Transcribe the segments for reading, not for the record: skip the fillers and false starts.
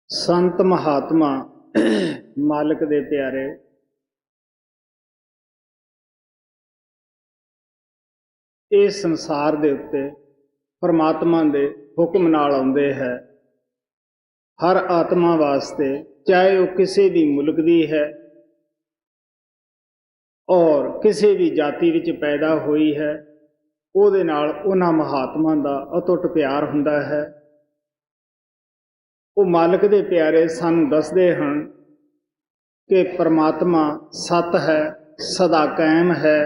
संत महात्मा मालिक दे प्यारे इस संसार दे उत्ते परमात्मा दे हुक्म नाल आउंदे है। हर आत्मा वास्ते चाहे वह किसी भी मुल्क दी है और किसी भी जाति विच पैदा हुई है, ਉਹਦੇ ਨਾਲ ਉਹਨਾਂ महात्मा ਦਾ अटुट प्यार ਹੁੰਦਾ है। ਉਹ मालिक ਦੇ प्यारे ਸਾਨੂੰ ਦੱਸਦੇ ਹਨ कि परमात्मा सत है, सदा कायम है,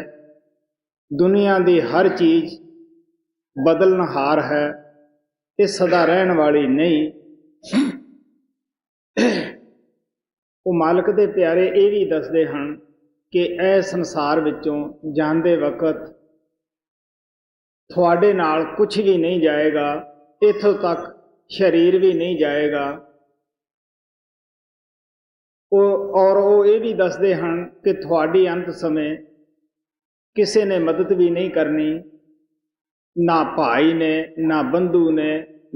दुनिया की हर चीज़ बदलनहार है, ये सदा रहन वाली नहीं। वो मालिक दे प्यारे ये भी दसदे हैं कि ए संसार विचों जांदे वक्त थोड़े नाल कुछ भी नहीं जाएगा, इथों तक शरीर भी नहीं जाएगा। और वो ये भी दसदे हैं कि थोड़ी अंत समय किसी ने मदद भी नहीं करनी, ना भाई ने, ना बंधु ने,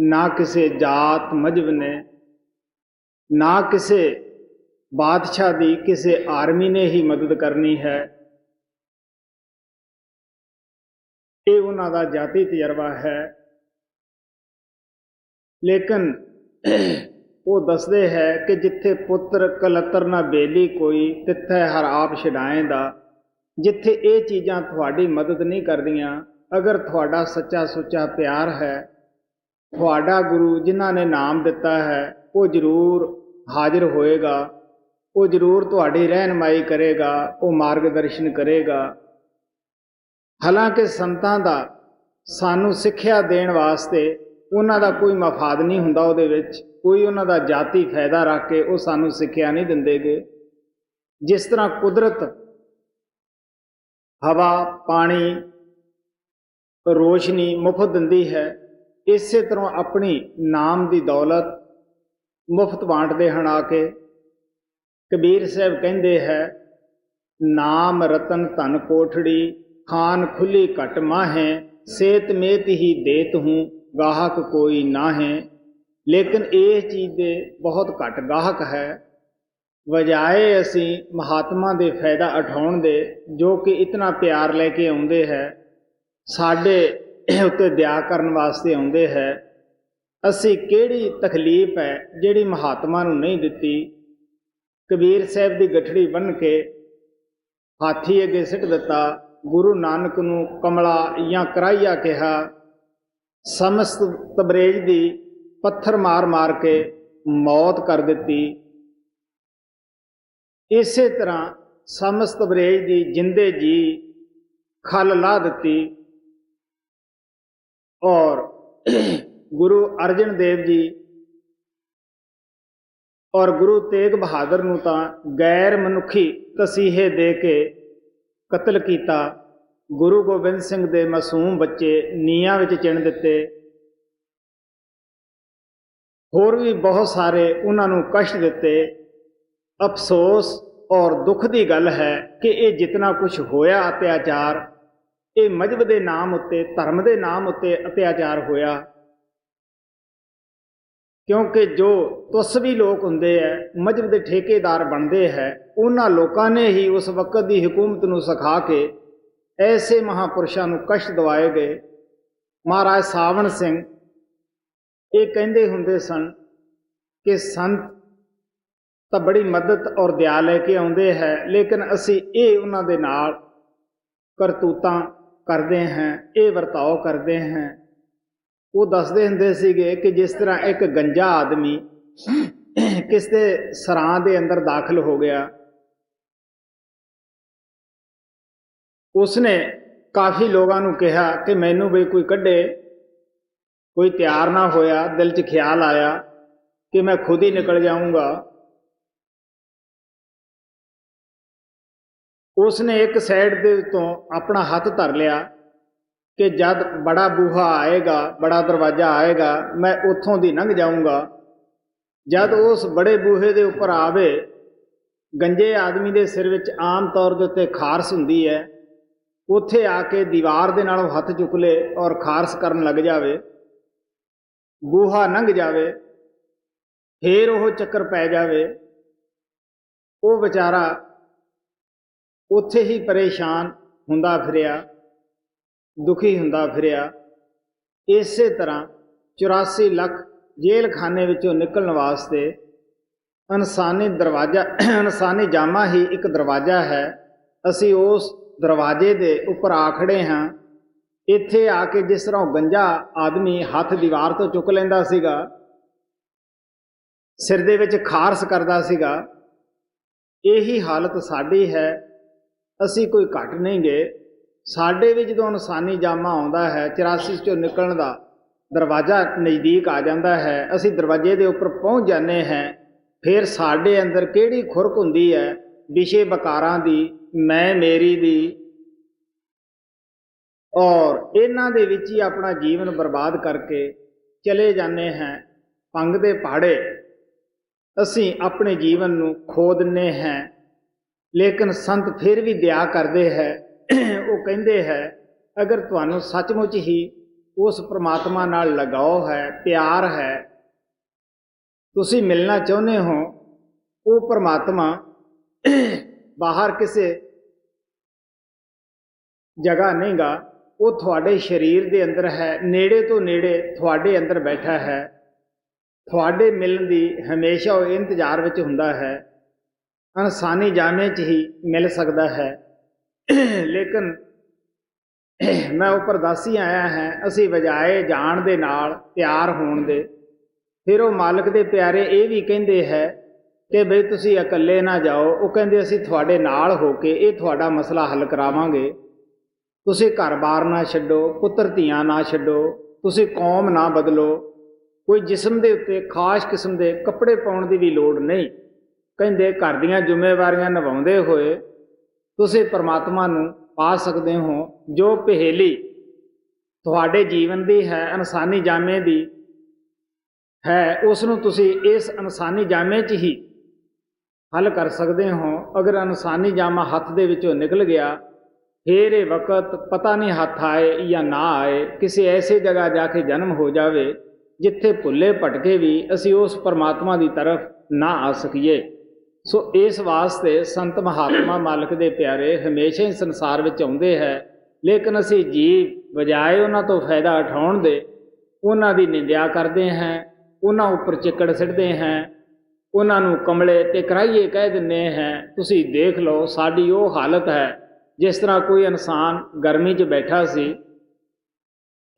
ना किसी जात मजहब ने, ना किसी बादशाह की किसी आर्मी ने ही मदद करनी है। ये उन्हां दा जाती तजर्बा है। लेकिन वो दसदे है कि जिथे पुत्र कलतर ना बेली कोई, तिथे हर आप छड़ाएंदा। जिथे ये चीज़ां थोड़ी मदद नहीं करदियां, अगर थोड़ा सच्चा सुच्चा प्यार है, थोड़ा गुरु जिन्हां ने नाम दिता है वो जरूर हाजिर होएगा, वो जरूर थोड़ी रहनमाई करेगा, वो मार्गदर्शन करेगा। हालांकि संतां दा सानू सिक्ख्या देण वास्ते उन्हां दा कोई मफाद नहीं हुंदा, उहदे विच कोई उन्हां दा जाती फायदा रख के वो सानू सिक्ख्या नहीं दिंदेगे। जिस तरह कुदरत हवा, पानी, रोशनी मुफ्त दिंदी है, इस तरह अपनी नाम की दौलत मुफ्त बांटते हैं आके। कबीर साहब कहते हैं, नाम रतन धन कोठड़ी, खान खुली घट माहें, सेत मेत ही देत हूँ, गाहक कोई ना है। लेकिन ये चीज़ दे बहुत घट गाहक है, वजाए असी महात्मा दे फायदा उठाउण दे, जो कि इतना प्यार लैके आउंदे है, साडे उत्ते दया करन वास्ते आउंदे है। असी किहड़ी तकलीफ है जिहड़ी महात्मा नूं नहीं दित्ती। कबीर साहब की गठड़ी बन के हाथी अगे सिट दिता, गुरु नानक नूं कमला या कराइया कहा, समस्त तबरेज दी पत्थर मार मार के मौत कर दिती। इसे तरह समस्त तबरेज दी जिंदे जी खल ला दिती। और गुरु अर्जन देव जी और गुरु तेग बहादुर नूं तां गैर मनुखी तसीहे दे के कतल किया। गुरु गोबिंद सिंह दे मासूम बच्चे नीआं विच चिण दिते। होर भी बहुत सारे उन्हां नूं कष्ट दिते। अफसोस और दुख की गल है कि ये जितना कुछ होया अत्याचार, ये मजहब के नाम उत्ते, धर्म के नाम उत्ते अत्याचार होया। क्योंकि जो तुस्वी लोग हुंदे है, मजहब के ठेकेदार बनते हैं, उन्हां लोकां ने ही उस वक्त की हुकूमत नूं सिखा के ऐसे महापुरुषों नूं कष्ट दवाए गए। महाराज सावण सिंह ये कहते हुंदे सन कि संत तो बड़ी मदद और दया लैके आउंदे है, लेकिन असी ये उन्हां दे नाल करतूतां करते हैं, ये वर्ताव करते हैं। वो दसदे हुंदे सीगे कि जिस तरह एक गंजा आदमी किसी सरां दे अंदर दाखिल हो गया, उसने काफ़ी लोगों को कहा कि मैनू भी कोई कढ़े, कोई तैयार ना होया। दिल च ख्याल आया कि मैं खुद ही निकल जाऊंगा। उसने एक साइड दे तो अपना हाथ धर लिया कि जब बड़ा बूहा आएगा, बड़ा दरवाजा आएगा, मैं उतों दी लंघ जाऊंगा। जब उस बड़े बूहे के उपर आवे, गंजे आदमी के सिर विच आम तौर के उत्ते खारस हुंदी है, उत्थे आके दीवार दे नालों हथ चुक ले और खारस करन लग जावे, बूहा लंघ जावे। ਫੇਰ ਉਹ ਚੱਕਰ ਪੈ ਜਾਵੇ, ਉਹ ਵਿਚਾਰਾ ਉੱਥੇ ਹੀ ਪਰੇਸ਼ਾਨ ਹੁੰਦਾ ਫਿਰਿਆ, ਦੁਖੀ ਹੁੰਦਾ ਫਿਰਿਆ। ਇਸੇ ਤਰ੍ਹਾਂ 84 ਲੱਖ ਜੇਲ੍ਹ ਖਾਨੇ ਵਿੱਚੋਂ ਨਿਕਲਣ ਵਾਸਤੇ ਇਨਸਾਨੀ ਜਾਮਾ ਹੀ ਇੱਕ ਦਰਵਾਜ਼ਾ ਹੈ। ਅਸੀਂ ਉਸ ਦਰਵਾਜ਼ੇ ਦੇ ਉੱਪਰ ਆ ਖੜੇ ਹਾਂ। ਇੱਥੇ ਆ ਕੇ ਜਿਸ ਤਰ੍ਹਾਂ ਗੰਜਾ ਆਦਮੀ ਹੱਥ ਦੀਵਾਰ ਤੋਂ ਚੁੱਕ ਲੈਂਦਾ ਸੀਗਾ, ਸਿਰ ਦੇ ਵਿੱਚ ਖਾਰਸ ਕਰਦਾ ਸੀਗਾ, ਇਹੀ ਹਾਲਤ ਸਾਡੀ ਹੈ। ਅਸੀਂ ਕੋਈ ਘੱਟ ਨਹੀਂ ਗਏ। ਸਾਡੇ ਵੀ ਜਦੋਂ ਇਨਸਾਨੀ ਜਾਮਾ ਆਉਂਦਾ ਹੈ, 84 ਚੋਂ ਨਿਕਲਣ ਦਾ ਦਰਵਾਜ਼ਾ ਨਜ਼ਦੀਕ ਆ ਜਾਂਦਾ ਹੈ, ਅਸੀਂ ਦਰਵਾਜ਼ੇ ਦੇ ਉੱਪਰ ਪਹੁੰਚ ਜਾਂਦੇ ਹਾਂ। ਫਿਰ ਸਾਡੇ ਅੰਦਰ ਕਿਹੜੀ ਖੁਰਕ ਹੁੰਦੀ ਹੈ ਵਿਸ਼ੇ ਵਿਕਾਰਾਂ ਦੀ, ਮੈਂ ਮੇਰੀ ਦੀ, ਔਰ ਇਹਨਾਂ ਦੇ ਵਿੱਚ ਹੀ ਆਪਣਾ ਜੀਵਨ ਬਰਬਾਦ ਕਰਕੇ ਚਲੇ ਜਾਂਦੇ ਹਾਂ। ਭੰਗ ਦੇ ਪਹਾੜੇ ਅਸੀਂ ਆਪਣੇ ਜੀਵਨ ਨੂੰ ਖੋ ਦਿੰਦੇ ਹਾਂ। ਲੇਕਿਨ ਸੰਤ ਫਿਰ ਵੀ ਦਇਆ ਕਰਦੇ ਹੈ। ਉਹ ਕਹਿੰਦੇ ਹੈ, ਅਗਰ ਤੁਹਾਨੂੰ ਸੱਚਮੁੱਚ ਹੀ ਉਸ ਪ੍ਰਮਾਤਮਾ ਨਾਲ ਲਗਾਓ ਹੈ, ਪਿਆਰ ਹੈ, ਤੁਸੀਂ ਮਿਲਣਾ ਚਾਹੁੰਦੇ ਹੋ, ਉਹ ਪ੍ਰਮਾਤਮਾ ਬਾਹਰ ਕਿਸੇ ਜਗ੍ਹਾ ਨਹੀਂ ਗਾ, ਉਹ ਤੁਹਾਡੇ ਸਰੀਰ ਦੇ ਅੰਦਰ ਹੈ, ਨੇੜੇ ਤੋਂ ਨੇੜੇ ਤੁਹਾਡੇ ਅੰਦਰ ਬੈਠਾ ਹੈ। ਤੁਹਾਡੇ ਮਿਲਣ ਦੀ ਹਮੇਸ਼ਾ ਉਹ ਇੰਤਜ਼ਾਰ ਵਿੱਚ ਹੁੰਦਾ ਹੈ। ਇਨਸਾਨੀ ਜਾਮੇ 'ਚ ਹੀ ਮਿਲ ਸਕਦਾ ਹੈ। ਲੇਕਿਨ ਮੈਂ ਉੱਪਰ ਦੱਸ ਹੀ ਆਇਆ ਹੈ, ਅਸੀਂ ਵਜਾਏ ਜਾਣ ਦੇ ਨਾਲ, ਪਿਆਰ ਹੋਣ ਦੇ। ਫਿਰ ਉਹ ਮਾਲਕ ਦੇ ਪਿਆਰੇ ਇਹ ਵੀ ਕਹਿੰਦੇ ਹੈ ਕਿ ਬਈ ਤੁਸੀਂ ਇਕੱਲੇ ਨਾ ਜਾਓ। ਉਹ ਕਹਿੰਦੇ ਅਸੀਂ ਤੁਹਾਡੇ ਨਾਲ ਹੋ ਕੇ ਇਹ ਤੁਹਾਡਾ ਮਸਲਾ ਹੱਲ ਕਰਾਵਾਂਗੇ। ਤੁਸੀਂ ਘਰ-ਬਾਰ ਨਾ ਛੱਡੋ, ਪੁੱਤਰ ਧੀਆਂ ਨਾ ਛੱਡੋ, ਤੁਸੀਂ ਕੌਮ ਨਾ ਬਦਲੋ, ਕੋਈ ਜਿਸਮ ਦੇ ਉੱਤੇ ਖਾਸ ਕਿਸਮ ਦੇ ਕੱਪੜੇ ਪਾਉਣ ਦੀ ਵੀ ਲੋੜ ਨਹੀਂ। ਕਹਿੰਦੇ ਘਰ ਦੀਆਂ ਜ਼ਿੰਮੇਵਾਰੀਆਂ ਨਿਭਾਉਂਦੇ ਹੋਏ ਤੁਸੀਂ ਪਰਮਾਤਮਾ ਨੂੰ ਪਾ ਸਕਦੇ ਹੋ। ਜੋ ਪਹੇਲੀ ਤੁਹਾਡੇ ਜੀਵਨ ਦੀ ਹੈ, ਇਨਸਾਨੀ ਜਾਮੇ ਦੀ ਹੈ, ਉਸ ਨੂੰ ਤੁਸੀਂ ਇਸ ਇਨਸਾਨੀ ਜਾਮੇ 'ਚ ਹੀ ਹੱਲ ਕਰ ਸਕਦੇ ਹੋ। ਅਗਰ ਇਨਸਾਨੀ ਜਾਮਾ ਹੱਥ ਦੇ ਵਿੱਚੋਂ ਨਿਕਲ ਗਿਆ, ਫਿਰ ਇਹ ਵਕਤ ਪਤਾ ਨਹੀਂ ਹੱਥ ਆਏ ਜਾਂ ਨਾ ਆਏ, ਕਿਸੇ ਐਸੇ ਜਗ੍ਹਾ ਜਾ ਕੇ ਜਨਮ ਹੋ ਜਾਵੇ ਜਿੱਥੇ ਭੁੱਲੇ ਭਟਕੇ ਵੀ ਅਸੀਂ ਉਸ ਪਰਮਾਤਮਾ ਦੀ ਤਰਫ ਨਾ ਆ ਸਕੀਏ। ਸੋ ਇਸ ਵਾਸਤੇ ਸੰਤ ਮਹਾਤਮਾ ਮਾਲਕ ਦੇ ਪਿਆਰੇ ਹਮੇਸ਼ਾ ਹੀ ਸੰਸਾਰ ਵਿੱਚ ਆਉਂਦੇ ਹੈ। ਲੇਕਿਨ ਅਸੀਂ ਜੀਵ ਬਜਾਏ ਉਹਨਾਂ ਤੋਂ ਫਾਇਦਾ ਉਠਾਉਣ ਦੇ ਉਹਨਾਂ ਦੀ ਨਿੰਦਿਆ ਕਰਦੇ ਹਾਂ, ਉਹਨਾਂ ਉੱਪਰ ਚਿੱਕੜ ਸਿੱਟਦੇ ਹਾਂ, ਉਹਨਾਂ ਨੂੰ ਕਮਲੇ ਤੇ ਕਰਾਈਏ ਕਹਿ ਦਿੰਦੇ ਹਾਂ। ਤੁਸੀਂ ਦੇਖ ਲਓ ਸਾਡੀ ਉਹ ਹਾਲਤ ਹੈ ਜਿਸ ਤਰ੍ਹਾਂ ਕੋਈ ਇਨਸਾਨ ਗਰਮੀ 'ਚ ਬੈਠਾ ਸੀ,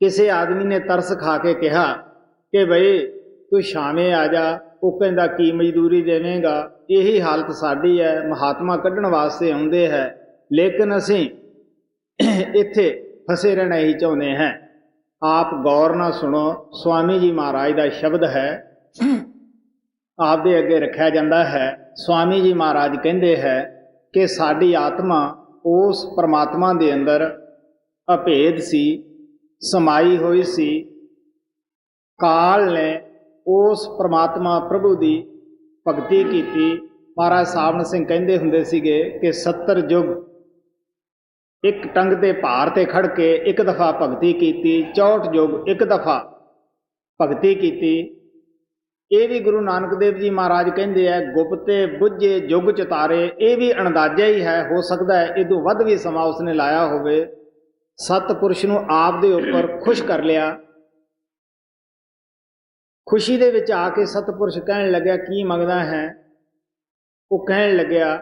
ਕਿਸੇ ਆਦਮੀ ਨੇ ਤਰਸ ਖਾ ਕੇ ਕਿਹਾ ਕਿ ਬਈ ਤੂੰ ਛਾਵੇਂ ਆ ਜਾ। ਉਹ ਕਹਿੰਦਾ ਕੀ ਮਜ਼ਦੂਰੀ ਦੇਵੇਂਗਾ। ਇਹੀ ਹਾਲਤ ਸਾਡੀ ਹੈ। ਮਹਾਤਮਾ ਕੱਢਣ ਵਾਸਤੇ ਆਉਂਦੇ ਹੈ, ਲੇਕਿਨ ਅਸੀਂ ਇੱਥੇ ਫਸੇ ਰਹਿਣਾ ਹੀ ਚਾਹੁੰਦੇ ਹਾਂ। ਆਪ ਗੌਰ ਨਾਲ ਸੁਣੋ, ਸਵਾਮੀ ਜੀ ਮਹਾਰਾਜ ਦਾ ਸ਼ਬਦ ਹੈ, ਆਪ ਦੇ ਅੱਗੇ ਰੱਖਿਆ ਜਾਂਦਾ ਹੈ। ਸਵਾਮੀ ਜੀ ਮਹਾਰਾਜ ਕਹਿੰਦੇ ਹੈ ਕਿ ਸਾਡੀ ਆਤਮਾ ਉਸ ਪਰਮਾਤਮਾ ਦੇ ਅੰਦਰ ਅਭੇਦ ਸੀ, ਸਮਾਈ ਹੋਈ ਸੀ। ਕਾਲ ਨੇ ਉਸ ਪਰਮਾਤਮਾ ਪ੍ਰਭੂ ਦੀ ਭਗਤੀ ਕੀਤੀ। ਮਹਾਰਾਜ ਸਾਵਣ ਸਿੰਘ ਕਹਿੰਦੇ ਹੁੰਦੇ ਸੀਗੇ ਕਿ 70 ਯੁੱਗ ਇੱਕ ਟੰਗ ਦੇ ਭਾਰ ਤੇ ਖੜ ਕੇ ਇੱਕ ਦਫਾ ਭਗਤੀ ਕੀਤੀ, 64 ਯੁੱਗ ਇੱਕ ਦਫਾ ਭਗਤੀ ਕੀਤੀ। ਇਹ ਵੀ ਗੁਰੂ ਨਾਨਕ ਦੇਵ ਜੀ ਮਹਾਰਾਜ ਕਹਿੰਦੇ ਹੈ, ਗੁਪਤੇ ਬੁੱਝੇ ਯੁੱਗ ਚਤਾਰੇ। ਇਹ ਵੀ ਅੰਦਾਜ਼ਾ ਹੀ ਹੈ, ਹੋ ਸਕਦਾ ਹੈ ਇਹ ਤੋਂ ਵੱਧ ਵੀ ਸਮਾਂ ਉਸਨੇ ਲਾਇਆ ਹੋਵੇ। ਸਤਿਪੁਰਸ਼ ਨੂੰ ਆਪ ਦੇ ਉੱਪਰ ਖੁਸ਼ ਕਰ ਲਿਆ। ਖੁਸ਼ੀ ਦੇ ਵਿੱਚ ਆ ਕੇ ਸਤਿਪੁਰਸ਼ ਕਹਿਣ ਲੱਗਿਆ, ਕੀ ਮੰਗਦਾ ਹੈ? ਉਹ ਕਹਿਣ ਲੱਗਿਆ,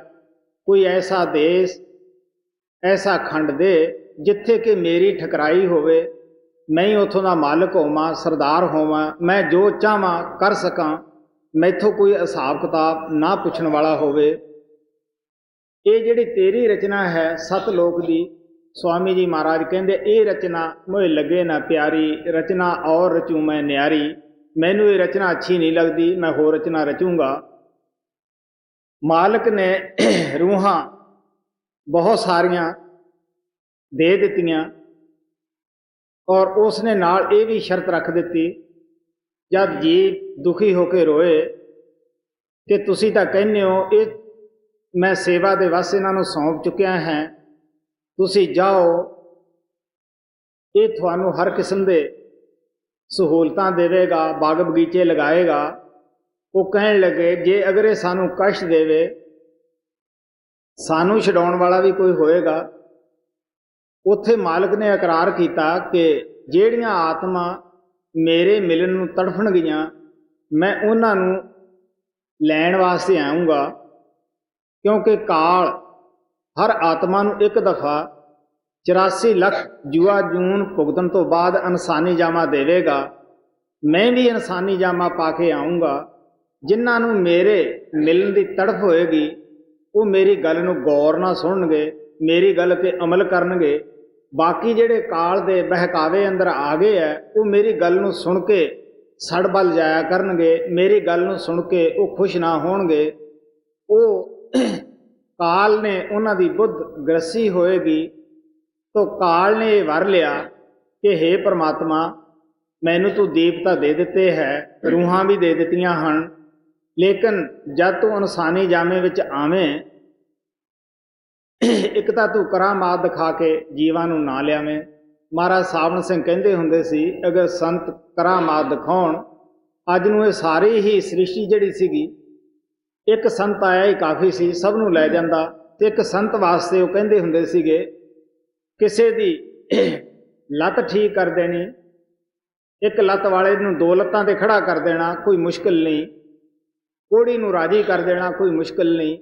ਕੋਈ ਐਸਾ ਦੇਸ਼, ਐਸਾ ਖੰਡ ਦੇ ਜਿੱਥੇ ਕਿ ਮੇਰੀ ਠਕਰਾਈ ਹੋਵੇ, ਮੈਂ ਹੀ ਉੱਥੋਂ ਦਾ ਮਾਲਕ ਹੋਵਾਂ, ਸਰਦਾਰ ਹੋਵਾਂ, ਮੈਂ ਜੋ ਚਾਹਾਂ ਕਰ ਸਕਾਂ, ਮੈਥੋਂ ਕੋਈ ਹਿਸਾਬ ਕਿਤਾਬ ਨਾ ਪੁੱਛਣ ਵਾਲਾ ਹੋਵੇ। ਇਹ ਜਿਹੜੀ ਤੇਰੀ ਰਚਨਾ ਹੈ ਸਤਲੋਕ ਦੀ, ਸਵਾਮੀ ਜੀ ਮਹਾਰਾਜ ਕਹਿੰਦੇ ਇਹ ਰਚਨਾ ਮੋਏ ਲੱਗੇ ਨਾ ਪਿਆਰੀ, ਰਚਨਾ ਔਰ ਰਚੂ ਮੈਂ ਨਿਆਰੀ। ਮੈਨੂੰ ਇਹ ਰਚਨਾ ਅੱਛੀ ਨਹੀਂ ਲੱਗਦੀ, ਮੈਂ ਹੋਰ ਰਚਨਾ ਰਚੂੰਗਾ। ਮਾਲਕ ਨੇ ਰੂਹਾਂ ਬਹੁਤ ਸਾਰੀਆਂ ਦੇ ਦਿੱਤੀਆਂ, ਔਰ ਉਸ ਨੇ ਨਾਲ ਇਹ ਵੀ ਸ਼ਰਤ ਰੱਖ ਦਿੱਤੀ, ਜਦ ਜੀਵ ਦੁਖੀ ਹੋ ਕੇ ਰੋਏ ਕਿ ਤੁਸੀਂ ਤਾਂ ਕਹਿੰਦੇ ਹੋ ਇਹ ਮੈਂ ਸੇਵਾ ਦੇ ਵਸ ਇਹਨਾਂ ਨੂੰ ਸੌਂਪ ਚੁੱਕਿਆ ਹਾਂ, ਤੁਸੀਂ ਜਾਓ, ਇਹ ਤੁਹਾਨੂੰ ਹਰ ਕਿਸਮ ਦੇ ਸਹੂਲਤਾਂ ਦੇਵੇਗਾ, ਬਾਗ ਬਗੀਚੇ ਲਗਾਏਗਾ, ਉਹ ਕਹਿਣ ਲੱਗੇ ਜੇ ਅਗਰ ਇਹ ਸਾਨੂੰ ਕਸ਼ਟ ਦੇਵੇ, ਸਾਨੂੰ ਛਡਾਉਣ ਵਾਲਾ ਵੀ ਕੋਈ ਹੋਏਗਾ। ਉੱਥੇ ਮਾਲਕ ਨੇ ਇਕਰਾਰ ਕੀਤਾ ਕਿ ਜਿਹੜੀਆਂ ਆਤਮਾ ਮੇਰੇ ਮਿਲਣ ਨੂੰ ਤੜਫਣਗੀਆਂ, ਮੈਂ ਉਹਨਾਂ ਨੂੰ ਲੈਣ ਵਾਸਤੇ ਆਊਂਗਾ, ਕਿਉਂਕਿ ਕਾਲ ਹਰ ਆਤਮਾ ਨੂੰ ਇੱਕ ਦਫਾ 84 ਲੱਖ ਜੂਆ ਜੂਨ ਭੁਗਤਣ ਤੋਂ ਬਾਅਦ ਇਨਸਾਨੀ ਜਾਮਾ ਦੇਵੇਗਾ। ਮੈਂ ਵੀ ਇਨਸਾਨੀ ਜਾਮਾ ਪਾ ਕੇ ਆਊਂਗਾ। ਜਿਨ੍ਹਾਂ ਨੂੰ ਮੇਰੇ ਮਿਲਣ ਦੀ ਤੜਫ ਹੋਏਗੀ ਉਹ ਮੇਰੀ ਗੱਲ ਨੂੰ ਗੌਰ ਨਾਲ ਸੁਣਨਗੇ, ਮੇਰੀ ਗੱਲ 'ਤੇ ਅਮਲ ਕਰਨਗੇ। ਬਾਕੀ ਜਿਹੜੇ ਕਾਲ ਦੇ ਬਹਿਕਾਵੇ ਅੰਦਰ ਆ ਗਏ ਹੈ, ਉਹ ਮੇਰੀ ਗੱਲ ਨੂੰ ਸੁਣ ਕੇ ਸੜ ਬਲ ਜਾਇਆ ਕਰਨਗੇ, ਮੇਰੀ ਗੱਲ ਨੂੰ ਸੁਣ ਕੇ ਉਹ ਖੁਸ਼ ਨਾ ਹੋਣਗੇ। ਉਹ ਕਾਲ ਨੇ ਉਹਨਾਂ ਦੀ ਬੁੱਧ ਗ੍ਰਸੀ ਹੋਏਗੀ। ਤੋ ਕਾਲ ਨੇ ਇਹ ਵਰ ਲਿਆ ਕਿ ਹੇ ਪਰਮਾਤਮਾ, ਮੈਨੂੰ ਤੂੰ ਦੀਪਤਾ ਦੇ ਦਿੱਤੇ ਹੈ, ਰੂਹਾਂ ਵੀ ਦੇ ਦਿੱਤੀਆਂ ਹਨ, ਲੇਕਿਨ ਜਦ ਤੂੰ ਇਨਸਾਨੀ ਜਾਮੇ ਵਿੱਚ ਆਵੇਂ, ਇੱਕ ਤਾਂ ਤੂੰ ਕਰਾਮਾਤ ਦਿਖਾ ਕੇ ਜੀਵਾਂ ਨੂੰ ਨਾ ਲਿਆਵੇਂ। ਮਹਾਰਾਜ ਸਾਵਣ ਸਿੰਘ ਕਹਿੰਦੇ ਹੁੰਦੇ ਸੀ, ਅਗਰ ਸੰਤ ਕਰਾਮਾਤ ਦਿਖਾਉਣ, ਅੱਜ ਨੂੰ ਇਹ ਸਾਰੀ ਹੀ ਸ੍ਰਿਸ਼ਟੀ ਜਿਹੜੀ ਸੀਗੀ, ਇੱਕ ਸੰਤ ਆਇਆ ਹੀ ਕਾਫੀ ਸੀ, ਸਭ ਨੂੰ ਲੈ ਜਾਂਦਾ। ਤੇ ਇੱਕ ਸੰਤ ਵਾਸਤੇ ਉਹ ਕਹਿੰਦੇ ਹੁੰਦੇ ਸੀਗੇ, ਕਿਸੇ ਦੀ ਲੱਤ ਠੀਕ ਕਰ ਦੇਣੀ, ਇੱਕ ਲੱਤ ਵਾਲੇ ਨੂੰ 2 ਲੱਤਾਂ 'ਤੇ ਖੜਾ ਕਰ ਦੇਣਾ ਕੋਈ ਮੁਸ਼ਕਿਲ ਨਹੀਂ, ਕੋੜੀ ਨੂੰ ਰਾਜੀ ਕਰ ਦੇਣਾ ਕੋਈ ਮੁਸ਼ਕਿਲ ਨਹੀਂ।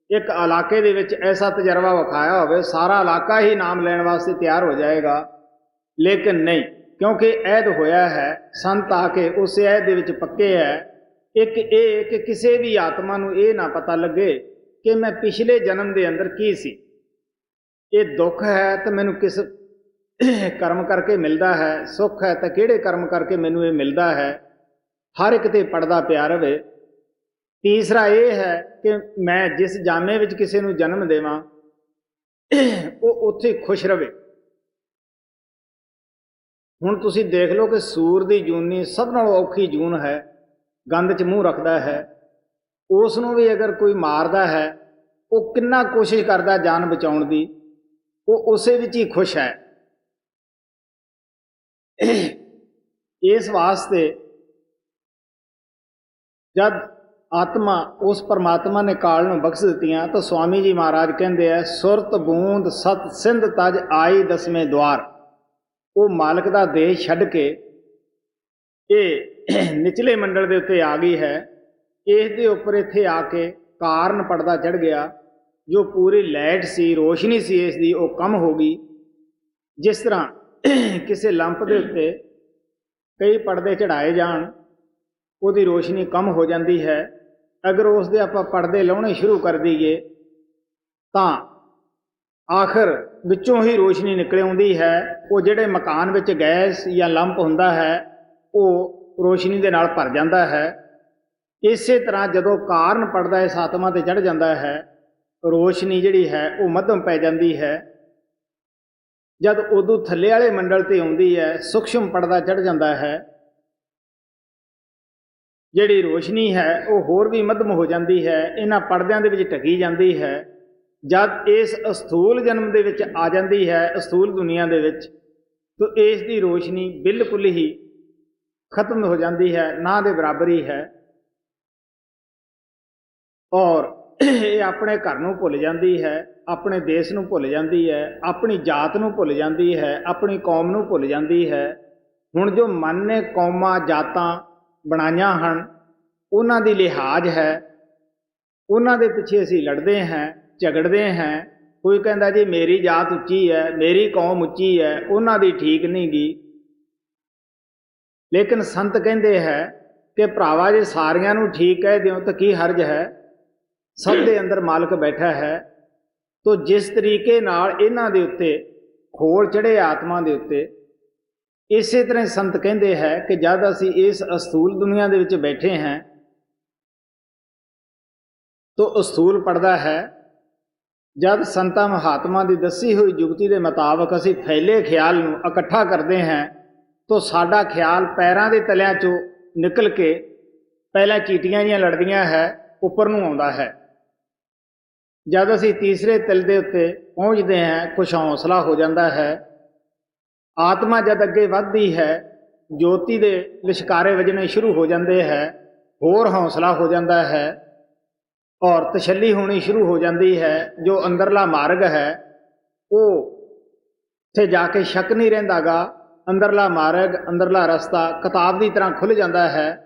ਇੱਕ ਇਲਾਕੇ ਦੇ ਵਿੱਚ ਐਸਾ ਤਜਰਬਾ ਵਿਖਾਇਆ ਹੋਵੇ, ਸਾਰਾ ਇਲਾਕਾ ਹੀ ਨਾਮ ਲੈਣ ਵਾਸਤੇ ਤਿਆਰ ਹੋ ਜਾਏਗਾ, ਲੇਕਿਨ ਨਹੀਂ, ਕਿਉਂਕਿ ਐਦ ਹੋਇਆ ਹੈ, ਸੰਤ ਆ ਕੇ ਉਸ ਐਦ ਦੇ ਵਿੱਚ ਪੱਕੇ ਹੈ। ਇੱਕ ਇਹ ਕਿ ਕਿਸੇ ਵੀ ਆਤਮਾ ਨੂੰ ਇਹ ਨਾ ਪਤਾ ਲੱਗੇ ਕਿ ਮੈਂ ਪਿਛਲੇ ਜਨਮ ਦੇ ਅੰਦਰ ਕੀ ਸੀ। ਇਹ ਦੁੱਖ ਹੈ ਤਾਂ ਮੈਨੂੰ ਕਿਸ ਕਰਮ ਕਰਕੇ ਮਿਲਦਾ ਹੈ, ਸੁੱਖ ਹੈ ਤਾਂ ਕਿਹੜੇ ਕਰਮ ਕਰਕੇ ਮੈਨੂੰ ਇਹ ਮਿਲਦਾ ਹੈ, ਹਰ ਇੱਕ 'ਤੇ ਪੜਦਾ ਪਿਆ ਰਵੇ। ਤੀਸਰਾ ਇਹ ਹੈ ਕਿ ਮੈਂ ਜਿਸ ਜਾਮੇ ਵਿੱਚ ਕਿਸੇ ਨੂੰ ਜਨਮ ਦੇਵਾਂ, ਉਹ ਉੱਥੇ ਖੁਸ਼ ਰਵੇ। ਹੁਣ ਤੁਸੀਂ ਦੇਖ ਲਓ ਕਿ ਸੂਰ ਦੀ ਜੂਨੀ ਸਭ ਨਾਲੋਂ ਔਖੀ ਜੂਨ ਹੈ, ਗੰਦ 'ਚ ਮੂੰਹ ਰੱਖਦਾ ਹੈ। ਉਸ ਨੂੰ ਵੀ ਅਗਰ ਕੋਈ ਮਾਰਦਾ ਹੈ, ਉਹ ਕਿੰਨਾ ਕੋਸ਼ਿਸ਼ ਕਰਦਾ ਜਾਨ ਬਚਾਉਣ ਦੀ, ਉਹ ਉਸੇ ਵਿੱਚ ਹੀ ਖੁਸ਼ ਹੈ। ਇਸ ਵਾਸਤੇ ਜਦ ਆਤਮਾ ਉਸ ਪਰਮਾਤਮਾ ਨੇ ਕਾਲ ਨੂੰ ਬਖਸ਼ ਦਿੱਤੀਆਂ ਤਾਂ ਸਵਾਮੀ ਜੀ ਮਹਾਰਾਜ ਕਹਿੰਦੇ ਆ, ਸੁਰਤ ਬੂੰਦ ਸਤ ਸਿੰਧ ਤਜ ਆਈ 10ਵੇਂ ਦੁਆਰ। ਉਹ ਮਾਲਕ ਦਾ ਦੇਸ਼ ਛੱਡ ਕੇ ਇਹ ਨਿਚਲੇ ਮੰਡਲ ਦੇ ਉੱਤੇ ਆ ਗਈ ਹੈ। ਇਸ ਦੇ ਉੱਪਰ ਇੱਥੇ ਆ ਕੇ ਕਾਰਨ ਪੜਦਾ ਚੜ੍ਹ ਗਿਆ, ਜੋ ਪੂਰੀ ਲਾਈਟ ਸੀ, ਰੋਸ਼ਨੀ ਸੀ ਇਸ ਦੀ, ਉਹ ਕਮ ਹੋ ਗਈ। ਜਿਸ ਤਰ੍ਹਾਂ ਕਿਸੇ ਲੰਪ ਦੇ ਉੱਤੇ ਕਈ ਪਰਦੇ ਚੜਾਏ ਜਾਣ, ਉਹਦੀ ਰੋਸ਼ਨੀ ਕਮ ਹੋ ਜਾਂਦੀ ਹੈ। ਅਗਰ ਉਸ ਦੇ ਆਪਾਂ ਪਰਦੇ ਲਾਉਣੇ ਸ਼ੁਰੂ ਕਰ ਦਈਏ ਤਾਂ ਆਖਰ ਵਿੱਚੋਂ ਹੀ ਰੋਸ਼ਨੀ ਨਿਕਲ ਆਉਂਦੀ ਹੈ। ਉਹ ਜਿਹੜੇ ਮਕਾਨ ਵਿੱਚ ਗੈਸ ਜਾਂ ਲੰਪ ਹੁੰਦਾ ਹੈ, ਉਹ ਰੋਸ਼ਨੀ ਦੇ ਨਾਲ ਭਰ ਜਾਂਦਾ ਹੈ। ਇਸੇ ਤਰ੍ਹਾਂ ਜਦੋਂ ਕਾਰਨ ਪੜਦਾ ਇਸ ਆਤਮਾ 'ਤੇ ਚੜ੍ਹ ਜਾਂਦਾ ਹੈ, ਰੋਸ਼ਨੀ ਜਿਹੜੀ ਹੈ ਉਹ ਮੱਧਮ ਪੈ ਜਾਂਦੀ ਹੈ। ਜਦ ਉਦੋਂ ਥੱਲੇ ਵਾਲੇ ਮੰਡਲ 'ਤੇ ਆਉਂਦੀ ਹੈ, ਸੂਖਸ਼ਮ ਪੜਦਾ ਚੜ੍ਹ ਜਾਂਦਾ ਹੈ, ਜਿਹੜੀ ਰੋਸ਼ਨੀ ਹੈ ਉਹ ਹੋਰ ਵੀ ਮੱਧਮ ਹੋ ਜਾਂਦੀ ਹੈ, ਇਹਨਾਂ ਪਰਦਿਆਂ ਦੇ ਵਿੱਚ ਢਕੀ ਜਾਂਦੀ ਹੈ। ਜਦ ਇਸ ਅਸਥੂਲ ਜਨਮ ਦੇ ਵਿੱਚ ਆ ਜਾਂਦੀ ਹੈ, ਅਸਥੂਲ ਦੁਨੀਆ ਦੇ ਵਿੱਚ, ਤਾਂ ਇਸ ਦੀ ਰੋਸ਼ਨੀ ਬਿਲਕੁਲ ਹੀ ਖਤਮ ਹੋ ਜਾਂਦੀ ਹੈ, ਨਾ ਦੇ ਬਰਾਬਰ ਹੀ ਹੈ। ਔਰ ਇਹ ਆਪਣੇ ਘਰ ਨੂੰ ਭੁੱਲ ਜਾਂਦੀ ਹੈ, ਆਪਣੇ ਦੇਸ਼ ਨੂੰ ਭੁੱਲ ਜਾਂਦੀ ਹੈ, ਆਪਣੀ ਜਾਤ ਨੂੰ ਭੁੱਲ ਜਾਂਦੀ ਹੈ, ਆਪਣੀ ਕੌਮ ਨੂੰ ਭੁੱਲ ਜਾਂਦੀ ਹੈ। ਹੁਣ ਜੋ ਮਨ ਨੇ ਕੌਮਾਂ ਜਾਤਾਂ ਬਣਾਈਆਂ ਹਨ, ਉਹਨਾਂ ਦੀ ਲਿਹਾਜ਼ ਹੈ, ਉਹਨਾਂ ਦੇ ਪਿੱਛੇ ਅਸੀਂ ਲੜਦੇ ਹਾਂ, ਝਗੜਦੇ ਹਾਂ। ਕੋਈ ਕਹਿੰਦਾ ਜੀ ਮੇਰੀ ਜਾਤ ਉੱਚੀ ਹੈ, ਮੇਰੀ ਕੌਮ ਉੱਚੀ ਹੈ, ਉਹਨਾਂ ਦੀ ਠੀਕ ਨਹੀਂ ਗੀ। ਲੇਕਿਨ ਸੰਤ ਕਹਿੰਦੇ ਹੈ ਕਿ ਭਰਾਵਾ ਜੇ ਸਾਰਿਆਂ ਨੂੰ ਠੀਕ ਕਹਿ ਦਿਓ ਤਾਂ ਕੀ ਹਰਜ ਹੈ, ਸਭ ਦੇ ਅੰਦਰ ਮਾਲਕ ਬੈਠਾ ਹੈ। ਤੋ ਜਿਸ ਤਰੀਕੇ ਨਾਲ ਇਹਨਾਂ ਦੇ ਉੱਤੇ ਖੋਲ ਚੜ੍ਹੇ ਆਤਮਾ ਦੇ ਉੱਤੇ, ਇਸੇ ਤਰ੍ਹਾਂ ਸੰਤ ਕਹਿੰਦੇ ਹੈ ਕਿ ਜਦ ਅਸੀਂ ਇਸ ਅਸਥੂਲ ਦੁਨੀਆ ਦੇ ਵਿੱਚ ਬੈਠੇ ਹਾਂ ਤੋ ਅਸਥੂਲ ਪੜਦਾ ਹੈ। ਜਦ ਸੰਤਾਂ ਮਹਾਤਮਾ ਦੀ ਦੱਸੀ ਹੋਈ ਜੁਗਤੀ ਦੇ ਮੁਤਾਬਕ ਅਸੀਂ ਫੈਲੇ ਖਿਆਲ ਨੂੰ ਇਕੱਠਾ ਕਰਦੇ ਹਾਂ ਤੋ ਸਾਡਾ ਖਿਆਲ ਪੈਰਾਂ ਦੇ ਤਲਿਆਂ 'ਚੋਂ ਨਿਕਲ ਕੇ ਪਹਿਲਾਂ ਚੀਟੀਆਂ ਜਿਹੀਆਂ ਲੜਦੀਆਂ ਹੈ, ਉੱਪਰ ਨੂੰ ਆਉਂਦਾ ਹੈ। ਜਦ ਅਸੀਂ ਤੀਸਰੇ ਤਿਲ ਦੇ ਉੱਤੇ ਪਹੁੰਚਦੇ ਹਾਂ, ਕੁਛ ਹੌਸਲਾ ਹੋ ਜਾਂਦਾ ਹੈ। ਆਤਮਾ ਜਦ ਅੱਗੇ ਵੱਧਦੀ ਹੈ, ਜੋਤੀ ਦੇ ਲਿਸ਼ਕਾਰੇ ਵੱਜਣੇ ਸ਼ੁਰੂ ਹੋ ਜਾਂਦੇ ਹੈ। ਹੋਰ ਹੌਸਲਾ ਹੋ ਜਾਂਦਾ ਹੈ ਔਰ ਤਸੱਲੀ ਹੋਣੀ ਸ਼ੁਰੂ ਹੋ ਜਾਂਦੀ ਹੈ। ਜੋ ਅੰਦਰਲਾ ਮਾਰਗ ਹੈ ਉਹ ਉੱਥੇ ਜਾ ਕੇ ਸ਼ੱਕ ਨਹੀਂ ਰਹਿੰਦਾ ਗਾ। ਅੰਦਰਲਾ ਮਾਰਗ, ਅੰਦਰਲਾ ਰਸਤਾ ਕਿਤਾਬ ਦੀ ਤਰ੍ਹਾਂ ਖੁੱਲ੍ਹ ਜਾਂਦਾ ਹੈ।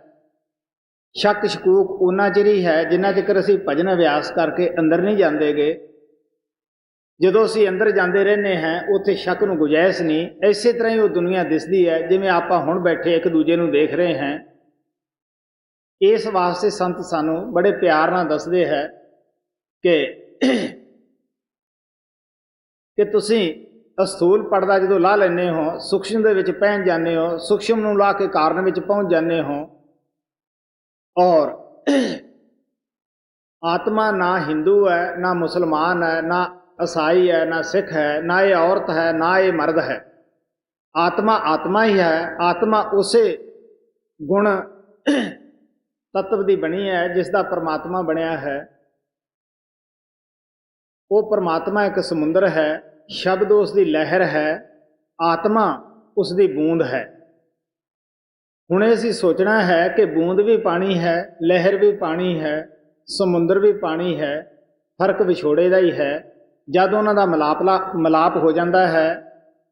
ਸ਼ੱਕ ਸ਼ਕੂਕ ਉਨਾ ਚਿਰ ਹੀ ਹੈ ਜਿੰਨਾ ਚਿਰ ਅਸੀਂ ਭਜਨ ਅਭਿਆਸ ਕਰਕੇ ਅੰਦਰ ਨਹੀਂ ਜਾਂਦੇਗੇ। ਜਦੋਂ ਅਸੀਂ ਅੰਦਰ ਜਾਂਦੇ ਰਹਿੰਦੇ ਹਾਂ ਉੱਥੇ ਸ਼ੱਕ ਨੂੰ ਗੁੰਜਾਇਸ਼ ਨਹੀਂ। ਇਸੇ ਤਰ੍ਹਾਂ ਹੀ ਉਹ ਦੁਨੀਆ ਦਿਸਦੀ ਹੈ ਜਿਵੇਂ ਆਪਾਂ ਹੁਣ ਬੈਠੇ ਇੱਕ ਦੂਜੇ ਨੂੰ ਦੇਖ ਰਹੇ ਹਾਂ। ਇਸ ਵਾਸਤੇ ਸੰਤ ਸਾਨੂੰ ਬੜੇ ਪਿਆਰ ਨਾਲ ਦੱਸਦੇ ਹੈ ਕਿ ਤੁਸੀਂ ਅਸਥੂਲ ਪਰਦਾ ਜਦੋਂ ਲਾਹ ਲੈਂਦੇ ਹੋ, ਸੂਖਸ਼ਮ ਦੇ ਵਿੱਚ ਪਹਿਨ ਜਾਂਦੇ ਹੋ, ਸੂਖਸ਼ਮ ਨੂੰ ਲਾ ਕੇ ਕਾਰਨ ਵਿੱਚ ਪਹੁੰਚ ਜਾਂਦੇ ਹੋ। ਔਰ ਆਤਮਾ ਨਾ ਹਿੰਦੂ ਹੈ, ਨਾ ਮੁਸਲਮਾਨ ਹੈ, ਨਾ ਈਸਾਈ ਹੈ, ਨਾ ਸਿੱਖ ਹੈ, ਨਾ ਇਹ ਔਰਤ ਹੈ, ਨਾ ਇਹ ਮਰਦ ਹੈ। ਆਤਮਾ ਆਤਮਾ ਹੀ ਹੈ। ਆਤਮਾ ਉਸੇ ਗੁਣ ਤੱਤਵ ਦੀ ਬਣੀ ਹੈ ਜਿਸ ਦਾ ਪਰਮਾਤਮਾ ਬਣਿਆ ਹੈ। ਉਹ ਪਰਮਾਤਮਾ ਇੱਕ ਸਮੁੰਦਰ ਹੈ, ਸ਼ਬਦ ਉਸ ਦੀ ਲਹਿਰ ਹੈ, ਆਤਮਾ ਉਸ ਦੀ ਬੂੰਦ ਹੈ। ਹੁਣ ਅਸੀਂ ਸੋਚਣਾ ਹੈ ਕਿ ਬੂੰਦ ਵੀ ਪਾਣੀ ਹੈ, ਲਹਿਰ ਵੀ ਪਾਣੀ ਹੈ, ਸਮੁੰਦਰ ਵੀ ਪਾਣੀ ਹੈ, ਫਰਕ ਵਿਛੋੜੇ ਦਾ ਹੀ ਹੈ। ਜਦ ਉਹਨਾਂ ਦਾ ਮਿਲਾਪ ਹੋ ਜਾਂਦਾ ਹੈ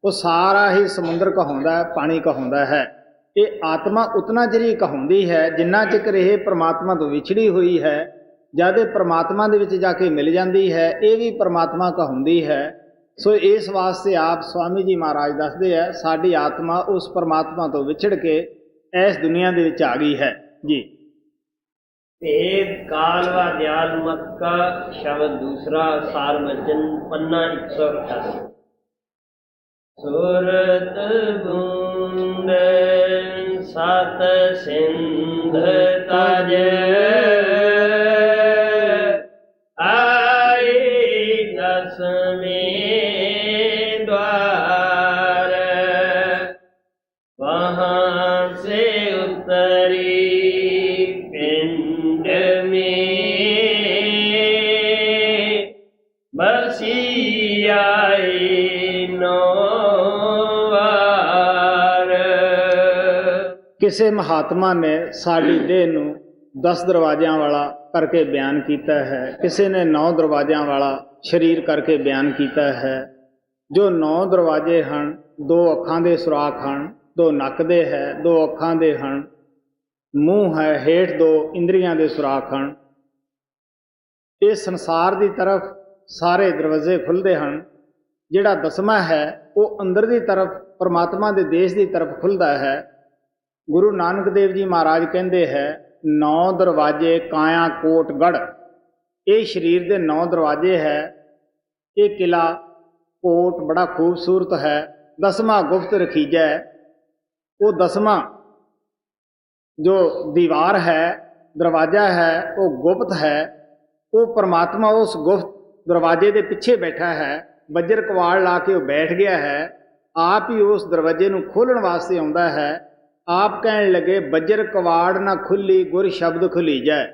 ਉਹ ਸਾਰਾ ਹੀ ਸਮੁੰਦਰ ਕਹਾਉਂਦਾ, ਪਾਣੀ ਕਹਾਉਂਦਾ ਹੈ। ਇਹ ਆਤਮਾ ਉਤਨਾ ਚਿਰ ਹੀ ਕਹਾਉਂਦੀ ਹੈ ਜਿੰਨਾ ਚਿਰ ਇਹ ਪਰਮਾਤਮਾ ਤੋਂ ਵਿਛੜੀ ਹੋਈ ਹੈ। ਜਦ ਇਹ ਪਰਮਾਤਮਾ ਦੇ ਵਿੱਚ ਜਾ ਕੇ ਮਿਲ ਜਾਂਦੀ ਹੈ ਇਹ ਵੀ ਪਰਮਾਤਮਾ ਕਹਾਉਂਦੀ ਹੈ। ਸੋ ਇਸ ਵਾਸਤੇ ਆਪ ਸਵਾਮੀ ਜੀ ਮਹਾਰਾਜ ਦੱਸਦੇ ਹੈ ਸਾਡੀ ਆਤਮਾ ਉਸ ਪਰਮਾਤਮਾ ਤੋਂ ਵਿਛੜ ਕੇ ਇਸ ਦੁਨੀਆ ਦੇ ਵਿੱਚ ਆ ਗਈ ਹੈ ਜੀ। ਭੇਦ ਕਾਲ ਵਾ ਦਿਆਲ ਮਤ ਕਾ ਸ਼ਬਦ ਦੂਸਰਾ ਸਾਰ ਵਚਨ ਪੰਨਾ 188। ਸੁਰਤ ਬੂੰਦ ਸਤ ਸਿੰਧ ਤਜ ਆਈ ਦਸਵੇਂ द्वार वहाँ से उतरी पिंड में बसी आई नौ वार। ਕਿਸੇ ਮਹਾਤਮਾ ਨੇ ਸਾਡੀ ਦੇਹ ਨੂੰ 10 ਦਰਵਾਜ਼ਿਆਂ ਵਾਲਾ ਕਰਕੇ ਬਿਆਨ ਕੀਤਾ ਹੈ, ਕਿਸੇ ਨੇ 9 ਦਰਵਾਜ਼ਿਆਂ ਵਾਲਾ ਸਰੀਰ ਕਰਕੇ ਬਿਆਨ ਕੀਤਾ ਹੈ। ਜੋ 9 ਦਰਵਾਜ਼ੇ ਹਨ, 2 ਅੱਖਾਂ ਦੇ ਸੁਰਾਖ ਹਨ, 2 ਨੱਕ ਦੇ ਹੈ, 2 ਅੱਖਾਂ ਦੇ ਹਨ, ਮੂੰਹ ਹੈ, ਹੇਠ 2 ਇੰਦਰੀਆਂ ਦੇ ਸੁਰਾਖ ਹਨ। ਇਹ ਸੰਸਾਰ ਦੀ ਤਰਫ ਸਾਰੇ ਦਰਵਾਜ਼ੇ ਖੁੱਲ੍ਹਦੇ ਹਨ। ਜਿਹੜਾ 10ਵਾਂ ਹੈ ਉਹ ਅੰਦਰ ਦੀ ਤਰਫ ਪਰਮਾਤਮਾ ਦੇ ਦੇਸ਼ ਦੀ ਤਰਫ ਖੁੱਲ੍ਹਦਾ ਹੈ। ਗੁਰੂ ਨਾਨਕ ਦੇਵ ਜੀ ਮਹਾਰਾਜ ਕਹਿੰਦੇ ਹੈ 9 ਦਰਵਾਜ਼ੇ ਕਾਇਆ ਕੋਟ ਗੜ੍ਹ। ਇਹ ਸਰੀਰ ਦੇ 9 ਦਰਵਾਜ਼ੇ ਹੈ। ਇਹ ਕਿਲਾ ਕੋਟ ਬੜਾ ਖੂਬਸੂਰਤ ਹੈ। 10ਵਾਂ ਗੁਪਤ ਰਖੀਜਾ ਹੈ। ਉਹ 10ਵਾਂ ਜੋ ਦੀਵਾਰ ਹੈ, ਦਰਵਾਜ਼ਾ ਹੈ, ਉਹ ਗੁਪਤ ਹੈ। ਉਹ ਪਰਮਾਤਮਾ ਉਸ ਗੁਪਤ ਦਰਵਾਜ਼ੇ ਦੇ ਪਿੱਛੇ ਬੈਠਾ ਹੈ। ਬੱਜਰ ਕਵਾੜ ਲਾ ਕੇ ਉਹ ਬੈਠ ਗਿਆ ਹੈ। ਆਪ ਹੀ ਉਸ ਦਰਵਾਜ਼ੇ ਨੂੰ ਖੋਲ੍ਹਣ ਵਾਸਤੇ ਆਉਂਦਾ ਹੈ। ਆਪ ਕਹਿਣ ਲੱਗੇ ਬੱਜਰ ਕਵਾੜ ਨਾ ਖੁੱਲੀ ਗੁਰ ਸ਼ਬਦ ਖੁੱਲੀ ਜਾਏ।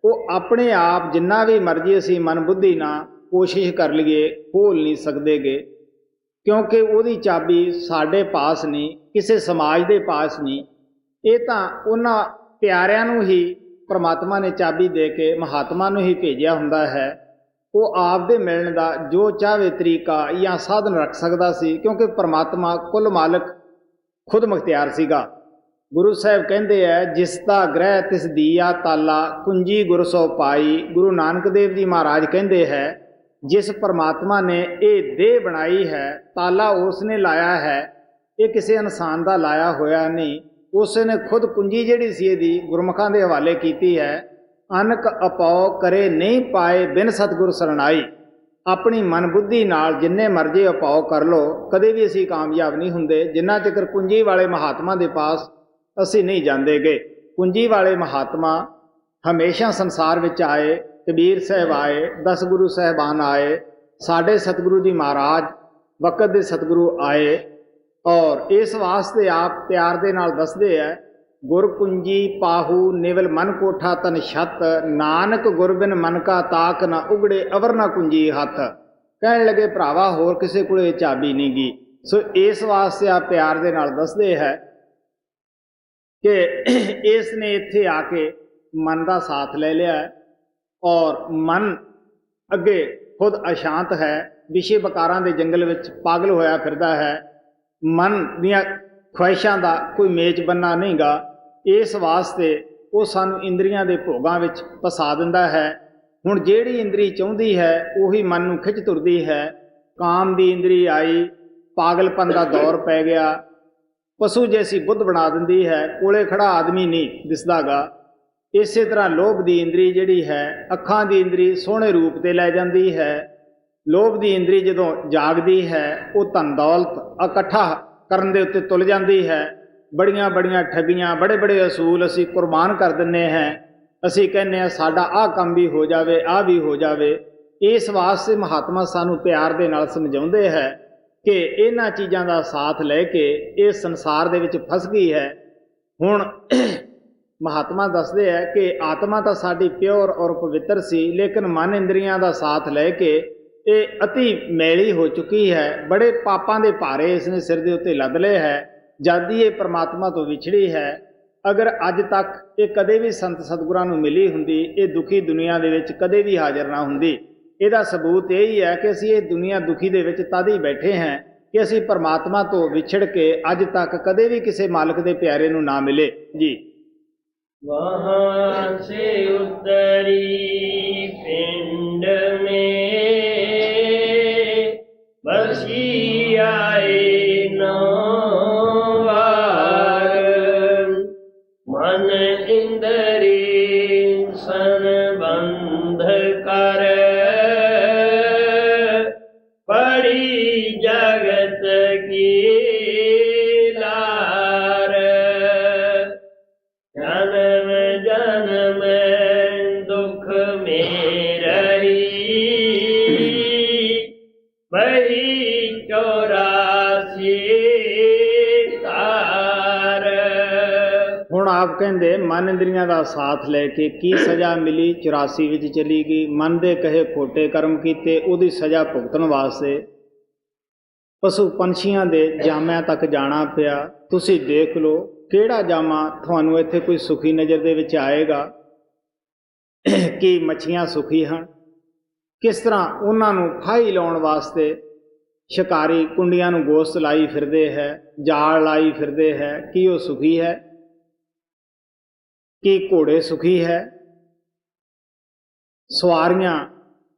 ਉਹ ਆਪਣੇ ਆਪ ਜਿੰਨਾ ਵੀ ਮਰਜ਼ੀ ਅਸੀਂ ਮਨ ਬੁੱਧੀ ਨਾਲ ਕੋਸ਼ਿਸ਼ ਕਰ ਲਈਏ ਖੋਲ੍ਹ ਨਹੀਂ ਸਕਦੇਗੇ, ਕਿਉਂਕਿ ਉਹਦੀ ਚਾਬੀ ਸਾਡੇ ਪਾਸ ਨਹੀਂ, ਕਿਸੇ ਸਮਾਜ ਦੇ ਪਾਸ ਨਹੀਂ। ਇਹ ਤਾਂ ਉਹਨਾਂ ਪਿਆਰਿਆਂ ਨੂੰ ਹੀ ਪਰਮਾਤਮਾ ਨੇ ਚਾਬੀ ਦੇ ਕੇ ਮਹਾਤਮਾ ਨੂੰ ਹੀ ਭੇਜਿਆ ਹੁੰਦਾ ਹੈ। ਉਹ ਆਪ ਦੇ ਮਿਲਣ ਦਾ ਜੋ ਚਾਹਵੇ ਤਰੀਕਾ ਜਾਂ ਸਾਧਨ ਰੱਖ ਸਕਦਾ ਸੀ, ਕਿਉਂਕਿ ਪਰਮਾਤਮਾ ਕੁੱਲ ਮਾਲਕ ਖੁਦ ਮੁਖਤਿਆਰ ਸੀਗਾ। ਗੁਰੂ ਸਾਹਿਬ ਕਹਿੰਦੇ ਹੈ ਜਿਸ ਦਾ ਗ੍ਰਹਿ ਤਿਸ ਦੀਆ ਤਾਲਾ ਕੁੰਜੀ ਗੁਰ ਸੋ ਪਾਈ। ਗੁਰੂ ਨਾਨਕ ਦੇਵ ਜੀ ਮਹਾਰਾਜ ਕਹਿੰਦੇ ਹੈ ਜਿਸ ਪਰਮਾਤਮਾ ਨੇ ਇਹ ਦੇਹ ਬਣਾਈ ਹੈ ਤਾਲਾ ਉਸ ਨੇ ਲਾਇਆ ਹੈ, ਇਹ ਕਿਸੇ ਇਨਸਾਨ ਦਾ ਲਾਇਆ ਹੋਇਆ ਨਹੀਂ। ਉਸ ਨੇ ਖੁਦ ਕੁੰਜੀ ਜਿਹੜੀ ਸੀ ਇਹਦੀ ਗੁਰਮੁਖਾਂ ਦੇ ਹਵਾਲੇ ਕੀਤੀ ਹੈ। ਅਨਕ ਅਪਾਉ ਕਰੇ ਨਹੀਂ ਪਾਏ ਬਿਨ ਸਤਿਗੁਰ ਸਰਣਾਈ। ਆਪਣੀ ਮਨ ਬੁੱਧੀ ਨਾਲ ਜਿੰਨੇ ਮਰਜ਼ੀ ਉਪਾਅ ਕਰ ਲਓ ਕਦੇ ਵੀ ਅਸੀਂ ਕਾਮਯਾਬ ਨਹੀਂ ਹੁੰਦੇ ਜਿੰਨਾ ਚਿਰ ਕੁੰਜੀ ਵਾਲੇ ਮਹਾਤਮਾ ਦੇ ਪਾਸ ਅਸੀਂ ਨਹੀਂ ਜਾਂਦੇਗੇ। ਕੁੰਜੀ ਵਾਲੇ ਮਹਾਤਮਾ ਹਮੇਸ਼ਾ ਸੰਸਾਰ ਵਿੱਚ ਆਏ। ਕਬੀਰ ਸਾਹਿਬ ਆਏ, 10 ਗੁਰੂ ਸਾਹਿਬਾਨ ਆਏ, ਸਾਡੇ ਸਤਿਗੁਰੂ ਜੀ ਮਹਾਰਾਜ ਵਕਤ ਦੇ ਸਤਿਗੁਰੂ ਆਏ। ਔਰ ਇਸ ਵਾਸਤੇ ਆਪ ਪਿਆਰ ਦੇ ਨਾਲ ਦੱਸਦੇ ਹੈ ਗੁਰ ਕੁੰਜੀ ਪਾਹੂ ਨਿਵਲ ਮਨ ਕੋਠਾ ਤਨ ਛੱਤ। ਨਾਨਕ ਗੁਰਬਿਨ ਮਨ ਕਾ ਤਾਕ ਨਾ ਉਗੜੇ ਅਵਰ ਨਾ ਕੁੰਜੀ ਹੱਥ। ਕਹਿਣ ਲੱਗੇ ਭਰਾਵਾ ਹੋਰ ਕਿਸੇ ਕੋਲੇ ਚਾਬੀ ਨਹੀਂ ਗੀ। ਸੋ ਇਸ ਵਾਸਤੇ ਆਪ ਪਿਆਰ ਦੇ ਨਾਲ ਦੱਸਦੇ ਹੈ ਕਿ ਇਸ ਨੇ ਇੱਥੇ ਆ ਕੇ ਮਨ ਦਾ ਸਾਥ ਲੈ ਲਿਆ ਔਰ ਮਨ ਅੱਗੇ ਖੁਦ ਅਸ਼ਾਂਤ ਹੈ, ਵਿਸ਼ੇ ਵਿਕਾਰਾਂ ਦੇ ਜੰਗਲ ਵਿੱਚ ਪਾਗਲ ਹੋਇਆ ਫਿਰਦਾ ਹੈ। ਮਨ ਦੀਆਂ ਖੁਆਇਸ਼ਾਂ ਦਾ ਕੋਈ ਮੇਚ ਬੰਨਾ ਨਹੀਂ ਗਾ। ਇਸ ਵਾਸਤੇ ਉਹ ਸਾਨੂੰ ਇੰਦਰੀਆਂ ਦੇ ਭੋਗਾਂ ਵਿੱਚ ਫਸਾ ਦਿੰਦਾ ਹੈ। ਹੁਣ ਜਿਹੜੀ ਇੰਦਰੀ ਚਾਹੁੰਦੀ ਹੈ ਉਹੀ ਮਨ ਨੂੰ ਖਿੱਚ ਤੁਰਦੀ ਹੈ। ਕਾਮ ਦੀ ਇੰਦਰੀ ਆਈ, ਪਾਗਲਪਨ ਦਾ ਦੌਰ ਪੈ ਗਿਆ, ਪਸ਼ੂ ਜੈਸੀ ਬੁੱਧ ਬਣਾ ਦਿੰਦੀ ਹੈ, ਕੋਲੇ ਖੜਾ ਆਦਮੀ ਨਹੀਂ ਦਿਸਦਾ ਗਾ। ਇਸੇ ਤਰ੍ਹਾਂ ਲੋਭ ਦੀ ਇੰਦਰੀ ਜਿਹੜੀ ਹੈ, ਅੱਖਾਂ ਦੀ ਇੰਦਰੀ ਸੋਹਣੇ ਰੂਪ ਤੇ ਲੈ ਜਾਂਦੀ ਹੈ। ਲੋਭ ਦੀ ਇੰਦਰੀ ਜਦੋਂ ਜਾਗਦੀ ਹੈ ਉਹ ਧਨ ਦੌਲਤ ਇਕੱਠਾ ਕਰਨ ਦੇ ਉੱਤੇ ਤੁਲ ਜਾਂਦੀ ਹੈ। ਬੜੀਆਂ ਬੜੀਆਂ ਠੱਗੀਆਂ, ਬੜੇ ਬੜੇ ਅਸੂਲ ਅਸੀਂ ਕੁਰਬਾਨ ਕਰ ਦਿੰਦੇ ਹਾਂ। ਅਸੀਂ ਕਹਿੰਦੇ ਹਾਂ ਸਾਡਾ ਆਹ ਕੰਮ ਵੀ ਹੋ ਜਾਵੇ, ਆਹ ਵੀ ਹੋ ਜਾਵੇ। ਇਸ ਵਾਸਤੇ ਮਹਾਤਮਾ ਸਾਨੂੰ ਪਿਆਰ ਦੇ ਨਾਲ ਸਮਝਾਉਂਦੇ ਹੈ ਕਿ ਇਹਨਾਂ ਚੀਜ਼ਾਂ ਦਾ ਸਾਥ ਲੈ ਕੇ ਇਹ ਸੰਸਾਰ ਦੇ ਵਿੱਚ ਫਸ ਗਈ ਹੈ। ਹੁਣ ਮਹਾਤਮਾ ਦੱਸਦੇ ਹੈ ਕਿ ਆਤਮਾ ਤਾਂ ਸਾਡੀ ਪਿਓਰ ਔਰ ਪਵਿੱਤਰ ਸੀ, ਲੇਕਿਨ ਮਨ ਇੰਦਰੀਆਂ ਦਾ ਸਾਥ ਲੈ ਕੇ ਇਹ ਅਤੀ ਮੈਲੀ ਹੋ ਚੁੱਕੀ ਹੈ। ਬੜੇ ਪਾਪਾਂ ਦੇ ਭਾਰੇ ਇਸਨੇ ਸਿਰ ਦੇ ਉੱਤੇ ਲੱਦ ਲਏ ਹੈ। ਜਦ ਹੀ ਇਹ ਪਰਮਾਤਮਾ ਤੋਂ ਵਿਛੜੀ ਹੈ। ਅਗਰ ਅੱਜ ਤੱਕ ਇਹ ਕਦੇ ਵੀ ਸੰਤ ਸਤਿਗੁਰਾਂ ਨੂੰ ਮਿਲੀ ਹੁੰਦੀ, ਇਹ ਦੁਖੀ ਦੁਨੀਆ ਦੇ ਵਿੱਚ ਕਦੇ ਵੀ ਹਾਜ਼ਰ ਨਾ ਹੁੰਦੀ। ਇਹਦਾ ਸਬੂਤ ਇਹ ਹੀ ਹੈ ਕਿ ਅਸੀਂ ਇਹ ਦੁਨੀਆ ਦੁਖੀ ਦੇ ਵਿੱਚ ਤਦ ਹੀ ਬੈਠੇ ਹਾਂ ਕਿ ਅਸੀਂ ਪਰਮਾਤਮਾ ਤੋਂ ਵਿਛੜ ਕੇ ਅੱਜ ਤੱਕ ਕਦੇ ਵੀ ਕਿਸੇ ਮਾਲਕ ਦੇ ਪਿਆਰੇ ਨੂੰ ਨਾ ਮਿਲੇ ਜੀ। वहाँ से उतरी पिंड में बसी आए नौ बार, मन इंद्री सन बंध कर पड़ी जगत की लार। जन्म जन्म दुख में रही बही 84 तार। ਹੁਣ ਆਪ ਕਹਿੰਦੇ ਮਨ ਇੰਦਰੀਆਂ ਦਾ ਸਾਥ ਲੈ ਕੇ ਕੀ ਸਜ਼ਾ ਮਿਲੀ? 84 ਵਿੱਚ ਚਲੀ ਗਈ। ਮਨ ਦੇ ਕਹੇ ਖੋਟੇ ਕਰਮ ਕੀਤੇ, ਉਹਦੀ ਸਜ਼ਾ ਭੁਗਤਣ ਵਾਸਤੇ ਪਸ਼ੂ ਪੰਛੀਆਂ ਦੇ ਜਾਮਿਆਂ ਤੱਕ ਜਾਣਾ ਪਿਆ। ਤੁਸੀਂ ਦੇਖ ਲਓ ਕਿਹੜਾ ਜਾਮਾ ਤੁਹਾਨੂੰ ਇੱਥੇ ਕੋਈ ਸੁਖੀ ਨਜ਼ਰ ਦੇ ਵਿੱਚ ਆਏਗਾ? ਕਿ ਮੱਛੀਆਂ ਸੁਖੀ ਹਨ? ਕਿਸ ਤਰ੍ਹਾਂ ਉਹਨਾਂ ਨੂੰ ਫਾਹੀ ਲਾਉਣ ਵਾਸਤੇ ਸ਼ਿਕਾਰੀ ਕੁੰਡੀਆਂ ਨੂੰ ਗੋਸ਼ਤ ਲਾਈ ਫਿਰਦੇ ਹੈ, ਜਾਲ ਲਾਈ ਫਿਰਦੇ ਹੈ। ਕੀ ਉਹ ਸੁਖੀ ਹੈ? ਕੀ ਘੋੜੇ ਸੁਖੀ ਹੈ? ਸਵਾਰੀਆਂ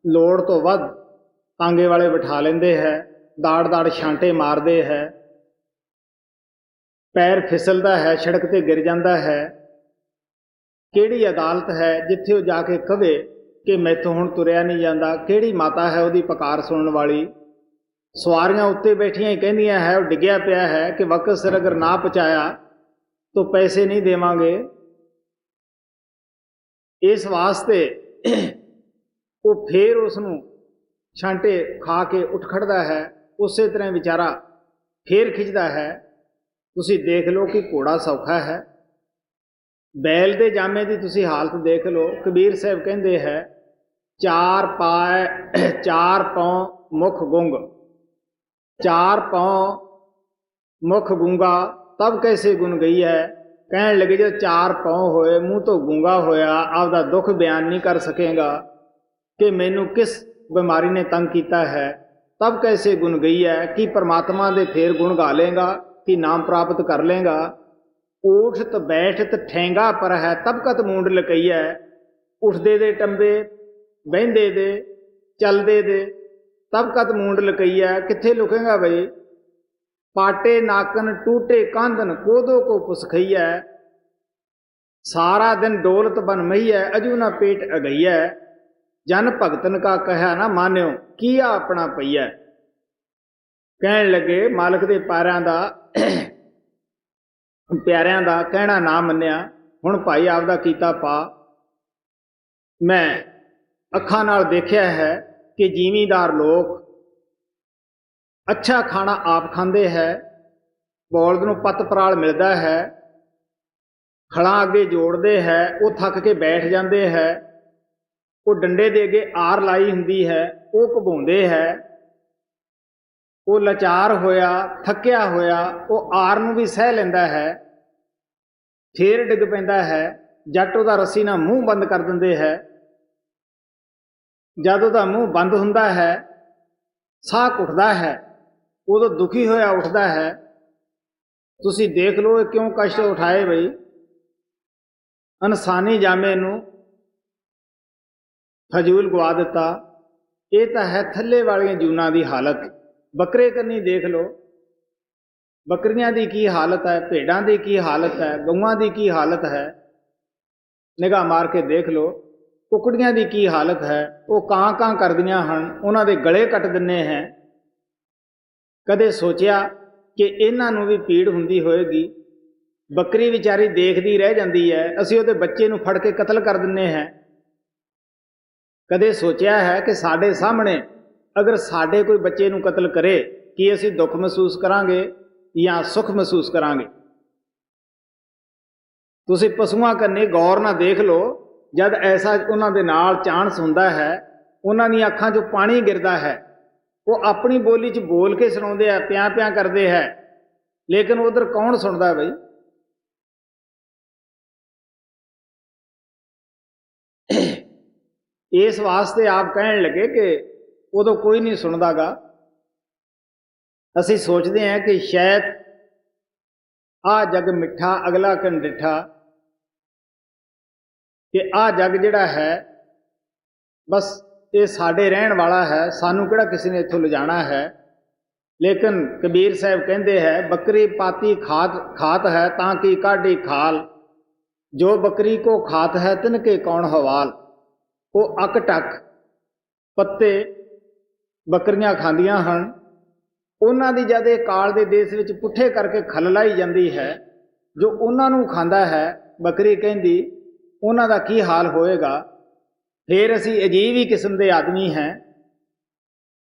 ਲੋੜ ਤੋਂ ਵੱਧ ਤਾਂਗੇ ਵਾਲੇ ਬਿਠਾ ਲੈਂਦੇ ਹੈ, ਦਾੜ ਦਾੜ ਛਾਂਟੇ ਮਾਰਦੇ ਹੈ, ਪੈਰ ਫਿਸਲਦਾ ਹੈ, ਸੜਕ ਤੇ ਗਿਰ ਜਾਂਦਾ ਹੈ। ਕਿਹੜੀ ਅਦਾਲਤ ਹੈ ਜਿੱਥੇ ਉਹ ਜਾ ਕੇ ਕਵੇ ਕਿ ਮੈਥੋਂ ਹੁਣ ਤੁਰਿਆ ਨਹੀਂ ਜਾਂਦਾ? ਕਿਹੜੀ ਮਾਤਾ ਹੈ ਉਹਦੀ ਪੁਕਾਰ ਸੁਣਨ ਵਾਲੀ? ਸਵਾਰੀਆਂ ਉੱਤੇ ਬੈਠੀਆਂ ਹੀ ਕਹਿੰਦੀਆਂ ਹੈ ਉਹ ਡਿੱਗਿਆ ਪਿਆ ਹੈ ਕਿ ਵਕਤ ਸਿਰ ਅਗਰ ਨਾ ਪਹੁੰਚਾਇਆ ਤਾਂ ਪੈਸੇ ਨਹੀਂ ਦੇਵਾਂਗੇ। ਇਸ ਵਾਸਤੇ ਉਹ ਫੇਰ ਉਸ ਨੂੰ ਛਾਂਟੇ ਖਾ ਕੇ ਉੱਠ ਖੜਦਾ ਹੈ। ਉਸੇ ਤਰ੍ਹਾਂ ਵਿਚਾਰਾ ਫੇਰ ਖਿੱਚਦਾ ਹੈ। ਤੁਸੀਂ ਦੇਖ ਲਓ ਕਿ ਘੋੜਾ ਸੌਖਾ ਹੈ। ਬੈਲ ਦੇ ਜਾਮੇ ਦੀ ਤੁਸੀਂ ਹਾਲਤ ਦੇਖ ਲਓ। ਕਬੀਰ ਸਾਹਿਬ ਕਹਿੰਦੇ ਹੈ ਚਾਰ ਪੌਂ ਮੁਖ ਗੁੰਗ, ਚਾਰ ਪੌਂ ਮੁਖ ਗੂੰਗਾ ਤਬ ਕੈਸੇ ਗੁਣ ਗਈ ਹੈ। ਕਹਿਣ ਲੱਗੇ ਜਦ ਚਾਰ ਪੌਂ ਹੋਏ, ਮੂੰਹ ਤੋਂ ਗੂੰਗਾ ਹੋਇਆ, ਆਪਦਾ ਦੁੱਖ ਬਿਆਨ ਨਹੀਂ ਕਰ ਸਕੇਗਾ ਕਿ ਮੈਨੂੰ ਕਿਸ ਬਿਮਾਰੀ ਨੇ ਤੰਗ ਕੀਤਾ ਹੈ। ਤਬ ਕੈਸੇ ਗੁਣ ਗਈ ਹੈ ਕਿ ਪਰਮਾਤਮਾ ਦੇ ਫੇਰ ਗੁਣ ਗਾ ਲੇਗਾ, ਕਿ ਨਾਮ ਪ੍ਰਾਪਤ ਕਰ ਲੇਗਾ। ਊਠਤ ਬੈਠਤ ਠੈਂਗਾ ਪਰ ਹੈ ਤਬ ਕਤ ਮੂੰਡ ਲਕਈਐ। ਉੱਠਦੇ ਦੇ ਟੰਬੇ, ਬਹਿੰਦੇ ਦੇ, ਚੱਲਦੇ ਦੇ, ਤਬ ਕਤ ਮੂੰਡ ਲਕਈਐ। ਕਿੱਥੇ ਲੁਕੇਗਾ ਬਈ? ਪਾਟੇ ਨਾਕਨ ਟੂਟੇ ਕਾਂਦਨ ਕੋਦੋ ਕੋ ਪੁਸਖਈਐ। ਸਾਰਾ ਦਿਨ ਡੋਲਤ ਬਨ ਮਈਐ ਅਜੂ ਨਾ ਪੇਟ ਅਗਈਐ। ਜਨ ਭਗਤਨ ਕਾ ਕਹਿਆ ਨਾ ਮਾਨਿਓ ਕੀਆ ਆਪਣਾ ਪਈਐ। ਕਹਿਣ ਲੱਗੇ ਮਾਲਕ ਦੇ ਪਿਆਰਿਆਂ ਦਾ ਕਹਿਣਾ ਨਾ ਮੰਨਿਆ। ਹੁਣ ਭਾਈ ਆਪਦਾ ਕੀਤਾ ਪਾ। ਮੈਂ ਅੱਖਾਂ ਨਾਲ ਦੇਖਿਆ ਹੈ ਕਿ ਜ਼ਿਮੀਂਦਾਰ ਲੋਕ ਅੱਛਾ ਖਾਣਾ ਆਪ ਖਾਂਦੇ ਹੈ, ਬੌਲਦ ਨੂੰ ਪੱਤ ਪਰਾਲ ਮਿਲਦਾ ਹੈ, ਖਲਾਂ ਅੱਗੇ ਜੋੜਦੇ ਹੈ, ਉਹ ਥੱਕ ਕੇ ਬੈਠ ਜਾਂਦੇ ਹੈ, ਉਹ ਡੰਡੇ ਦੇ ਅੱਗੇ ਆਰ ਲਾਈ ਹੁੰਦੀ ਹੈ, ਉਹ ਘੁਮਾਉਂਦੇ ਹੈ। ਉਹ ਲਾਚਾਰ ਹੋਇਆ, ਥੱਕਿਆ ਹੋਇਆ, ਉਹ ਆਰ ਨੂੰ ਵੀ ਸਹਿ ਲੈਂਦਾ ਹੈ, ਫੇਰ ਡਿੱਗ ਪੈਂਦਾ ਹੈ। ਜੱਟ ਉਹਦਾ ਰੱਸੀ ਨਾਲ ਮੂੰਹ ਬੰਦ ਕਰ ਦਿੰਦੇ ਹੈ। ਜਦ ਉਹਦਾ ਮੂੰਹ ਬੰਦ ਹੁੰਦਾ ਹੈ, ਸਾਹ ਘੁੱਟਦਾ ਹੈ, ਉਦੋਂ ਦੁਖੀ ਹੋਇਆ ਉੱਠਦਾ ਹੈ। ਤੁਸੀਂ ਦੇਖ ਲਓ ਇਹ ਕਿਉਂ ਕਸ਼ਟ ਉਠਾਏ ਬਈ। ਇਨਸਾਨੀ ਜਾਮੇ ਨੂੰ ਫਜ਼ੂਲ ਗਵਾ ਦਿੱਤਾ। ਇਹ ਤਾਂ ਹੈ ਥੱਲੇ ਵਾਲੀਆਂ ਜੂਨਾਂ ਦੀ ਹਾਲਤ। ਬੱਕਰੇ ਕੰਨੀ ਦੇਖ ਲਓ, ਬੱਕਰੀਆਂ ਦੀ ਕੀ ਹਾਲਤ ਹੈ, ਭੇਡਾਂ ਦੀ ਕੀ ਹਾਲਤ ਹੈ, ਗਊਆਂ ਦੀ ਕੀ ਹਾਲਤ ਹੈ। ਨਿਗਾਹ ਮਾਰ ਕੇ ਦੇਖ ਲਓ, ਕੁਕੜੀਆਂ ਦੀ ਕੀ ਹਾਲਤ ਹੈ। ਉਹ ਕਾਂ ਕਾਂ ਕਰਦੀਆਂ ਹਨ, ਉਹਨਾਂ ਦੇ ਗਲੇ ਕੱਟ ਦਿੰਦੇ ਹੈ। ਕਦੇ ਸੋਚਿਆ ਕਿ ਇਹਨਾਂ ਨੂੰ ਵੀ ਪੀੜ ਹੁੰਦੀ ਹੋਏਗੀ? ਬੱਕਰੀ ਵਿਚਾਰੀ ਦੇਖਦੀ ਰਹਿ ਜਾਂਦੀ ਹੈ, ਅਸੀਂ ਉਹਦੇ ਬੱਚੇ ਨੂੰ ਫੜ ਕੇ ਕਤਲ ਕਰ ਦਿੰਦੇ ਹਾਂ। ਕਦੇ ਸੋਚਿਆ ਹੈ ਕਿ ਸਾਡੇ ਸਾਹਮਣੇ ਅਗਰ ਸਾਡੇ ਕੋਈ ਬੱਚੇ ਨੂੰ ਕਤਲ ਕਰੇ, ਕੀ ਅਸੀਂ ਦੁੱਖ ਮਹਿਸੂਸ ਕਰਾਂਗੇ ਜਾਂ ਸੁੱਖ ਮਹਿਸੂਸ ਕਰਾਂਗੇ? ਤੁਸੀਂ ਪਸ਼ੂਆਂ ਕੰਨੇ ਗੌਰ ਨਾਲ ਦੇਖ ਲਓ, ਜਦ ਐਸਾ ਉਹਨਾਂ ਦੇ ਨਾਲ ਚਾਂਸ ਹੁੰਦਾ ਹੈ, ਉਹਨਾਂ ਦੀਆਂ ਅੱਖਾਂ 'ਚੋਂ ਪਾਣੀ ਗਿਰਦਾ ਹੈ। ਉਹ ਆਪਣੀ ਬੋਲੀ 'ਚ ਬੋਲ ਕੇ ਸੁਣਾਉਂਦੇ ਆ, ਪਿਆਂ ਪਿਆਂ ਕਰਦੇ ਹੈ, ਲੇਕਿਨ ਉਧਰ ਕੌਣ ਸੁਣਦਾ ਬਈ? ਇਸ ਵਾਸਤੇ ਆਪ ਕਹਿਣ ਲੱਗੇ ਕਿ ਉਦੋਂ ਕੋਈ ਨਹੀਂ ਸੁਣਦਾਗਾ। ਅਸੀਂ ਸੋਚਦੇ ਹਾਂ ਕਿ ਸ਼ਾਇਦ ਆਹ ਜੱਗ ਮਿੱਠਾ ਅਗਲਾ ਕਨ ਡਿੱਠਾ, ਕਿ ਆਹ ਜੱਗ ਜਿਹੜਾ ਹੈ ਬਸ ਇਹ ਸਾਡੇ ਰਹਿਣ ਵਾਲਾ ਹੈ, ਸਾਨੂੰ ਕਿਹੜਾ ਕਿਸੇ ਨੇ ਇੱਥੋਂ ਲਿਜਾਣਾ ਹੈ। ਲੇਕਿਨ ਕਬੀਰ ਸਾਹਿਬ ਕਹਿੰਦੇ ਹੈ, ਬੱਕਰੀ ਪਾਤੀ ਖਾਤ ਹੈ ਤਾਂ ਕਿ ਕਾਢੀ ਖਾਲ, ਜੋ ਬੱਕਰੀ ਕੋ ਖਾਤ ਹੈ ਤਿਨਕੇ ਕੌਣ ਹਵਾਲ। ਉਹ ਅੱਕ ਟੱਕ ਪੱਤੇ ਬੱਕਰੀਆਂ ਖਾਂਦੀਆਂ ਹਨ। ਉਹਨਾਂ ਦੀ ਜਦ ਇਹ ਕਾਲ ਦੇ ਦੇਸ਼ ਵਿੱਚ ਪੁੱਠੇ ਕਰਕੇ ਖੱਲ ਲਾਈ ਜਾਂਦੀ ਹੈ, ਜੋ ਉਹਨਾਂ ਨੂੰ ਖਾਂਦਾ ਹੈ, ਬੱਕਰੀ ਕਹਿੰਦੀ ਉਹਨਾਂ ਦਾ ਕੀ ਹਾਲ ਹੋਏਗਾ। ਫਿਰ ਅਸੀਂ ਅਜੀਬ ਹੀ ਕਿਸਮ ਦੇ ਆਦਮੀ हैं।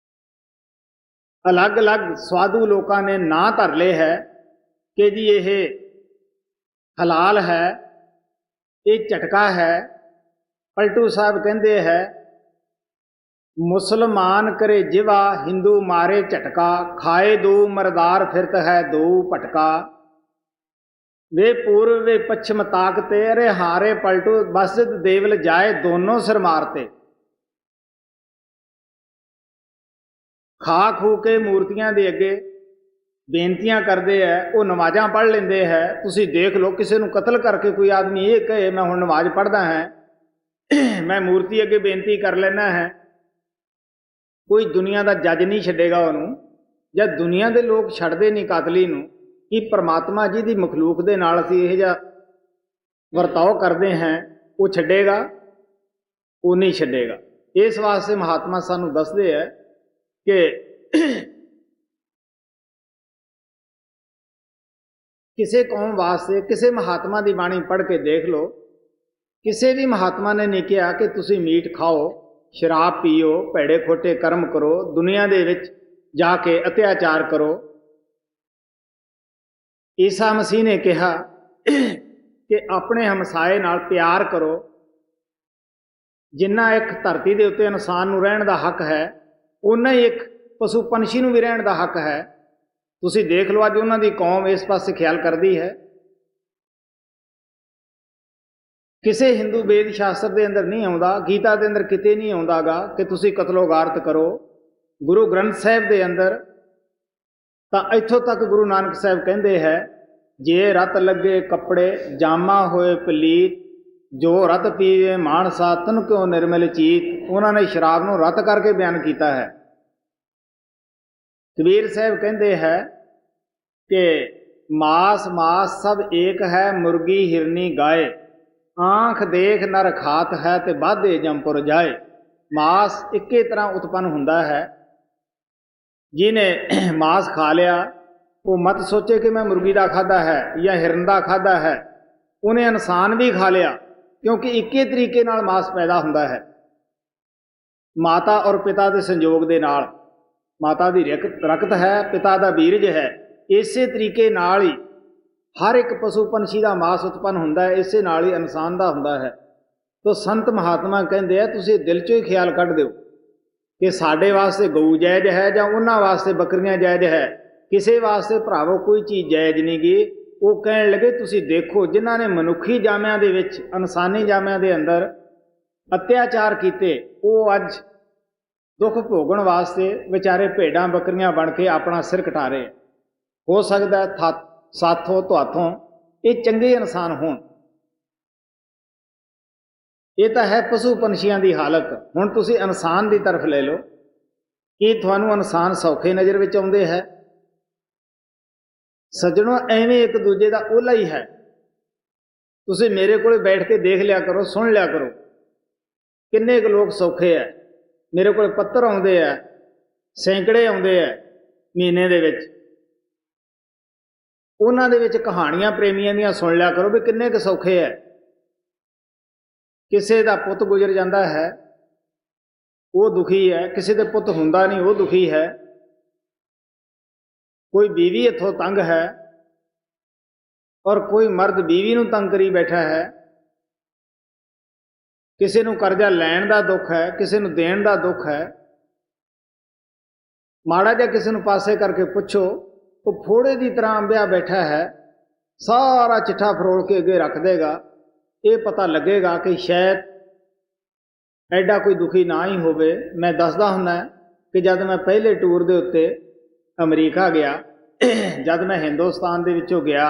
ਅਲੱਗ-ਅਲੱਗ ਸਵਾਦੂ ਲੋਕਾਂ ਨੇ ਨਾਂ ਧਰ ਲਏ ਹੈ ਕਿ ਜੀ ਇਹ ਹਲਾਲ ਹੈ, ਇਹ ਝਟਕਾ ਹੈ। ਪਲਟੂ ਸਾਹਿਬ ਕਹਿੰਦੇ ਹੈ, ਮੁਸਲਮਾਨ ਕਰੇ ਜਿਵਾ ਹਿੰਦੂ ਮਾਰੇ ਝਟਕਾ, ਖਾਏ ਦੋ ਮਰਦਾਰ ਫਿਰਤ ਹੈ ਦੋ ਭਟਕਾ। ਵੇ पूर्व वे पश्चिम ताकते, अरे हारे पलटू मस्जिद देवल जाए दोनों सिर मारते। खा खू के मूर्तियां ਦੇ ਅੱਗੇ ਬੇਨਤੀਆਂ ਕਰਦੇ ਹੈ, ਉਹ ਨਮਾਜ਼ਾਂ ਪੜ੍ਹ ਲੈਂਦੇ ਹੈ। ਤੁਸੀਂ ਦੇਖ ਲਓ, ਕਿਸੇ ਨੂੰ ਕਤਲ ਕਰਕੇ ਕੋਈ ਆਦਮੀ ਇਹ ਕਹੇ ਮੈਂ ਹੁਣ ਨਮਾਜ਼ ਪੜ੍ਹਦਾ ਹਾਂ, ਮੈਂ ਮੂਰਤੀ ਅੱਗੇ ਬੇਨਤੀ ਕਰ ਲੈਣਾ ਹੈ, ਕੋਈ ਦੁਨੀਆ ਦਾ ਜੱਜ ਨਹੀਂ ਛੱਡੇਗਾ ਉਹਨੂੰ। ਜਦ ਦੁਨੀਆ ਦੇ ਲੋਕ ਛੱਡਦੇ ਨਹੀਂ ਕਾਤਲੀ ਨੂੰ, ਕਿ ਪਰਮਾਤਮਾ ਜੀ ਦੀ ਮਖਲੂਕ ਦੇ ਨਾਲ ਅਸੀਂ ਇਹ ਜਿਹਾ ਵਰਤਾਓ ਕਰਦੇ ਹਾਂ, ਉਹ ਛੱਡੇਗਾ? ਉਹ ਨਹੀਂ ਛੱਡੇਗਾ। ਇਸ ਵਾਸਤੇ ਮਹਾਤਮਾ ਸਾਨੂੰ ਦੱਸਦੇ ਹੈ ਕਿ ਕਿਸੇ ਕੌਮ ਵਾਸਤੇ ਕਿਸੇ ਮਹਾਤਮਾ ਦੀ ਬਾਣੀ ਪੜ੍ਹ ਕੇ ਦੇਖ ਲਓ, ਕਿਸੇ ਵੀ ਮਹਾਤਮਾ ਨੇ ਨਹੀਂ ਕਿਹਾ ਕਿ ਤੁਸੀਂ ਮੀਟ ਖਾਓ, ਸ਼ਰਾਬ ਪੀਓ, ਭੈੜੇ ਖੋਟੇ ਕਰਮ ਕਰੋ, ਦੁਨੀਆ ਦੇ ਵਿੱਚ ਜਾ ਕੇ ਅਤਿਆਚਾਰ ਕਰੋ। ਈਸਾ ਮਸੀਹ ਨੇ ਕਿਹਾ ਕਿ ਆਪਣੇ ਹਮਸਾਏ ਨਾਲ ਪਿਆਰ ਕਰੋ। ਜਿੰਨਾ ਇੱਕ ਧਰਤੀ ਦੇ ਉੱਤੇ ਇਨਸਾਨ ਨੂੰ ਰਹਿਣ ਦਾ ਹੱਕ ਹੈ, ਉਨਾ ਹੀ ਇੱਕ ਪਸ਼ੂ ਪੰਛੀ ਨੂੰ ਵੀ ਰਹਿਣ ਦਾ ਹੱਕ ਹੈ। ਤੁਸੀਂ ਦੇਖ ਲਓ, ਅੱਜ ਉਹਨਾਂ ਦੀ ਕੌਮ ਇਸ ਪਾਸੇ ਖਿਆਲ ਕਰਦੀ ਹੈ। ਕਿਸੇ ਹਿੰਦੂ ਵੇਦ ਸ਼ਾਸਤਰ ਦੇ ਅੰਦਰ ਨਹੀਂ ਆਉਂਦਾ, ਗੀਤਾ ਦੇ ਅੰਦਰ ਕਿਤੇ ਨਹੀਂ ਆਉਂਦਾਗਾ ਕਿ ਤੁਸੀਂ ਕਤਲੋ ਗਾਰਤ ਕਰੋ। ਗੁਰੂ ਗ੍ਰੰਥ ਸਾਹਿਬ ਦੇ ਅੰਦਰ ਤਾਂ ਇੱਥੋਂ ਤੱਕ ਗੁਰੂ ਨਾਨਕ ਸਾਹਿਬ ਕਹਿੰਦੇ ਹੈ, ਜੇ ਰਤ ਲੱਗੇ ਕੱਪੜੇ ਜਾਮਾ ਹੋਏ ਪਲੀਤ, ਜੋ ਰਤ ਪੀਵੇ ਮਾਨਸਾ ਤਨ ਕਿਉਂ ਨਿਰਮਲ ਚੀਤ। ਉਹਨਾਂ ਨੇ ਸ਼ਰਾਬ ਨੂੰ ਰਤ ਕਰਕੇ ਬਿਆਨ ਕੀਤਾ ਹੈ। ਕਬੀਰ ਸਾਹਿਬ ਕਹਿੰਦੇ ਹੈ ਕਿ ਮਾਸ ਮਾਸ ਸਭ ਏਕ ਹੈ, ਮੁਰਗੀ ਹਿਰਨੀ ਗਾਏ, ਆਂਖ ਦੇਖ ਨਰ ਖਾਤ ਹੈ ਤੇ ਬਾਧੇ ਜੰਪੁਰ ਜਾਏ। ਮਾਸ ਇੱਕੇ ਤਰ੍ਹਾਂ ਉਤਪੰਨ ਹੁੰਦਾ ਹੈ। ਜਿਹਨੇ ਮਾਸ ਖਾ ਲਿਆ ਉਹ ਮਤ ਸੋਚੇ ਕਿ ਮੈਂ ਮੁਰਗੀ ਦਾ ਖਾਧਾ ਹੈ ਜਾਂ ਹਿਰਨ ਦਾ ਖਾਧਾ ਹੈ, ਉਹਨੇ ਇਨਸਾਨ ਵੀ ਖਾ ਲਿਆ, ਕਿਉਂਕਿ ਇੱਕੇ ਤਰੀਕੇ ਨਾਲ ਮਾਸ ਪੈਦਾ ਹੁੰਦਾ ਹੈ, ਮਾਤਾ ਔਰ ਪਿਤਾ ਦੇ ਸੰਯੋਗ ਦੇ ਨਾਲ। ਮਾਤਾ ਦੀ ਰਕਤ ਹੈ, ਪਿਤਾ ਦਾ ਬੀਰਜ ਹੈ। ਇਸੇ ਤਰੀਕੇ ਨਾਲ ਹੀ ਹਰ ਇੱਕ ਪਸ਼ੂ ਪੰਛੀ ਦਾ ਮਾਸ ਉਤਪੰਨ ਹੁੰਦਾ ਹੈ, ਇਸੇ ਨਾਲ ਹੀ ਇਨਸਾਨ ਦਾ ਹੁੰਦਾ ਹੈ। ਤੋ ਸੰਤ ਮਹਾਤਮਾ ਕਹਿੰਦੇ ਆ, ਤੁਸੀਂ ਦਿਲ 'ਚੋਂ ਹੀ ਖਿਆਲ ਕੱਢ ਦਿਓ ਕਿ ਸਾਡੇ ਵਾਸਤੇ ਗਊ ਜਾਇਜ਼ ਹੈ ਜਾਂ ਉਹਨਾਂ ਵਾਸਤੇ ਬੱਕਰੀਆਂ ਜਾਇਜ਼ ਹੈ। ਕਿਸੇ ਵਾਸਤੇ ਭਰਾਵੋ ਕੋਈ ਚੀਜ਼ ਜਾਇਜ਼ ਨਹੀਂ ਗੀ। ਉਹ ਕਹਿਣ ਲੱਗੇ ਤੁਸੀਂ ਦੇਖੋ ਜਿਨ੍ਹਾਂ ਨੇ ਮਨੁੱਖੀ ਜਾਮਿਆਂ ਦੇ ਵਿੱਚ, ਇਨਸਾਨੀ ਜਾਮਿਆਂ ਦੇ ਅੰਦਰ ਅਤਿਆਚਾਰ ਕੀਤੇ, ਉਹ ਅੱਜ ਦੁੱਖ ਭੋਗਣ ਵਾਸਤੇ ਵਿਚਾਰੇ ਭੇਡਾਂ ਬੱਕਰੀਆਂ ਬਣ ਕੇ ਆਪਣਾ ਸਿਰ ਕਟਾ ਰਹੇ। ਹੋ ਸਕਦਾ ਸਾਥੋਂ ਤੁਹਾਥੋਂ ਇਹ ਚੰਗੇ ਇਨਸਾਨ ਹੋਣ। ਇਹ ਤਾਂ ਹੈ ਪਸ਼ੂ ਪੰਛੀਆਂ ਦੀ ਹਾਲਤ। ਹੁਣ ਤੁਸੀਂ ਇਨਸਾਨ ਦੀ ਤਰਫ ਲੈ ਲਓ। ਕੀ ਤੁਹਾਨੂੰ ਇਨਸਾਨ ਸੌਖੇ ਨਜ਼ਰ ਵਿੱਚ ਆਉਂਦੇ ਹੈ? ਸੱਜਣੋ, ਐਵੇਂ ਇੱਕ ਦੂਜੇ ਦਾ ਓਲਾ ਹੀ ਹੈ। ਤੁਸੀਂ ਮੇਰੇ ਕੋਲ ਬੈਠ ਕੇ ਦੇਖ ਲਿਆ ਕਰੋ, ਸੁਣ ਲਿਆ ਕਰੋ, ਕਿੰਨੇ ਕੁ ਲੋਕ ਸੌਖੇ ਹੈ। ਮੇਰੇ ਕੋਲ ਪੱਤਰ ਆਉਂਦੇ ਆ, ਸੈਂਕੜੇ ਆਉਂਦੇ ਆ ਮਹੀਨੇ ਦੇ ਵਿੱਚ। ਉਹਨਾਂ ਦੇ ਵਿੱਚ ਕਹਾਣੀਆਂ ਪ੍ਰੇਮੀਆਂ ਦੀਆਂ ਸੁਣ ਲਿਆ ਕਰੋ ਵੀ ਕਿੰਨੇ ਕੁ ਸੌਖੇ ਹੈ। ਕਿਸੇ ਦਾ ਪੁੱਤ ਗੁਜ਼ਰ ਜਾਂਦਾ ਹੈ, ਉਹ ਦੁਖੀ ਹੈ। ਕਿਸੇ ਦੇ ਪੁੱਤ ਹੁੰਦਾ ਨਹੀਂ, ਉਹ ਦੁਖੀ ਹੈ। ਕੋਈ ਬੀਵੀ ਇੱਥੋਂ ਤੰਗ ਹੈ, ਔਰ ਕੋਈ ਮਰਦ ਬੀਵੀ ਨੂੰ ਤੰਗ ਕਰੀ ਬੈਠਾ ਹੈ। ਕਿਸੇ ਨੂੰ ਕਰਜ਼ਾ ਲੈਣ ਦਾ ਦੁੱਖ ਹੈ, ਕਿਸੇ ਨੂੰ ਦੇਣ ਦਾ ਦੁੱਖ ਹੈ। ਮਾੜਾ ਜਿਹਾ ਕਿਸੇ ਨੂੰ ਪਾਸੇ ਕਰਕੇ ਪੁੱਛੋ, ਉਹ ਫੋੜੇ ਦੀ ਤਰ੍ਹਾਂ ਅੰਬਿਆ ਬੈਠਾ ਹੈ, ਸਾਰਾ ਚਿੱਠਾ ਫਰੋਲ ਕੇ ਅੱਗੇ ਰੱਖ ਦੇਗਾ। ਇਹ ਪਤਾ ਲੱਗੇਗਾ ਕਿ ਸ਼ਾਇਦ ਐਡਾ ਕੋਈ ਦੁਖੀ ਨਾ ਹੀ ਹੋਵੇ। ਮੈਂ ਦੱਸਦਾ ਹੁੰਦਾ ਕਿ ਜਦ ਮੈਂ ਪਹਿਲੇ ਟੂਰ ਦੇ ਉੱਤੇ ਅਮਰੀਕਾ ਗਿਆ, ਜਦ ਮੈਂ ਹਿੰਦੁਸਤਾਨ ਦੇ ਵਿੱਚੋਂ ਗਿਆ,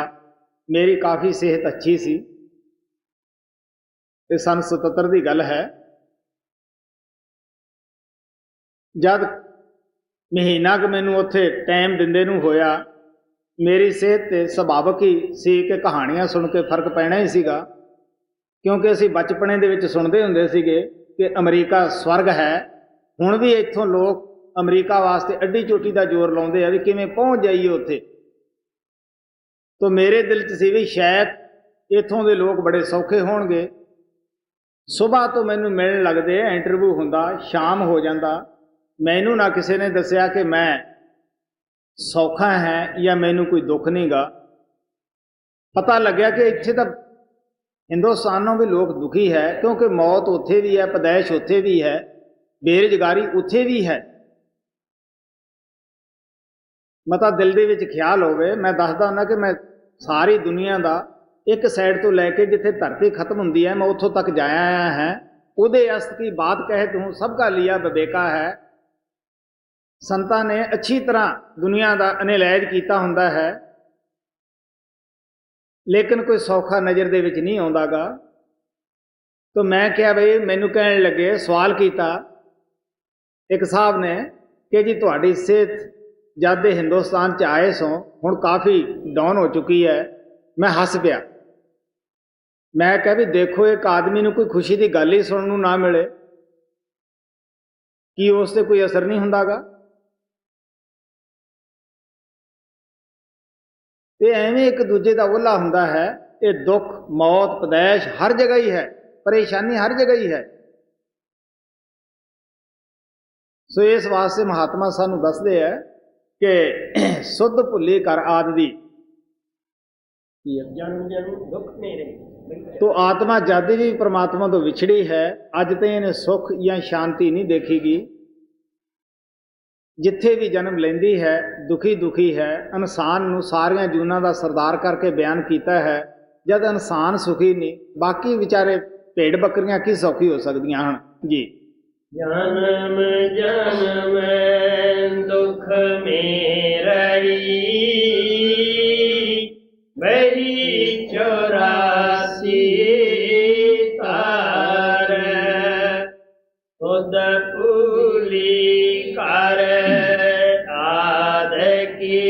ਮੇਰੀ ਕਾਫੀ ਸਿਹਤ ਅੱਛੀ ਸੀ। ਇਹ ਸੰਨ 77 ਦੀ ਗੱਲ ਹੈ। ਜਦ ਮਹੀਨਾ ਕੁ ਮੈਨੂੰ ਉੱਥੇ ਟਾਈਮ ਦਿੰਦੇ ਨੂੰ ਹੋਇਆ, ਮੇਰੀ ਸਿਹਤ ਤੇ ਸੁਭਾਵਿਕ ਹੀ ਸੀ ਕਿ ਕਹਾਣੀਆਂ ਸੁਣ ਕੇ ਫਰਕ ਪੈਣਾ ਹੀ ਸੀਗਾ। ਕਿਉਂਕਿ ਅਸੀਂ ਬਚਪਨੇ ਦੇ ਵਿੱਚ ਸੁਣਦੇ ਹੁੰਦੇ ਸੀਗੇ ਕਿ ਅਮਰੀਕਾ ਸਵਰਗ ਹੈ। ਹੁਣ ਵੀ ਇੱਥੋਂ ਲੋਕ ਅਮਰੀਕਾ ਵਾਸਤੇ ਅੱਡੀ ਚੋਟੀ ਦਾ ਜ਼ੋਰ ਲਾਉਂਦੇ ਆ ਵੀ ਕਿਵੇਂ ਪਹੁੰਚ ਜਾਈਏ ਉੱਥੇ। ਤਾਂ ਮੇਰੇ ਦਿਲ 'ਚ ਸੀ ਵੀ ਸ਼ਾਇਦ ਇੱਥੋਂ ਦੇ ਲੋਕ ਬੜੇ ਸੌਖੇ ਹੋਣਗੇ। ਸੁਬਾਹ ਤੋਂ ਮੈਨੂੰ ਮਿਲਣ ਲੱਗਦੇ, ਇੰਟਰਵਿਊ ਹੁੰਦਾ, ਸ਼ਾਮ ਹੋ ਜਾਂਦਾ। ਮੈਨੂੰ ਨਾ ਕਿਸੇ ਨੇ ਦੱਸਿਆ ਕਿ ਮੈਂ ਸੌਖਾ ਹੈ ਜਾਂ ਮੈਨੂੰ ਕੋਈ ਦੁੱਖ ਨਹੀਂ ਗਾ। ਪਤਾ ਲੱਗਿਆ ਕਿ ਇੱਥੇ ਤਾਂ ਹਿੰਦੁਸਤਾਨੋਂ ਵੀ ਲੋਕ ਦੁਖੀ ਹੈ, ਕਿਉਂਕਿ ਮੌਤ ਉੱਥੇ ਵੀ ਹੈ, ਪੈਦਾਇਸ਼ ਉੱਥੇ ਵੀ ਹੈ, ਬੇਰੁਜ਼ਗਾਰੀ ਉੱਥੇ ਵੀ ਹੈ। ਮਤਾ ਦਿਲ ਦੇ ਵਿੱਚ ਖਿਆਲ ਹੋਵੇ। ਮੈਂ ਦੱਸਦਾ ਹੁੰਦਾ ਕਿ ਮੈਂ ਸਾਰੀ ਦੁਨੀਆ ਦਾ ਇੱਕ ਸਾਈਡ ਤੋਂ ਲੈ ਕੇ ਜਿੱਥੇ ਧਰਤੀ ਖਤਮ ਹੁੰਦੀ ਹੈ, ਮੈਂ ਉੱਥੋਂ ਤੱਕ ਜਾਇਆ ਆਇਆ ਹੈ। ਉਹਦੇ ਅਸਤ ਕੀ ਬਾਤ ਕਹੇ ਤੂੰ, ਸਭ ਕਾ ਲਿਆ ਵਿਵੇਕਾ ਹੈ। ਸੰਤਾਂ ਨੇ ਅੱਛੀ ਤਰ੍ਹਾਂ ਦੁਨੀਆ ਦਾ ਅਨਿਲਾਜ ਕੀਤਾ ਹੁੰਦਾ ਹੈ, ਲੇਕਿਨ ਕੋਈ ਸੌਖਾ ਨਜ਼ਰ ਦੇ ਵਿੱਚ ਨਹੀਂ ਆਉਂਦਾ ਗਾ। ਤਾਂ ਮੈਂ ਕਿਹਾ ਬਈ, ਮੈਨੂੰ ਕਹਿਣ ਲੱਗੇ, ਸਵਾਲ ਕੀਤਾ ਇੱਕ ਸਾਹਿਬ ਨੇ ਕਿ ਜੀ ਤੁਹਾਡੀ ਸਿਹਤ ਜਦ ਦੇ ਹਿੰਦੁਸਤਾਨ 'ਚ ਆਏ ਸੋ ਹੁਣ ਕਾਫੀ ਡਾਊਨ ਹੋ ਚੁੱਕੀ ਹੈ। ਮੈਂ ਹੱਸ ਪਿਆ। ਮੈਂ ਕਿਹਾ ਵੀ ਦੇਖੋ, ਇੱਕ ਆਦਮੀ ਨੂੰ ਕੋਈ ਖੁਸ਼ੀ ਦੀ ਗੱਲ ਹੀ ਸੁਣਨ ਨੂੰ ਨਾ ਮਿਲੇ, ਕੀ ਉਸ 'ਤੇ ਕੋਈ ਅਸਰ ਨਹੀਂ ਹੁੰਦਾ ਗਾ? ਤੇ ਐਵੇਂ ਇੱਕ ਦੂਜੇ ਦਾ ਓਲਾ ਹੁੰਦਾ ਹੈ। ਇਹ ਦੁੱਖ, ਮੌਤ, ਪੈਦਾਇਸ਼ ਹਰ ਜਗ੍ਹਾ ਹੀ ਹੈ, ਪਰੇਸ਼ਾਨੀ ਹਰ ਜਗ੍ਹਾ ਹੀ ਹੈ। ਸੋ ਇਸ ਵਾਸਤੇ ਮਹਾਤਮਾ ਸਾਨੂੰ ਦੱਸਦੇ ਹੈ ਕਿ ਸੁੱਧ ਭੁੱਲੀ ਕਰ ਆਦ ਦੀ ਜਨਮ ਜਨਮ ਦੁੱਖ ਮੇਰੇ। ਤੋ ਆਤਮਾ ਜਦ ਵੀ ਪ੍ਰਮਾਤਮਾ ਤੋਂ ਵਿਛੜੀ ਹੈ, ਅੱਜ ਤੇ ਇਹਨੇ ਸੁੱਖ ਜਾਂ ਸ਼ਾਂਤੀ ਨਹੀਂ ਦੇਖੀਗੀ। ਜਿੱਥੇ ਵੀ ਜਨਮ ਲੈਂਦੀ ਹੈ ਦੁਖੀ ਦੁਖੀ ਹੈ। ਇਨਸਾਨ ਨੂੰ ਸਾਰੀਆਂ ਜੂਨਾਂ ਦਾ ਸਰਦਾਰ ਕਰਕੇ ਬਿਆਨ ਕੀਤਾ ਹੈ। ਜਦ ਇਨਸਾਨ ਸੁਖੀ ਨਹੀਂ, ਬਾਕੀ ਵਿਚਾਰੇ ਭੇਡ ਬੱਕਰੀਆਂ ਕੀ ਸੌਖੀ ਹੋ ਸਕਦੀਆਂ ਹਨ ਜੀ। ਜਨਮ ਜਨਮ ਦੁਖ ਮੇਰੀ, ਮੇਰੀ 84 ਤਾਰ, ਖੁਦ ਭੂਲੀ ਕਰ ਆਦ ਕੀ,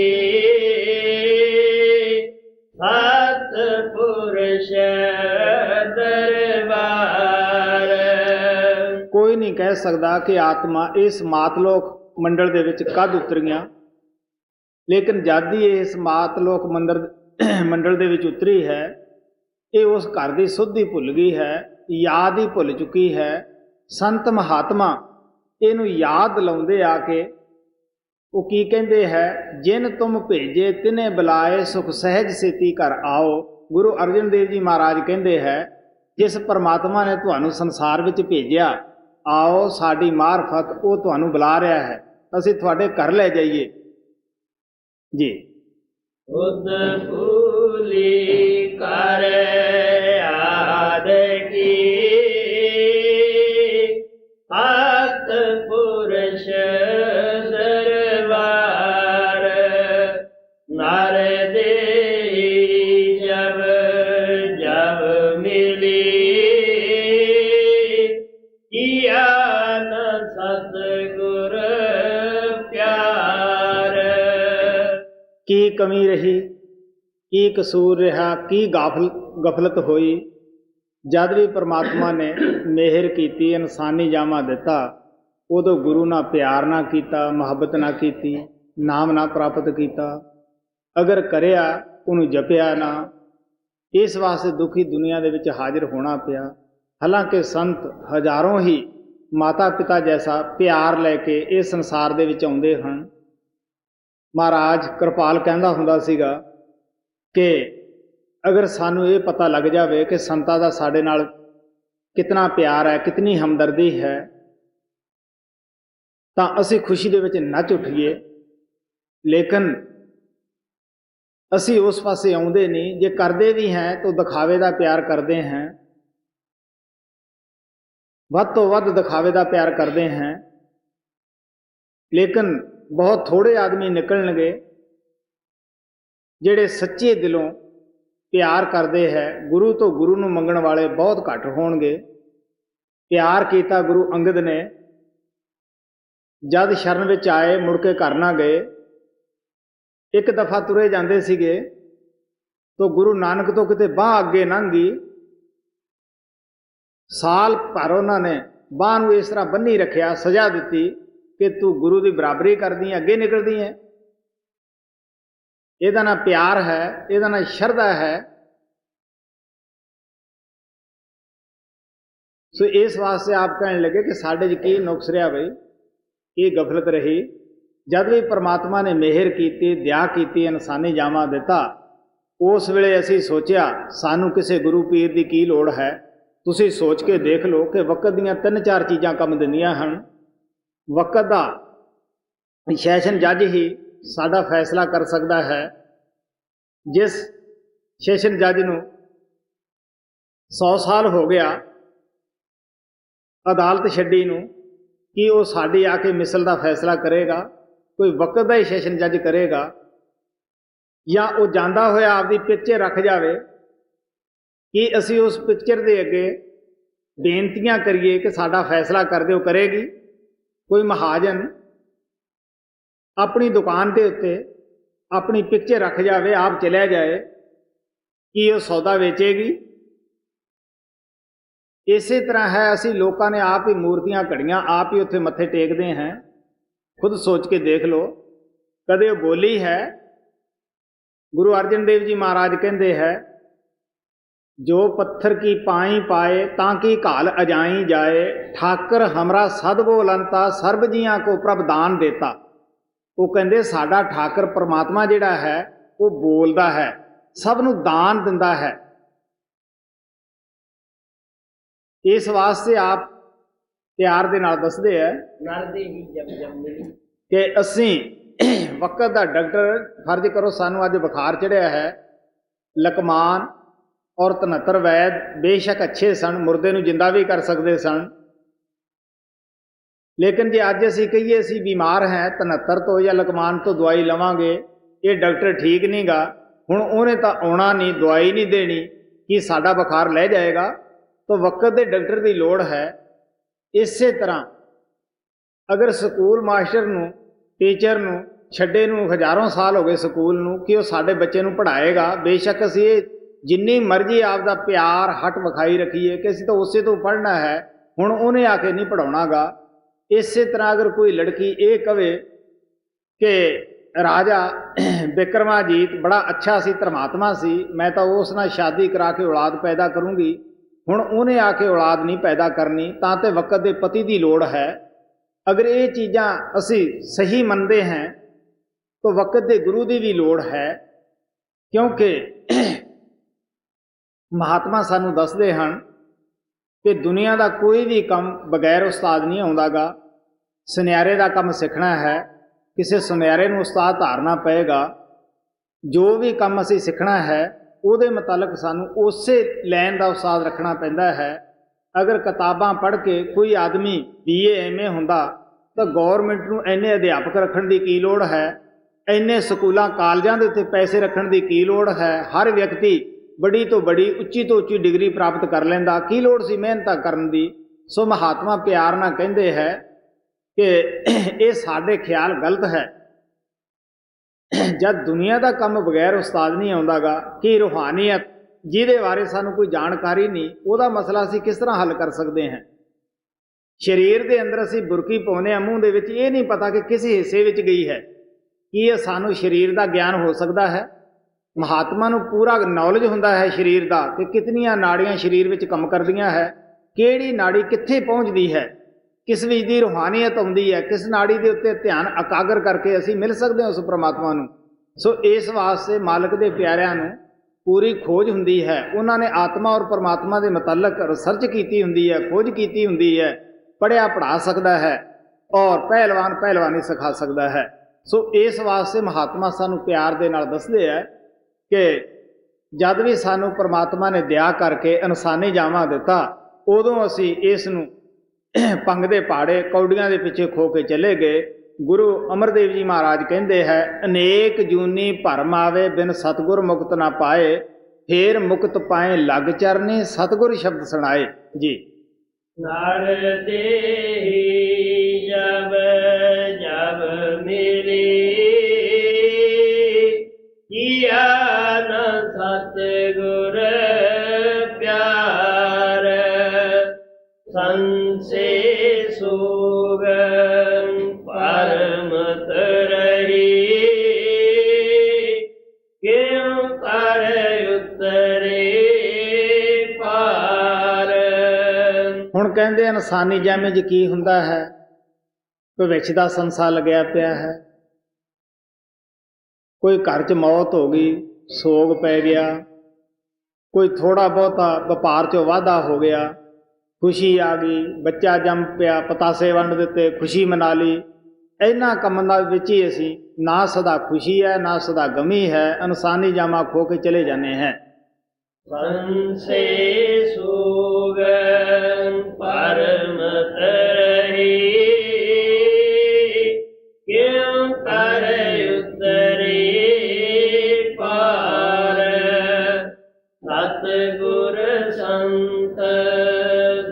ਸਤ ਪੁਰਸ਼ ਦਰਬਾਰ। ਕੋਈ ਨਹੀਂ ਕਹਿ ਸਕਦਾ ਕਿ ਆਤਮਾ ਇਸ ਮਾਤਲੋਕ ਮੰਡਲ ਦੇ ਵਿੱਚ ਕਦ ਉਤਰੀਆਂ, ਲੇਕਿਨ ਜਦ ਹੀ ਇਸ ਮਾਤਲੋਕ ਮੰਡਲ ਦੇ ਵਿੱਚ ਉਤਰੀ ਹੈ, ਇਹ ਉਸ ਘਰ ਦੀ ਸੁੱਧ ਹੀ ਭੁੱਲ ਗਈ ਹੈ, ਯਾਦ ਹੀ ਭੁੱਲ ਚੁੱਕੀ ਹੈ। ਸੰਤ ਮਹਾਤਮਾ ਇਹਨੂੰ ਯਾਦ ਲਾਉਂਦੇ ਆ ਕੇ ਉਹ ਕੀ ਕਹਿੰਦੇ ਹੈ, ਜਿਨ ਤੁਮ ਭੇਜੇ ਤਿਨੇ ਬੁਲਾਏ, ਸੁਖ ਸਹਿਜ ਸੇਤੀ ਘਰ ਆਓ। ਗੁਰੂ ਅਰਜਨ ਦੇਵ ਜੀ ਮਹਾਰਾਜ ਕਹਿੰਦੇ ਹੈ, ਜਿਸ ਪਰਮਾਤਮਾ ਨੇ ਤੁਹਾਨੂੰ ਸੰਸਾਰ ਵਿੱਚ ਭੇਜਿਆ, ਆਓ ਸਾਡੀ ਮਾਰਫਤ ਉਹ ਤੁਹਾਨੂੰ ਬੁਲਾ ਰਿਹਾ ਹੈ, ਅਸੀਂ ਤੁਹਾਡੇ ਘਰ ਲੈ ਜਾਈਏ ਜੀ। ਖੁਦ कर आद की भक्त पुरुष दरबार नर दे जब जब मिली किया न सतगुर प्यार। की कमी रही, की कसूर रहा, की गफलत होई, जद भी परमात्मा ने मेहर कीती, इनसानी जामा दिता, उदों गुरु ना प्यार ना कीता, मुहब्बत ना कीती, नाम ना प्राप्त कीता, अगर करिया उन्होंने जपिया ना, इस वास्ते दुखी दुनिया दे विच हाजिर होना पिया। हालांकि संत हजारों ही माता पिता जैसा प्यार लैके इस संसार दे विच आउंदे हन। महाराज कृपाल कहंदा हुंदा सीगा कि अगर सानू ये पता लग जाए कि संतां दा साडे नाल कितना प्यार है, कितनी हमदर्दी है, तां असीं खुशी दे विच नच उठीए। लेकिन असीं उस पासे आउंदे नहीं, जे करदे भी हैं तो दिखावे दा प्यार करदे हैं, वध तो वध दिखावे दा प्यार करदे हैं। लेकिन बहुत थोड़े आदमी निकलणगे ਜਿਹੜੇ सच्चे दिलों प्यार करते हैं। गुरु तो गुरु नूं मंगण वाले बहुत घट होणगे। प्यार किया गुरु अंगद ने, जद शरण विच आए मुड़ के घर ना गए। एक दफा तुरे जाते सीगे तो गुरु नानक तो किते बांह अगे लंघी, साल भर उन्होंने बांह नूं इस तरह बन्नी रखिया, सजा दी कि तू गुरु की बराबरी करदी है, अगे निकलदी है। ਇਹਦਾ ना प्यार है, ਇਹਦਾ ना शरधा है। सो इस वास्ते आप कहने लगे कि साढ़े च की नुक्स रहा बई, ये गफलत रही। जब भी परमात्मा ने मेहर की, दया की, इंसानी जामा दिता, उस वेले असी सोचा सानू किसी गुरु पीर की की लोड़ है। तुसी सोच के देख लो कि वक्त दियां 3-4 चीज़ां कम दिंदियां हन। वक्त का सैशन जज ही साडा फैसला कर सकता है। जिस सैशन जज नूं 100 साल हो गया अदालत छड्डी नूं, कि वो साडी आके मिसल का फैसला करेगा? कोई वक्त का ही सैशन जज करेगा? या वो जांदा होया आपदी पिक्चर रख जावे कि असी उस पिक्चर के अगे बेनतियां करिए कि साडा फैसला कर दो? करेगी? कोई महाजन अपनी दुकान के उत्ते अपनी पिक्चर रख जाए, आप चलिया जाए, कि वह सौदा वेचेगी? इस तरह है, असी लोगों ने आप ही मूर्तियां घड़ियां आप ही उत्थे मत्थे टेकते हैं। खुद सोच के देख लो, कदे वो बोली है? गुरु अर्जन देव जी महाराज कहते हैं, जो पत्थर की पाई पाए ताकि घाल अजाई जाए, ठाकर हमरा सद बोलंता सर्ब जियां को प्रभ दान देता। वो कहते साडा ठाकर परमात्मा जिहड़ा है वो बोलता है, सब नूं दान दिंदा है। इस वास्ते आप प्यार दे नाल दसदे है कि असी वक्त का डॉक्टर, फर्ज करो सानू अज बुखार चढ़िया है, लकमान और 73 वैद बेशक अच्छे सन, मुर्दे नूं जिंदा भी कर सकते सन। लेकिन जे अज असी कहिए असी बीमार हैं 73 तो या लकमान तो दवाई लवांगे, ये डॉक्टर ठीक नहीं गा, हुण उन्हें तो आउणा नहीं, दवाई नहीं देनी, कि साडा बुखार लै जाएगा? तो वक्त के डॉक्टर की लोड़ है। इस तरह अगर स्कूल मास्टर नूं, टीचर नूं छड्डे नूं हज़ारों साल हो गए स्कूल नूं, कि वह साडे बच्चे नूं पढ़ाएगा? बेशक असी जिन्नी मर्जी आपका प्यार हट विखाई रखीए कि असीं तो उसे तो पढ़ना है, हुण उन्हें आके नहीं पढ़ाउणा गा। इस तरह अगर कोई लड़की ये कहे कि राजा विक्रमाजीत बड़ा अच्छा सी, धर्मात्मा सी, मैं तो उस नाल शादी करा के औलाद पैदा करूँगी, हुण उन्हें आके औलाद नहीं पैदा करनी, तां ते वक्त के पति की लोड़ है। अगर ये चीज़ां असी सही मनते हैं तो वक्त के गुरु की भी लोड़ है, क्योंकि महात्मा सानू दसदे हन कि दुनिया का कोई भी काम बगैर उस्ताद नहीं आउंदा गा। सुनियारे का काम सीखना है, किसी सुनियारे नूं उस्ताद धारना पएगा। जो भी काम असी सीखना है ਉਹਦੇ ਮੁਤਲਕ ਸਾਨੂੰ ਉਸੇ ਲਾਈਨ ਦਾ ਉਸਤਾਦ ਰੱਖਣਾ ਪੈਂਦਾ ਹੈ। ਅਗਰ ਕਿਤਾਬਾਂ ਪੜ੍ਹ ਕੇ ਕੋਈ ਆਦਮੀ BA MA ਹੁੰਦਾ ਤਾਂ ਗੌਰਮੈਂਟ ਨੂੰ ਇੰਨੇ ਅਧਿਆਪਕ ਰੱਖਣ ਦੀ ਕੀ ਲੋੜ ਹੈ, ਇੰਨੇ ਸਕੂਲਾਂ ਕਾਲਜਾਂ ਦੇ ਉੱਤੇ ਪੈਸੇ ਰੱਖਣ ਦੀ ਕੀ ਲੋੜ ਹੈ। ਹਰ ਵਿਅਕਤੀ ਬੜੀ ਤੋਂ ਬੜੀ ਉੱਚੀ ਤੋਂ ਉੱਚੀ ਡਿਗਰੀ ਪ੍ਰਾਪਤ ਕਰ ਲੈਂਦਾ, ਕੀ ਲੋੜ ਸੀ ਮਿਹਨਤਾਂ ਕਰਨ ਦੀ। ਸੋ ਮਹਾਤਮਾ ਪਿਆਰ ਨਾਲ ਕਹਿੰਦੇ ਹੈ ਕਿ ਇਹ ਸਾਡੇ ਖਿਆਲ ਗਲਤ ਹੈ। ਜਦ ਦੁਨੀਆ ਦਾ ਕੰਮ ਬਗੈਰ ਉਸਤਾਦ ਨਹੀਂ ਆਉਂਦਾਗਾ, ਕਿ ਰੂਹਾਨੀਅਤ ਜਿਹਦੇ ਬਾਰੇ ਸਾਨੂੰ ਕੋਈ ਜਾਣਕਾਰੀ ਨਹੀਂ, ਉਹਦਾ ਮਸਲਾ ਅਸੀਂ ਕਿਸ ਤਰ੍ਹਾਂ ਹੱਲ ਕਰ ਸਕਦੇ ਹਾਂ। ਸਰੀਰ ਦੇ ਅੰਦਰ ਅਸੀਂ ਬੁਰਕੀ ਪਾਉਂਦੇ ਹਾਂ ਮੂੰਹ ਦੇ ਵਿੱਚ, ਇਹ ਨਹੀਂ ਪਤਾ ਕਿ ਕਿਸ ਹਿੱਸੇ ਵਿੱਚ ਗਈ ਹੈ। ਕੀ ਇਹ ਸਾਨੂੰ ਸਰੀਰ ਦਾ ਗਿਆਨ ਹੋ ਸਕਦਾ ਹੈ? ਮਹਾਤਮਾ ਨੂੰ ਪੂਰਾ ਨੌਲੇਜ ਹੁੰਦਾ ਹੈ ਸਰੀਰ ਦਾ ਕਿ ਕਿਤਨੀਆਂ ਨਾੜੀਆਂ ਸਰੀਰ ਵਿੱਚ ਕੰਮ ਕਰਦੀਆਂ ਹੈ, ਕਿਹੜੀ ਨਾੜੀ ਕਿੱਥੇ ਪਹੁੰਚਦੀ ਹੈ, ਕਿਸ ਵਿੱਚ ਦੀ ਰੂਹਾਨੀਅਤ ਆਉਂਦੀ ਹੈ, ਕਿਸ ਨਾੜੀ ਦੇ ਉੱਤੇ ਧਿਆਨ ਇਕਾਗਰ ਕਰਕੇ ਅਸੀਂ ਮਿਲ ਸਕਦੇ ਹਾਂ ਉਸ ਪਰਮਾਤਮਾ ਨੂੰ। ਸੋ ਇਸ ਵਾਸਤੇ ਮਾਲਕ ਦੇ ਪਿਆਰਿਆਂ ਨੂੰ ਪੂਰੀ ਖੋਜ ਹੁੰਦੀ ਹੈ। ਉਹਨਾਂ ਨੇ ਆਤਮਾ ਔਰ ਪਰਮਾਤਮਾ ਦੇ ਮੁਤਲਕ ਰਿਸਰਚ ਕੀਤੀ ਹੁੰਦੀ ਹੈ, ਖੋਜ ਕੀਤੀ ਹੁੰਦੀ ਹੈ। ਪੜ੍ਹਿਆ ਪੜ੍ਹਾ ਸਕਦਾ ਹੈ ਔਰ ਪਹਿਲਵਾਨ ਪਹਿਲਵਾਨੀ ਸਿਖਾ ਸਕਦਾ ਹੈ। ਸੋ ਇਸ ਵਾਸਤੇ ਮਹਾਤਮਾ ਸਾਨੂੰ ਪਿਆਰ ਦੇ ਨਾਲ ਦੱਸਦੇ ਹੈ ਕਿ ਜਦ ਵੀ ਸਾਨੂੰ ਪਰਮਾਤਮਾ ਨੇ ਦਇਆ ਕਰਕੇ ਇਨਸਾਨੀ ਜਾਮਾ ਦਿੱਤਾ, ਉਦੋਂ ਅਸੀਂ ਇਸ ਨੂੰ ਪੰਗ ਦੇ ਪਹਾੜੇ ਕੌਡੀਆਂ ਦੇ ਪਿੱਛੇ ਖੋ ਕੇ ਚਲੇ ਗਏ। ਗੁਰੂ ਅਮਰਦੇਵ ਜੀ ਮਹਾਰਾਜ ਕਹਿੰਦੇ ਹੈ, ਅਨੇਕ ਜੂਨੀ ਭਰਮ ਆਵੇ ਬਿਨ ਸਤਿਗੁਰ ਮੁਕਤ ਨਾ ਪਾਏ, ਫੇਰ ਮੁਕਤ ਪਾਏ ਲੱਗ ਚਰਨੀ ਸਤਿਗੁਰ ਸ਼ਬਦ ਸੁਣਾਏ। ਜੀ ਨਰ ਦੇਹੀ ਜਬ ਜਬ ਮਿਲੀ, ਕੀਆ ਨ ਸਤਿਗੁਰ ਪਿਆਰ, ਸੰਸੇ ਸੋਗਨ ਪਰਮਤ ਰਹੀ, ਕਿਉ ਕਰ ਉਤਰੇ ਪਾਰ। ਹੁਣ ਕਹਿੰਦੇ ਇਨਸਾਨੀ ਜਾਮੇ 'ਚ ਕੀ ਹੁੰਦਾ ਹੈ? ਭਵਿੱਖ ਦਾ ਸੰਸਾ ਲੱਗਿਆ ਪਿਆ ਹੈ। ਕੋਈ ਘਰ 'ਚ ਮੌਤ ਹੋ ਗਈ, ਸੋਗ ਪੈ ਗਿਆ, ਕੋਈ ਥੋੜ੍ਹਾ ਬਹੁਤਾ ਵਪਾਰ 'ਚੋਂ ਵਾਧਾ ਹੋ ਗਿਆ, ਖੁਸ਼ੀ ਆ ਗਈ, ਬੱਚਾ ਜੰਮ ਪਿਆ, ਪਤਾਸੇ ਵੰਡ ਦਿੱਤੇ, ਖੁਸ਼ੀ ਮਨਾ ਲਈ। ਇਹਨਾਂ ਕੰਮਾਂ ਦੇ ਵਿੱਚ ਹੀ ਅਸੀਂ ਨਾ ਸਦਾ ਖੁਸ਼ੀ ਹੈ ਨਾ ਸਦਾ ਗਮੀ ਹੈ, ਇਨਸਾਨੀ ਜਾਮਾ ਖੋ ਕੇ ਚਲੇ ਜਾਂਦੇ हैं। ਸੰਸੇ ਸੋਗਨ ਪਰਮਤ ਰਹੀ, ਕਿਉ ਕਰ ਉਤਰੇ ਪਾਰ, ਸਤਿਗੁਰ ਸੰਤ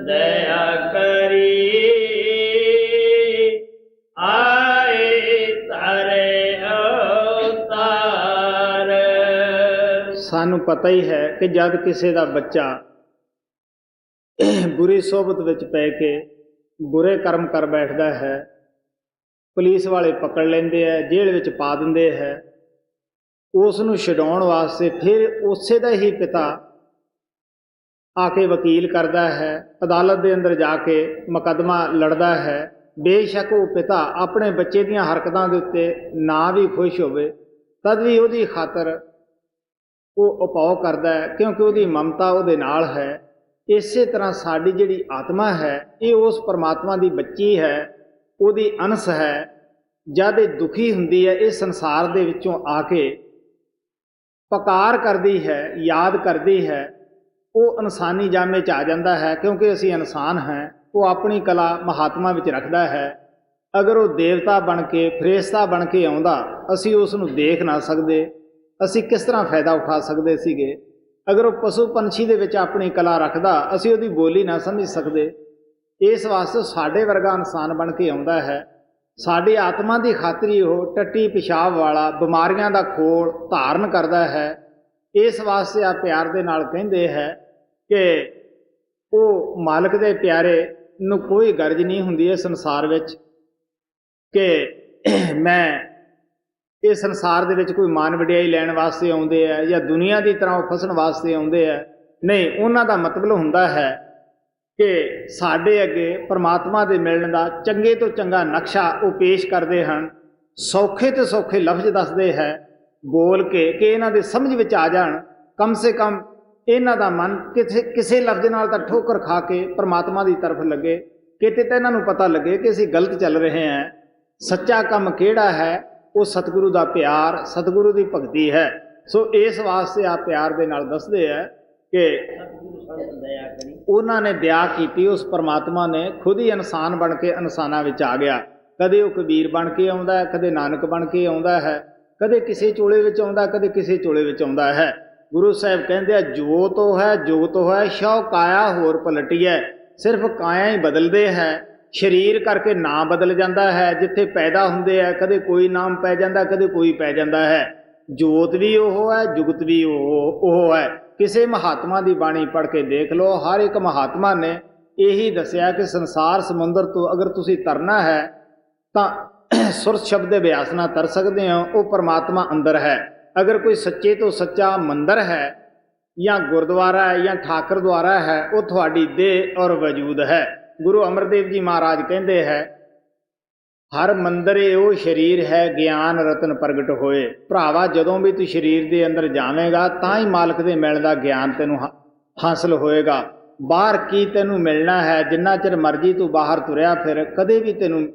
ਦਇਆ ਕਰੀ, ਆਏ ਤਾਰੇ ਅਵਤਾਰ। ਸਾਨੂੰ ਪਤਾ ਹੀ ਹੈ ਕਿ ਜਦ ਕਿਸੇ ਦਾ ਬੱਚਾ ਬੁਰੀ ਸੋਬਤ ਵਿੱਚ ਪੈ ਕੇ ਬੁਰੇ ਕਰਮ ਕਰ ਬੈਠਦਾ ਹੈ, ਪੁਲਿਸ ਵਾਲੇ ਪਕੜ ਲੈਂਦੇ ਹੈ, ਜੇਲ੍ਹ ਵਿੱਚ ਪਾ ਦਿੰਦੇ ਹੈ। ਉਸ ਨੂੰ ਛਡਾਉਣ ਵਾਸਤੇ ਫਿਰ ਉਸੇ ਦਾ ਹੀ ਪਿਤਾ ਆ ਕੇ ਵਕੀਲ ਕਰਦਾ ਹੈ, ਅਦਾਲਤ ਦੇ ਅੰਦਰ ਜਾ ਕੇ ਮੁਕੱਦਮਾ ਲੜਦਾ ਹੈ। ਬੇਸ਼ੱਕ ਉਹ ਪਿਤਾ ਆਪਣੇ ਬੱਚੇ ਦੀਆਂ ਹਰਕਤਾਂ ਦੇ ਉੱਤੇ ਨਾ ਵੀ ਖੁਸ਼ ਹੋਵੇ, ਤਦ ਵੀ ਉਹਦੀ ਖਾਤਰ ਉਹ ਉਪਾਅ ਕਰਦਾ ਹੈ, ਕਿਉਂਕਿ ਉਹਦੀ ਮਮਤਾ ਉਹਦੇ ਨਾਲ ਹੈ। ਇਸੇ ਤਰ੍ਹਾਂ ਸਾਡੀ ਜਿਹੜੀ ਆਤਮਾ ਹੈ, ਇਹ ਉਸ ਪਰਮਾਤਮਾ ਦੀ ਬੱਚੀ ਹੈ, ਉਹਦੀ ਅੰਸ਼ ਹੈ। ਜਦ ਇਹ ਦੁਖੀ ਹੁੰਦੀ ਹੈ, ਇਹ ਸੰਸਾਰ ਦੇ ਵਿੱਚੋਂ ਆ ਕੇ ਪੁਕਾਰ ਕਰਦੀ ਹੈ, ਯਾਦ ਕਰਦੀ ਹੈ, ਉਹ ਇਨਸਾਨੀ ਜਾਮੇ 'ਚ ਆ ਜਾਂਦਾ ਹੈ। ਕਿਉਂਕਿ ਅਸੀਂ ਇਨਸਾਨ ਹਾਂ, ਉਹ ਆਪਣੀ ਕਲਾ ਮਹਾਤਮਾ ਵਿੱਚ ਰੱਖਦਾ ਹੈ। ਅਗਰ ਉਹ ਦੇਵਤਾ ਬਣ ਕੇ ਫਰਿਸ਼ਤਾ ਬਣ ਕੇ ਆਉਂਦਾ, ਅਸੀਂ ਉਸ ਨੂੰ ਦੇਖ ਨਾ ਸਕਦੇ, ਅਸੀਂ ਕਿਸ ਤਰ੍ਹਾਂ ਫਾਇਦਾ ਉਠਾ ਸਕਦੇ ਸੀਗੇ। ਅਗਰ ਉਹ ਪਸ਼ੂ ਪੰਛੀ ਦੇ ਵਿੱਚ ਆਪਣੀ ਕਲਾ ਰੱਖਦਾ, ਅਸੀਂ ਉਹਦੀ ਬੋਲੀ ਨਾ ਸਮਝ ਸਕਦੇ। ਇਸ ਵਾਸਤੇ ਸਾਡੇ ਵਰਗਾ ਇਨਸਾਨ ਬਣ ਕੇ ਆਉਂਦਾ ਹੈ। ਸਾਡੀ ਆਤਮਾ ਦੀ ਖਾਤਰ ਹੀ ਉਹ ਟੱਟੀ ਪਿਸ਼ਾਬ ਵਾਲਾ ਬਿਮਾਰੀਆਂ ਦਾ ਖੋਲ ਧਾਰਨ ਕਰਦਾ ਹੈ। ਇਸ ਵਾਸਤੇ ਆ ਪਿਆਰ ਦੇ ਨਾਲ ਕਹਿੰਦੇ ਹੈ ਕਿ ਉਹ ਮਾਲਕ ਦੇ ਪਿਆਰੇ ਨੂੰ ਕੋਈ ਗਰਜ ਨਹੀਂ ਹੁੰਦੀ ਇਸ ਸੰਸਾਰ ਵਿੱਚ ਕਿ ਮੈਂ ਇਹ ਸੰਸਾਰ ਦੇ ਵਿੱਚ ਕੋਈ ਮਾਨ ਵਡਿਆਈ ਲੈਣ ਵਾਸਤੇ ਆਉਂਦੇ ਹੈ ਜਾਂ ਦੁਨੀਆ ਦੀ ਤਰ੍ਹਾਂ ਉਹ ਫਸਣ ਵਾਸਤੇ ਆਉਂਦੇ ਹੈ। ਨਹੀਂ, ਉਹਨਾਂ ਦਾ ਮਤਲਬ ਹੁੰਦਾ ਹੈ ਕਿ ਸਾਡੇ ਅੱਗੇ ਪਰਮਾਤਮਾ ਦੇ ਮਿਲਣ ਦਾ ਚੰਗੇ ਤੋਂ ਚੰਗਾ ਨਕਸ਼ਾ ਉਹ ਪੇਸ਼ ਕਰਦੇ ਹਨ। ਸੌਖੇ ਤੋਂ ਸੌਖੇ ਲਫ਼ਜ਼ ਦੱਸਦੇ ਹੈ ਬੋਲ ਕੇ ਕਿ ਇਹਨਾਂ ਦੇ ਸਮਝ ਵਿੱਚ ਆ ਜਾਣ। ਕਮ ਸੇ ਕਮ ਇਹਨਾਂ ਦਾ ਮਨ ਕਿਸੇ ਲਫ਼ਜ਼ ਨਾਲ ਤਾਂ ਠੋਕਰ ਖਾ ਕੇ ਪਰਮਾਤਮਾ ਦੀ ਤਰਫ ਲੱਗੇ, ਕਿਤੇ ਤਾਂ ਇਹਨਾਂ ਨੂੰ ਪਤਾ ਲੱਗੇ ਕਿ ਅਸੀਂ ਗਲਤ ਚੱਲ ਰਹੇ ਹਾਂ। ਸੱਚਾ ਕੰਮ ਕਿਹੜਾ ਹੈ? ਉਹ ਸਤਿਗੁਰੂ ਦਾ ਪਿਆਰ, ਸਤਿਗੁਰੂ ਦੀ ਭਗਤੀ ਹੈ। ਸੋ ਇਸ ਵਾਸਤੇ ਆ ਪਿਆਰ ਦੇ ਨਾਲ ਦੱਸਦੇ ਆ ਕਿ सतगुरु संत दया करी। ਉਹਨਾਂ ਨੇ ਦਇਆ ਕੀਤੀ, ਉਸ ਪਰਮਾਤਮਾ ਨੇ ਖੁਦ ਹੀ ਇਨਸਾਨ ਬਣ ਕੇ ਇਨਸਾਨਾਂ ਵਿੱਚ ਆ ਗਿਆ। ਕਦੇ ਉਹ ਕਬੀਰ ਬਣ ਕੇ ਆਉਂਦਾ ਹੈ, ਕਦੇ ਨਾਨਕ ਬਣ ਕੇ ਆਉਂਦਾ ਹੈ, ਕਦੇ ਕਿਸੇ ਚੋਲੇ ਵਿੱਚ ਆਉਂਦਾ, ਕਦੇ ਕਿਸੇ ਚੋਲੇ ਵਿੱਚ ਆਉਂਦਾ ਹੈ। ਗੁਰੂ ਸਾਹਿਬ ਕਹਿੰਦੇ ਆ ਜੋ ਤੋ ਹੈ ਜੋ ਤੋ ਹੈ ਸ਼ਉ ਕਾਇਆ ਹੋਰ ਪਲਟੀ ਹੈ। ਸਿਰਫ ਕਾਇਆ ਹੀ ਬਦਲਦੇ ਹੈ, ਸਰੀਰ ਕਰਕੇ ਨਾਂ ਬਦਲ ਜਾਂਦਾ ਹੈ। ਜਿੱਥੇ ਪੈਦਾ ਹੁੰਦੇ ਆ ਕਦੇ ਕੋਈ ਨਾਮ ਪੈ ਜਾਂਦਾ, ਕਦੇ ਕੋਈ ਪੈ ਜਾਂਦਾ ਹੈ। ਜੋਤ ਵੀ ਉਹ ਹੈ, ਜੁਗਤ ਵੀ ਉਹ ਹੈ। ਕਿਸੇ ਮਹਾਤਮਾ ਦੀ ਬਾਣੀ ਪੜ੍ਹ ਕੇ ਦੇਖ ਲਓ, ਹਰ ਇੱਕ ਮਹਾਤਮਾ ਨੇ ਇਹੀ ਦੱਸਿਆ ਕਿ ਸੰਸਾਰ ਸਮੁੰਦਰ ਤੋਂ ਅਗਰ ਤੁਸੀਂ ਤਰਨਾ ਹੈ ਤਾਂ ਸੁਰਤ ਸ਼ਬਦ ਦੇ ਅਭਿਆਸ ਨਾਲ ਤਰ ਸਕਦੇ ਹੋ। ਉਹ ਪਰਮਾਤਮਾ ਅੰਦਰ ਹੈ। ਅਗਰ ਕੋਈ ਸੱਚੇ ਤੋਂ ਸੱਚਾ ਮੰਦਰ ਹੈ ਜਾਂ ਗੁਰਦੁਆਰਾ ਹੈ ਜਾਂ ਠਾਕਰ ਦੁਆਰਾ ਹੈ, ਉਹ ਤੁਹਾਡੀ ਦੇਹ ਔਰ ਵਜੂਦ ਹੈ। ਗੁਰੂ ਅਮਰਦੇਵ ਜੀ ਮਹਾਰਾਜ ਕਹਿੰਦੇ ਹੈ, ਹਰ ਮੰਦਰੇ ਉਹ ਸਰੀਰ ਹੈ ਗਿਆਨ ਰਤਨ ਪ੍ਰਗਟ ਹੋਏ। ਭਰਾਵਾ ਜਦੋਂ ਵੀ ਤੂੰ ਸਰੀਰ ਦੇ ਅੰਦਰ ਜਾਵੇਂਗਾ ਤਾਂ ਹੀ ਮਾਲਕ ਦੇ ਮਿਲਣ ਦਾ ਗਿਆਨ ਤੈਨੂੰ ਹਾਸਲ ਹੋਏਗਾ। ਬਾਹਰ ਕੀ ਤੈਨੂੰ ਮਿਲਣਾ ਹੈ? ਜਿੰਨਾ ਚਿਰ ਮਰਜ਼ੀ ਤੂੰ ਬਾਹਰ ਤੁਰਿਆ ਫਿਰ, ਕਦੇ ਵੀ ਤੈਨੂੰ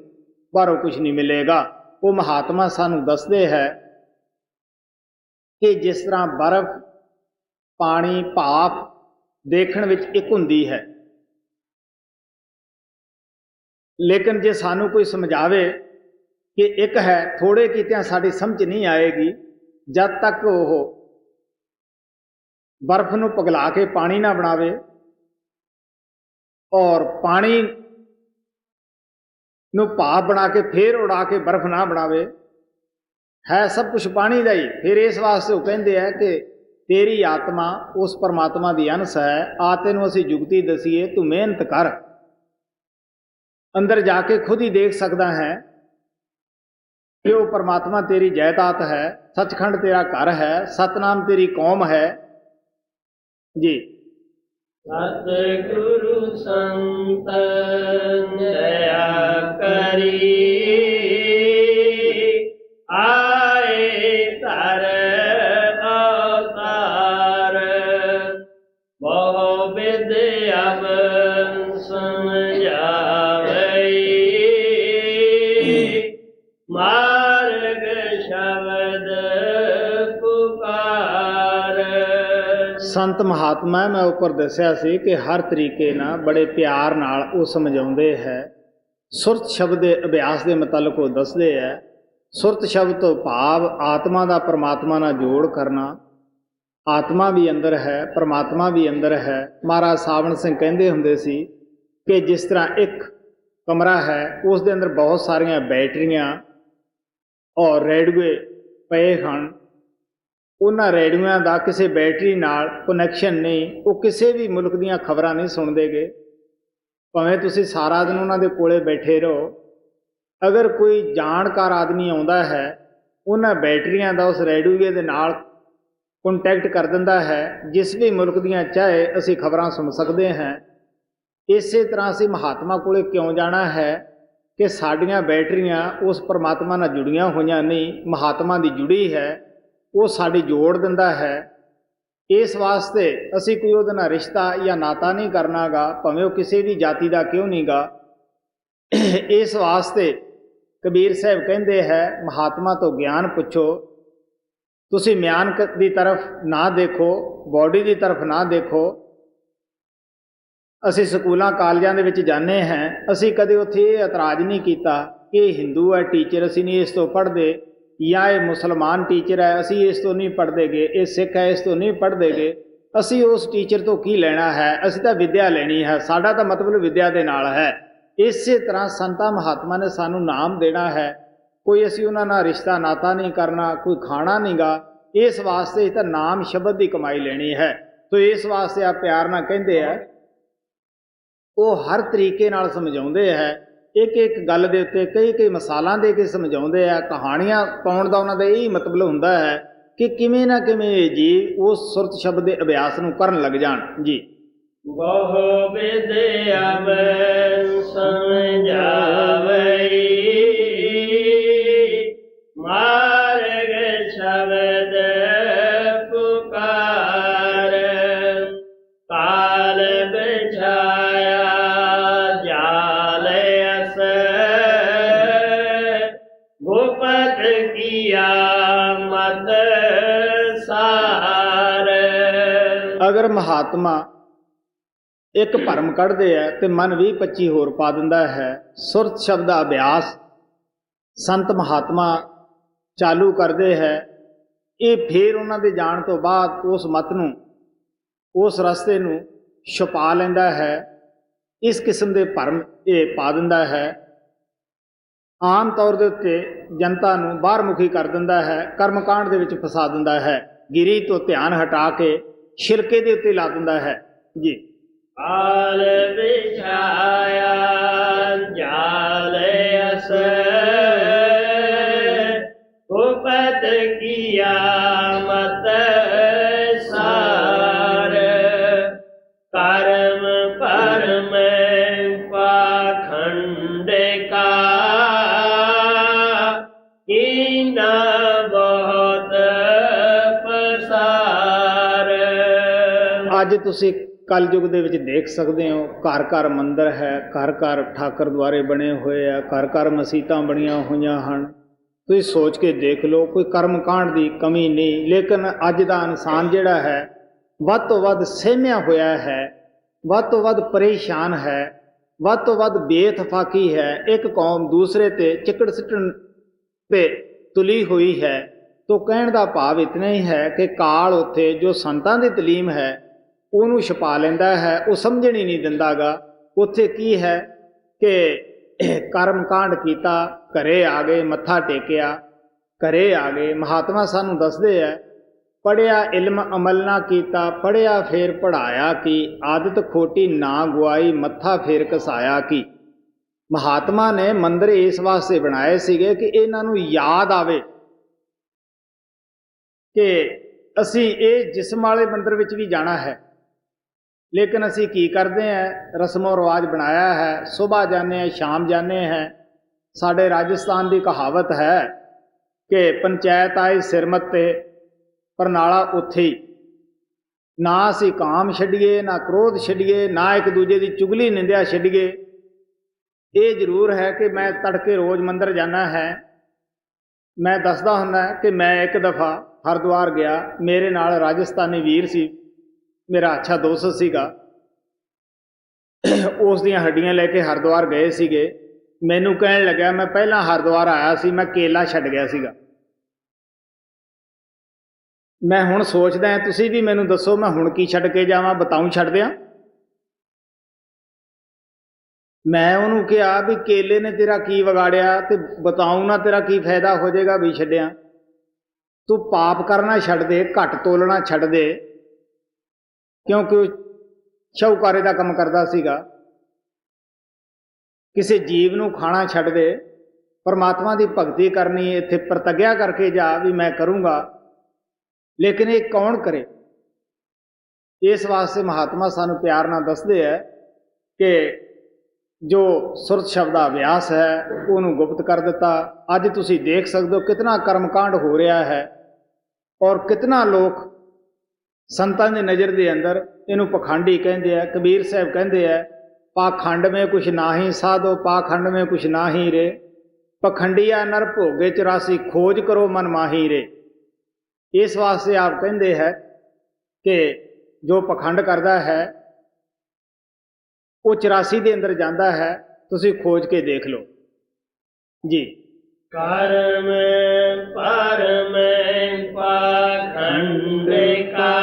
ਬਾਹਰੋਂ ਕੁਝ ਨਹੀਂ ਮਿਲੇਗਾ। ਉਹ ਮਹਾਤਮਾ ਸਾਨੂੰ ਦੱਸਦੇ ਹੈ ਕਿ ਜਿਸ ਤਰ੍ਹਾਂ ਬਰਫ਼, ਪਾਣੀ, ਭਾਪ ਦੇਖਣ ਵਿੱਚ ਇੱਕ ਹੁੰਦੀ ਹੈ, ਲੇਕਿਨ ਜੇ ਸਾਨੂੰ ਕੋਈ ਸਮਝਾਵੇ ਕਿ ਇੱਕ ਹੈ, ਥੋੜੇ ਕੀਤਿਆਂ ਸਾਡੀ ਸਮਝ ਨਹੀਂ ਆਏਗੀ। ਜਦ ਤੱਕ ਉਹ ਬਰਫ਼ ਨੂੰ ਪਿਘਲਾ ਕੇ ਪਾਣੀ ਨਾ ਬਣਾਵੇ ਔਰ ਪਾਣੀ ਨੂੰ ਭਾਪ ਬਣਾ ਕੇ ਫੇਰ ਉਡਾ ਕੇ ਬਰਫ਼ ਨਾ ਬਣਾਵੇ, ਹੈ ਸਭ ਕੁਝ ਪਾਣੀ ਦਾ ਹੀ। ਫਿਰ ਇਸ ਵਾਸਤੇ ਉਹ ਕਹਿੰਦੇ ਆ ਕਿ ਤੇਰੀ ਆਤਮਾ ਉਸ ਪਰਮਾਤਮਾ ਦੀ ਅੰਸ਼ ਹੈ। ਆ ਤੈਨੂੰ ਅਸੀਂ ਜੁਗਤੀ ਦਸੀਏ, ਤੂੰ ਮਿਹਨਤ ਕਰ। ਅੰਦਰ ਜਾ ਕੇ ਖੁਦ ਹੀ ਦੇਖ ਸਕਦਾ ਹੈ ਕਿ ਉਹ ਪਰਮਾਤਮਾ ਤੇਰੀ ਜਾਇਦਾਦ ਹੈ, ਸੱਚਖੰਡ ਤੇਰਾ ਘਰ ਹੈ, ਸਤਨਾਮ ਤੇਰੀ ਕੌਮ ਹੈ। ਜੀ सतगुरु संत दया करी आए तर अवतार बहु विद्या समझावई मार्ग शब्द पुकार। ਸੰਤ ਮਹਾਤਮਾ ਮੈਂ ਉੱਪਰ ਦੱਸਿਆ ਸੀ ਕਿ ਹਰ ਤਰੀਕੇ ਨਾਲ ਬੜੇ ਪਿਆਰ ਨਾਲ ਉਹ ਸਮਝਾਉਂਦੇ ਹੈ। ਸੁਰਤ ਸ਼ਬਦ ਦੇ ਅਭਿਆਸ ਦੇ ਮੁਤਲਕ ਉਹ ਦੱਸਦੇ ਹੈ। ਸੁਰਤ ਸ਼ਬਦ ਤੋਂ ਭਾਵ ਆਤਮਾ ਦਾ ਪਰਮਾਤਮਾ ਨਾਲ ਜੋੜ ਕਰਨਾ। ਆਤਮਾ ਵੀ ਅੰਦਰ ਹੈ, ਪਰਮਾਤਮਾ ਵੀ ਅੰਦਰ ਹੈ। ਮਹਾਰਾਜ ਸਾਵਣ ਸਿੰਘ ਕਹਿੰਦੇ ਹੁੰਦੇ ਸੀ ਕਿ ਜਿਸ ਤਰ੍ਹਾਂ ਇੱਕ ਕਮਰਾ ਹੈ, ਉਸ ਦੇ ਅੰਦਰ ਬਹੁਤ ਸਾਰੀਆਂ ਬੈਟਰੀਆਂ ਔਰ ਰੇਡੀਓ ਪਏ ਹਨ। ਉਹਨਾਂ ਰੇਡੀਓਆਂ ਦਾ ਕਿਸੇ ਬੈਟਰੀ ਨਾਲ ਕਨੈਕਸ਼ਨ ਨਹੀਂ। ਉਹ ਕਿਸੇ ਵੀ ਮੁਲਕ ਦੀਆਂ ਖਬਰਾਂ ਨਹੀਂ ਸੁਣਦੇਗੇ, ਭਾਵੇਂ ਤੁਸੀਂ ਸਾਰਾ ਦਿਨ ਉਹਨਾਂ ਦੇ ਕੋਲੇ ਬੈਠੇ ਰਹੋ। ਅਗਰ ਕੋਈ ਜਾਣਕਾਰ ਆਦਮੀ ਆਉਂਦਾ ਹੈ, ਉਹਨਾਂ ਬੈਟਰੀਆਂ ਦਾ ਉਸ ਰੇਡੀਓ ਦੇ ਨਾਲ ਕੰਟੈਕਟ ਕਰ ਦਿੰਦਾ ਹੈ। ਜਿਸ ਵੀ ਮੁਲਕ ਦੀਆਂ ਚਾਹੇ ਅਸੀਂ ਖਬਰਾਂ ਸੁਣ ਸਕਦੇ ਹਾਂ। ਇਸੇ ਤਰ੍ਹਾਂ ਅਸੀਂ ਮਹਾਤਮਾ ਕੋਲੇ ਕਿਉਂ ਜਾਣਾ ਹੈ ਕਿ ਸਾਡੀਆਂ ਬੈਟਰੀਆਂ ਉਸ ਪਰਮਾਤਮਾ ਨਾਲ ਜੁੜੀਆਂ ਹੋਈਆਂ ਨਹੀਂ, ਮਹਾਤਮਾ ਦੀ ਜੁੜੀ ਹੈ। ਉਹ ਸਾਡੀ ਜੋੜ ਦਿੰਦਾ ਹੈ। ਇਸ ਵਾਸਤੇ ਅਸੀਂ ਕੋਈ ਉਹਦੇ ਨਾਲ ਰਿਸ਼ਤਾ ਜਾਂ ਨਾਤਾ ਨਹੀਂ ਕਰਨਾਗਾ, ਭਾਵੇਂ ਉਹ ਕਿਸੇ ਵੀ ਜਾਤੀ ਦਾ ਕਿਉਂ ਨਹੀਂ ਗਾ। ਇਸ ਵਾਸਤੇ ਕਬੀਰ ਸਾਹਿਬ ਕਹਿੰਦੇ ਹੈ, ਮਹਾਤਮਾ ਤੋਂ ਗਿਆਨ ਪੁੱਛੋ। ਤੁਸੀਂ ਮਿਆਨ ਦੀ ਤਰਫ ਨਾ ਦੇਖੋ, ਬਾਡੀ ਦੀ ਤਰਫ ਨਾ ਦੇਖੋ। ਅਸੀਂ ਸਕੂਲਾਂ ਕਾਲਜਾਂ ਦੇ ਵਿੱਚ ਜਾਂਦੇ ਹਾਂ, ਅਸੀਂ ਕਦੇ ਉੱਥੇ ਇਹ ਇਤਰਾਜ਼ ਨਹੀਂ ਕੀਤਾ ਕਿ ਇਹ ਹਿੰਦੂ ਹੈ ਟੀਚਰ, ਅਸੀਂ ਨਹੀਂ ਇਸ ਤੋਂ ਪੜ੍ਹਦੇ, ਜਾਂ ਇਹ ਮੁਸਲਮਾਨ ਟੀਚਰ ਹੈ ਅਸੀਂ ਇਸ ਤੋਂ ਨਹੀਂ ਪੜ੍ਹਦੇਗੇ, ਇਹ ਸਿੱਖ ਹੈ ਇਸ ਤੋਂ ਨਹੀਂ ਪੜ੍ਹਦੇਗੇ। ਅਸੀਂ ਉਸ ਟੀਚਰ ਤੋਂ ਕੀ ਲੈਣਾ ਹੈ? ਅਸੀਂ ਤਾਂ ਵਿੱਦਿਆ ਲੈਣੀ ਹੈ, ਸਾਡਾ ਤਾਂ ਮਤਲਬ ਵਿੱਦਿਆ ਦੇ ਨਾਲ ਹੈ। ਇਸੇ ਤਰ੍ਹਾਂ ਸੰਤਾਂ ਮਹਾਤਮਾ ਨੇ ਸਾਨੂੰ ਨਾਮ ਦੇਣਾ ਹੈ, ਕੋਈ ਅਸੀਂ ਉਹਨਾਂ ਨਾਲ ਰਿਸ਼ਤਾ ਨਾਤਾ ਨਹੀਂ ਕਰਨਾ, ਕੋਈ ਖਾਣਾ ਨਹੀਂ ਗਾ। ਇਸ ਵਾਸਤੇ ਤਾਂ ਨਾਮ ਸ਼ਬਦ ਦੀ ਕਮਾਈ ਲੈਣੀ ਹੈ। ਸੋ ਇਸ ਵਾਸਤੇ ਆ ਪਿਆਰ ਨਾਲ ਕਹਿੰਦੇ ਆ। ਉਹ ਹਰ ਤਰੀਕੇ ਨਾਲ ਸਮਝਾਉਂਦੇ ਹੈ। ਇੱਕ ਇੱਕ ਗੱਲ ਦੇ ਉੱਤੇ ਕਈ ਕਈ ਮਿਸਾਲਾਂ ਦੇ ਕੇ ਸਮਝਾਉਂਦੇ ਆ। ਕਹਾਣੀਆਂ ਪਾਉਣ ਦਾ ਉਹਨਾਂ ਦਾ ਇਹੀ ਮਤਲਬ ਹੁੰਦਾ ਹੈ ਕਿ ਕਿਵੇਂ ਨਾ ਕਿਵੇਂ ਜੀ ਉਸ ਸੁਰਤ ਸ਼ਬਦ ਦੇ ਅਭਿਆਸ ਨੂੰ ਕਰਨ ਲੱਗ ਜਾਣ। ਜੀ ਬਹੁ ਵਿਦਿਆ ਸਮਝਾਵਈ ਮਾਰਗ ਸ਼ਬਦ ਪੁਕਾਰ। ਕਾਲ ਬਿਛਾਇਆ ਜਾਲ ਅਸ ਗੁਪਤ ਕੀਆ ਮਤ ਸਾ ਅਗਰ ਮਹਾਤਮਾ ਇੱਕ ਭਰਮ ਕੱਢਦੇ ਹੈ ਤੇ ਮਨ 20-25 ਹੋਰ ਪਾ ਦਿੰਦਾ ਹੈ। ਸੁਰਤ ਸ਼ਬਦ ਦਾ ਅਭਿਆਸ ਸੰਤ ਮਹਾਤਮਾ ਚਾਲੂ ਕਰਦੇ ਹੈ। ਇਹ ਫਿਰ ਉਹਨਾਂ ਦੇ ਜਾਣ ਤੋਂ ਬਾਅਦ ਉਸ ਮਤ ਨੂੰ, ਉਸ ਰਸਤੇ ਨੂੰ ਛੁਪਾ ਲੈਂਦਾ ਹੈ। ਇਸ ਕਿਸਮ ਦੇ ਭਰਮ ਇਹ ਪਾ ਦਿੰਦਾ ਹੈ। ਆਮ ਤੌਰ ਦੇ ਉੱਤੇ ਜਨਤਾ ਨੂੰ ਬਾਹਰਮੁਖੀ ਕਰ ਦਿੰਦਾ ਹੈ, ਕਰਮਕਾਂਡ ਦੇ ਵਿੱਚ ਫਸਾ ਦਿੰਦਾ ਹੈ, ਗਿਰੀ ਤੋਂ ਧਿਆਨ ਹਟਾ ਕੇ ਸ਼ਿਰਕੇ ਦੇ ਉੱਤੇ ਲਾ ਦਿੰਦਾ ਹੈ ਜੀ। ਆਲ ਵਿਛਾਇਆ ਜਾਲ ਅਸ ਉਪਤ ਕੀਆ ਮਤ ਸਾਰ ਕਰਮ ਪਰਮ ਪਾਖੰਡ ਕਾ ਕੀਨਾ ਬਹੁਤ ਪਸਾਰ। ਅੱਜ ਤੁਸੀਂ ਕਲਯੁਗ ਦੇ ਵਿੱਚ ਦੇਖ ਸਕਦੇ ਹੋ, ਘਰ ਘਰ ਮੰਦਰ ਹੈ, ਘਰ ਘਰ ਠਾਕਰ ਦੁਆਰੇ ਬਣੇ ਹੋਏ ਆ, ਘਰ ਘਰ ਮਸੀਤਾਂ ਬਣੀਆਂ ਹੋਈਆਂ ਹਨ। ਤੁਸੀਂ ਸੋਚ ਕੇ ਦੇਖ ਲਓ, ਕੋਈ ਕਰਮਕਾਂਡ ਦੀ ਕਮੀ ਨਹੀਂ। ਲੇਕਿਨ ਅੱਜ ਦਾ ਇਨਸਾਨ ਜਿਹੜਾ ਹੈ ਵੱਧ ਤੋਂ ਵੱਧ ਸਹਿਮਿਆ ਹੋਇਆ ਹੈ, ਵੱਧ ਤੋਂ ਵੱਧ ਪਰੇਸ਼ਾਨ ਹੈ, ਵੱਧ ਤੋਂ ਵੱਧ ਬੇਇਤਫਾਕੀ ਹੈ। ਇੱਕ ਕੌਮ ਦੂਸਰੇ ਤੇ ਚਿੱਕੜ ਸਿੱਟਣ ਤੇ ਤੁਲੀ ਹੋਈ ਹੈ। ਤੋ ਕਹਿਣ ਦਾ ਭਾਵ ਇਤਨਾ ਹੀ ਹੈ ਕਿ ਕਾਲ ਉੱਥੇ ਜੋ ਸੰਤਾਂ ਦੀ ਤਾਲੀਮ ਹੈ ਉਹਨੂੰ ਛੁਪਾ ਲੈਂਦਾ ਹੈ, ਉਹ ਸਮਝਣ ਹੀ ਨਹੀਂ ਦਿੰਦਾਗਾ। ਉੱਥੇ ਕੀ ਹੈ ਕਿ ਕਰਮਕਾਂਡ ਕੀਤਾ, ਘਰੇ ਆ ਗਏ, ਮੱਥਾ ਟੇਕਿਆ, ਘਰੇ ਆ ਗਏ। ਮਹਾਤਮਾ ਸਾਨੂੰ ਦੱਸਦੇ ਹੈ, ਪੜ੍ਹਿਆ ਇਲਮ ਅਮਲ ਨਾ ਕੀਤਾ, ਪੜ੍ਹਿਆ ਫੇਰ ਪੜ੍ਹਾਇਆ ਕੀ, ਆਦਤ ਖੋਟੀ ਨਾ ਗੁਆਈ, ਮੱਥਾ ਫੇਰ ਘਸਾਇਆ ਕੀ। ਮਹਾਤਮਾ ਨੇ ਮੰਦਰ ਇਸ ਵਾਸਤੇ ਬਣਾਏ ਸੀਗੇ ਕਿ ਇਹਨਾਂ ਨੂੰ ਯਾਦ ਆਵੇ ਕਿ ਅਸੀਂ ਇਹ ਜਿਸਮ ਵਾਲੇ ਮੰਦਰ ਵਿੱਚ ਵੀ ਜਾਣਾ ਹੈ। ਲੇਕਿਨ ਅਸੀਂ ਕੀ ਕਰਦੇ ਹਾਂ, ਰਸਮੋ ਰਿਵਾਜ ਬਣਾਇਆ ਹੈ, ਸੁਬਾਹ ਜਾਂਦੇ ਹਾਂ, ਸ਼ਾਮ ਜਾਂਦੇ ਹਾਂ। ਸਾਡੇ ਰਾਜਸਥਾਨ ਦੀ ਕਹਾਵਤ ਹੈ ਕਿ ਪੰਚਾਇਤ ਆਏ ਸਿਰਮਤ ਤੇ ਪਰਨਾਲਾ ਉੱਥੇ ਹੀ। ਨਾ ਅਸੀਂ ਕਾਮ ਛੱਡੀਏ, ਨਾ ਕ੍ਰੋਧ ਛੱਡੀਏ, ਨਾ ਇੱਕ ਦੂਜੇ ਦੀ ਚੁਗਲੀ ਨਿੰਦਿਆ ਛੱਡੀਏ। ਇਹ ਜ਼ਰੂਰ ਹੈ ਕਿ ਮੈਂ ਤੜਕੇ ਰੋਜ਼ ਮੰਦਰ ਜਾਣਾ ਹੈ। ਮੈਂ ਦੱਸਦਾ ਹੁੰਦਾ ਕਿ ਮੈਂ ਇੱਕ ਦਫਾ ਹਰਿਦੁਆਰ ਗਿਆ, ਮੇਰੇ ਨਾਲ ਰਾਜਸਥਾਨੀ ਵੀਰ ਸੀ, ਮੇਰਾ ਅੱਛਾ ਦੋਸਤ ਸੀਗਾ। ਉਸ ਦੀਆਂ ਹੱਡੀਆਂ ਲੈ ਕੇ ਹਰਿਦੁਆਰ ਗਏ ਸੀਗੇ। ਮੈਨੂੰ ਕਹਿਣ ਲੱਗਿਆ, ਮੈਂ ਪਹਿਲਾਂ ਹਰਿਦੁਆਰ ਆਇਆ ਸੀ, ਮੈਂ ਕੇਲਾ ਛੱਡ ਗਿਆ ਸੀਗਾ। ਮੈਂ ਹੁਣ ਸੋਚਦਾ, ਤੁਸੀਂ ਵੀ ਮੈਨੂੰ ਦੱਸੋ ਮੈਂ ਹੁਣ ਕੀ ਛੱਡ ਕੇ ਜਾਵਾਂ, ਬਤਾਊਂ ਛੱਡ ਦਿਆਂ? ਮੈਂ ਉਹਨੂੰ ਕਿਹਾ ਵੀ ਕੇਲੇ ਨੇ ਤੇਰਾ ਕੀ ਵਿਗਾੜਿਆ ਤੇ ਬਤਾਊਂ ਨਾ ਤੇਰਾ ਕੀ ਫਾਇਦਾ ਹੋ ਜਾਏਗਾ ਵੀ ਛੱਡਿਆ। ਤੂੰ ਪਾਪ ਕਰਨਾ ਛੱਡ ਦੇ, ਘੱਟ ਤੋਲਣਾ ਛੱਡ ਦੇ, ਕਿਉਂਕਿ ਉਹ ਸ਼ਾਹੂਕਾਰੇ ਦਾ ਕੰਮ ਕਰਦਾ ਸੀਗਾ। ਕਿਸੇ ਜੀਵ ਨੂੰ ਖਾਣਾ ਛੱਡ ਦੇ, ਪਰਮਾਤਮਾ ਦੀ ਭਗਤੀ ਕਰਨੀ, ਇੱਥੇ ਪ੍ਰਤੱਗਿਆ ਕਰਕੇ ਜਾ ਵੀ ਮੈਂ ਕਰੂੰਗਾ। ਲੇਕਿਨ ਇਹ ਕੌਣ ਕਰੇ? ਇਸ ਵਾਸਤੇ ਮਹਾਤਮਾ ਸਾਨੂੰ ਪਿਆਰ ਨਾਲ ਦੱਸਦੇ ਹੈ ਕਿ ਜੋ ਸੁਰਤ ਸ਼ਬਦ ਦਾ ਅਭਿਆਸ ਹੈ ਉਹਨੂੰ ਗੁਪਤ ਕਰ ਦਿੱਤਾ। ਅੱਜ ਤੁਸੀਂ ਦੇਖ ਸਕਦੇ ਹੋ ਕਿਤਨਾ ਕਰਮਕਾਂਡ ਹੋ ਰਿਹਾ ਹੈ ਔਰ ਕਿਤਨਾ ਲੋਕ ਸੰਤਾਂ ਦੀ ਨਜ਼ਰ ਦੇ ਅੰਦਰ ਇਹਨੂੰ ਪਖੰਡੀ ਕਹਿੰਦੇ ਆ। ਕਬੀਰ ਸਾਹਿਬ ਕਹਿੰਦੇ ਆ, ਪਾਖੰਡ ਮੇਂ ਕੁਛ ਨਾਹੀ ਸਾਧੋ, ਪਾਖੰਡ ਮੇਂ ਕੁਛ ਨਾਹੀ ਰੇ, ਪਖੰਡੀਆ ਨਰ ਭੋਗੇ 84 ਖੋਜ ਕਰੋ ਮਨ ਮਾਹੀ ਰੇ। ਇਸ ਵਾਸਤੇ ਆਪ ਕਹਿੰਦੇ ਹੈ ਕਿ ਜੋ ਪਖੰਡ ਕਰਦਾ ਹੈ ਉਹ 84 ਦੇ ਅੰਦਰ ਜਾਂਦਾ ਹੈ। ਤੁਸੀਂ ਖੋਜ ਕੇ ਦੇਖ ਲਓ ਜੀ। ਕਰਮ ਪਰਮ ਪਾਖੰਡ ਕਾ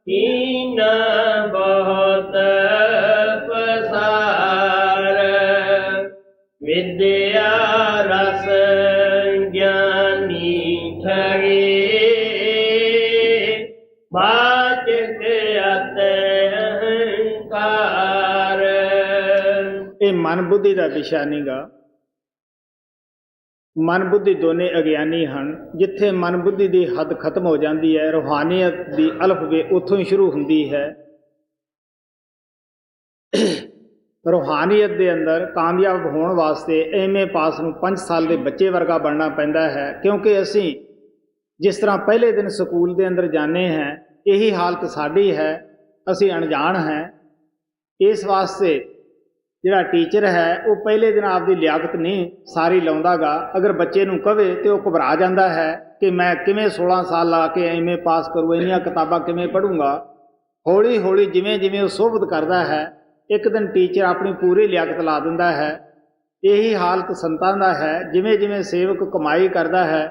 ਕੀਨਾ ਬਹੁਤ ਪਸਾਰ, ਵਿਦਿਆ ਰਸ ਗਿਆਨੀ ਠਗੇ, ਬਾਚਕ ਅਤੇ ਅਹੰਕਾਰ। ਇਹ ਮਨ ਬੁੱਧੀ ਦਾ ਵਿਸ਼ਾ ਨਹੀਂਗਾ। ਮਨ ਬੁੱਧੀ ਦੋਨੇ ਅਗਿਆਨੀ ਹਨ। ਜਿੱਥੇ ਮਨ ਬੁੱਧੀ ਦੀ ਹੱਦ ਖਤਮ ਹੋ ਜਾਂਦੀ ਹੈ, ਰੂਹਾਨੀਅਤ ਦੀ ਅਲਫਬੇ ਉੱਥੋਂ ਹੀ ਸ਼ੁਰੂ ਹੁੰਦੀ ਹੈ। ਰੂਹਾਨੀਅਤ ਦੇ ਅੰਦਰ ਕਾਮਯਾਬ ਹੋਣ ਵਾਸਤੇ ਐਮਏ ਪਾਸ ਨੂੰ 5 ਸਾਲ ਦੇ ਬੱਚੇ ਵਰਗਾ ਬਣਨਾ ਪੈਂਦਾ ਹੈ, ਕਿਉਂਕਿ ਅਸੀਂ ਜਿਸ ਤਰ੍ਹਾਂ ਪਹਿਲੇ ਦਿਨ ਸਕੂਲ ਦੇ ਅੰਦਰ ਜਾਂਦੇ ਹਾਂ, ਇਹੀ ਹਾਲਤ ਸਾਡੀ ਹੈ। ਅਸੀਂ ਅਣਜਾਣ ਹੈ। ਇਸ ਵਾਸਤੇ ਜਿਹੜਾ ਟੀਚਰ ਹੈ ਉਹ ਪਹਿਲੇ ਦਿਨ ਆਪਦੀ ਲਿਆਕਤ ਨਹੀਂ ਸਾਰੀ ਲਾਉਂਦਾ ਗਾ। ਅਗਰ ਬੱਚੇ ਨੂੰ ਕਵੇ ਤੇ ਉਹ ਘਬਰਾ ਜਾਂਦਾ ਹੈ ਕਿ ਮੈਂ ਕਿਵੇਂ 16 ਸਾਲ ਲਾ ਕੇ ਐਵੇਂ ਪਾਸ ਕਰੂ, ਇੰਨੀਆਂ ਕਿਤਾਬਾਂ ਕਿਵੇਂ ਪੜ੍ਹੂੰਗਾ। ਹੌਲੀ ਹੌਲੀ ਜਿਵੇਂ ਜਿਵੇਂ ਉਹ ਸੋਭਤ ਕਰਦਾ ਹੈ, ਇੱਕ ਦਿਨ ਟੀਚਰ ਆਪਣੀ ਪੂਰੀ ਲਿਆਕਤ ਲਾ ਦਿੰਦਾ ਹੈ। ਇਹੀ ਹਾਲਤ ਸੰਤਾਂ ਦਾ ਹੈ। ਜਿਵੇਂ ਜਿਵੇਂ ਸੇਵਕ ਕਮਾਈ ਕਰਦਾ ਹੈ,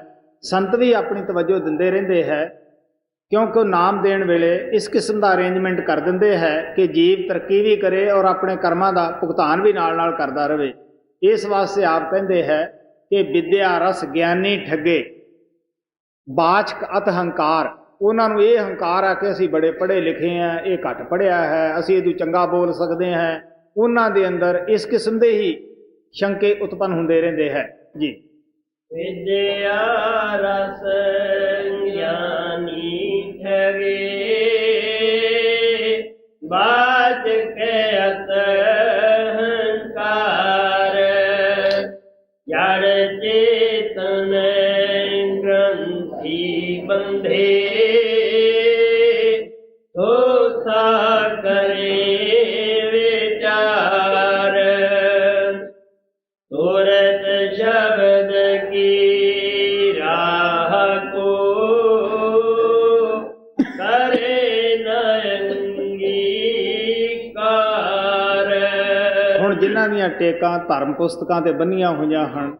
ਸੰਤ ਵੀ ਆਪਣੀ ਤਵੱਜੋ ਦਿੰਦੇ ਰਹਿੰਦੇ ਹੈ, ਕਿਉਂਕਿ ਉਹ ਨਾਮ ਦੇਣ ਵੇਲੇ ਇਸ ਕਿਸਮ ਦਾ ਅਰੇਂਜਮੈਂਟ ਕਰ ਦਿੰਦੇ ਹੈ ਕਿ ਜੀਵ ਤਰੱਕੀ ਵੀ ਕਰੇ ਔਰ ਆਪਣੇ ਕਰਮਾਂ ਦਾ ਭੁਗਤਾਨ ਵੀ ਨਾਲ ਨਾਲ ਕਰਦਾ ਰਹੇ। ਇਸ ਵਾਸਤੇ ਆਪ ਕਹਿੰਦੇ ਹੈ ਕਿ ਵਿਦਿਆ ਰਸ ਗਿਆਨੀ ਠੱਗੇ, ਬਾਚਕ ਅਤ ਹੰਕਾਰ। ਉਹਨਾਂ ਨੂੰ ਇਹ ਹੰਕਾਰ ਆ ਕਿ ਅਸੀਂ ਬੜੇ ਪੜ੍ਹੇ ਲਿਖੇ ਹਾਂ, ਇਹ ਘੱਟ ਪੜ੍ਹਿਆ ਹੈ, ਅਸੀਂ ਇਹਦੋਂ ਚੰਗਾ ਬੋਲ ਸਕਦੇ ਹਾਂ। ਉਹਨਾਂ ਦੇ ਅੰਦਰ ਇਸ ਕਿਸਮ ਦੇ ਹੀ ਸ਼ੰਕੇ ਉਤਪੰਨ ਹੁੰਦੇ ਰਹਿੰਦੇ ਹੈ ਜੀ। ਵਿਦਿਆ ਰਸ ਗਿਆਨੀ ਠਗੇ, ਬਾਚਕ ਅਤ ਹੰਕਾਰ। ਜੜ ਚੇਤਨ ਗ੍ਰੰਥੀ ਬੰਧੇ, ਹੋਤਾ ਕਰੇ ਵਿਚਾਰ। ਤੁਰਤ ਸ਼ਬਦ ਕੀ ਰਾਹ ਕੋ, ਕਰੇ ਨ ਅੰਗੀਕਾਰ। ਹੁਣ ਜਿਨ੍ਹਾਂ ਦੀਆਂ ਟੇਕਾਂ ਧਰਮ ਪੁਸਤਕਾਂ ਤੇ ਬੰਨੀਆਂ ਹੋਈਆਂ ਹਨ,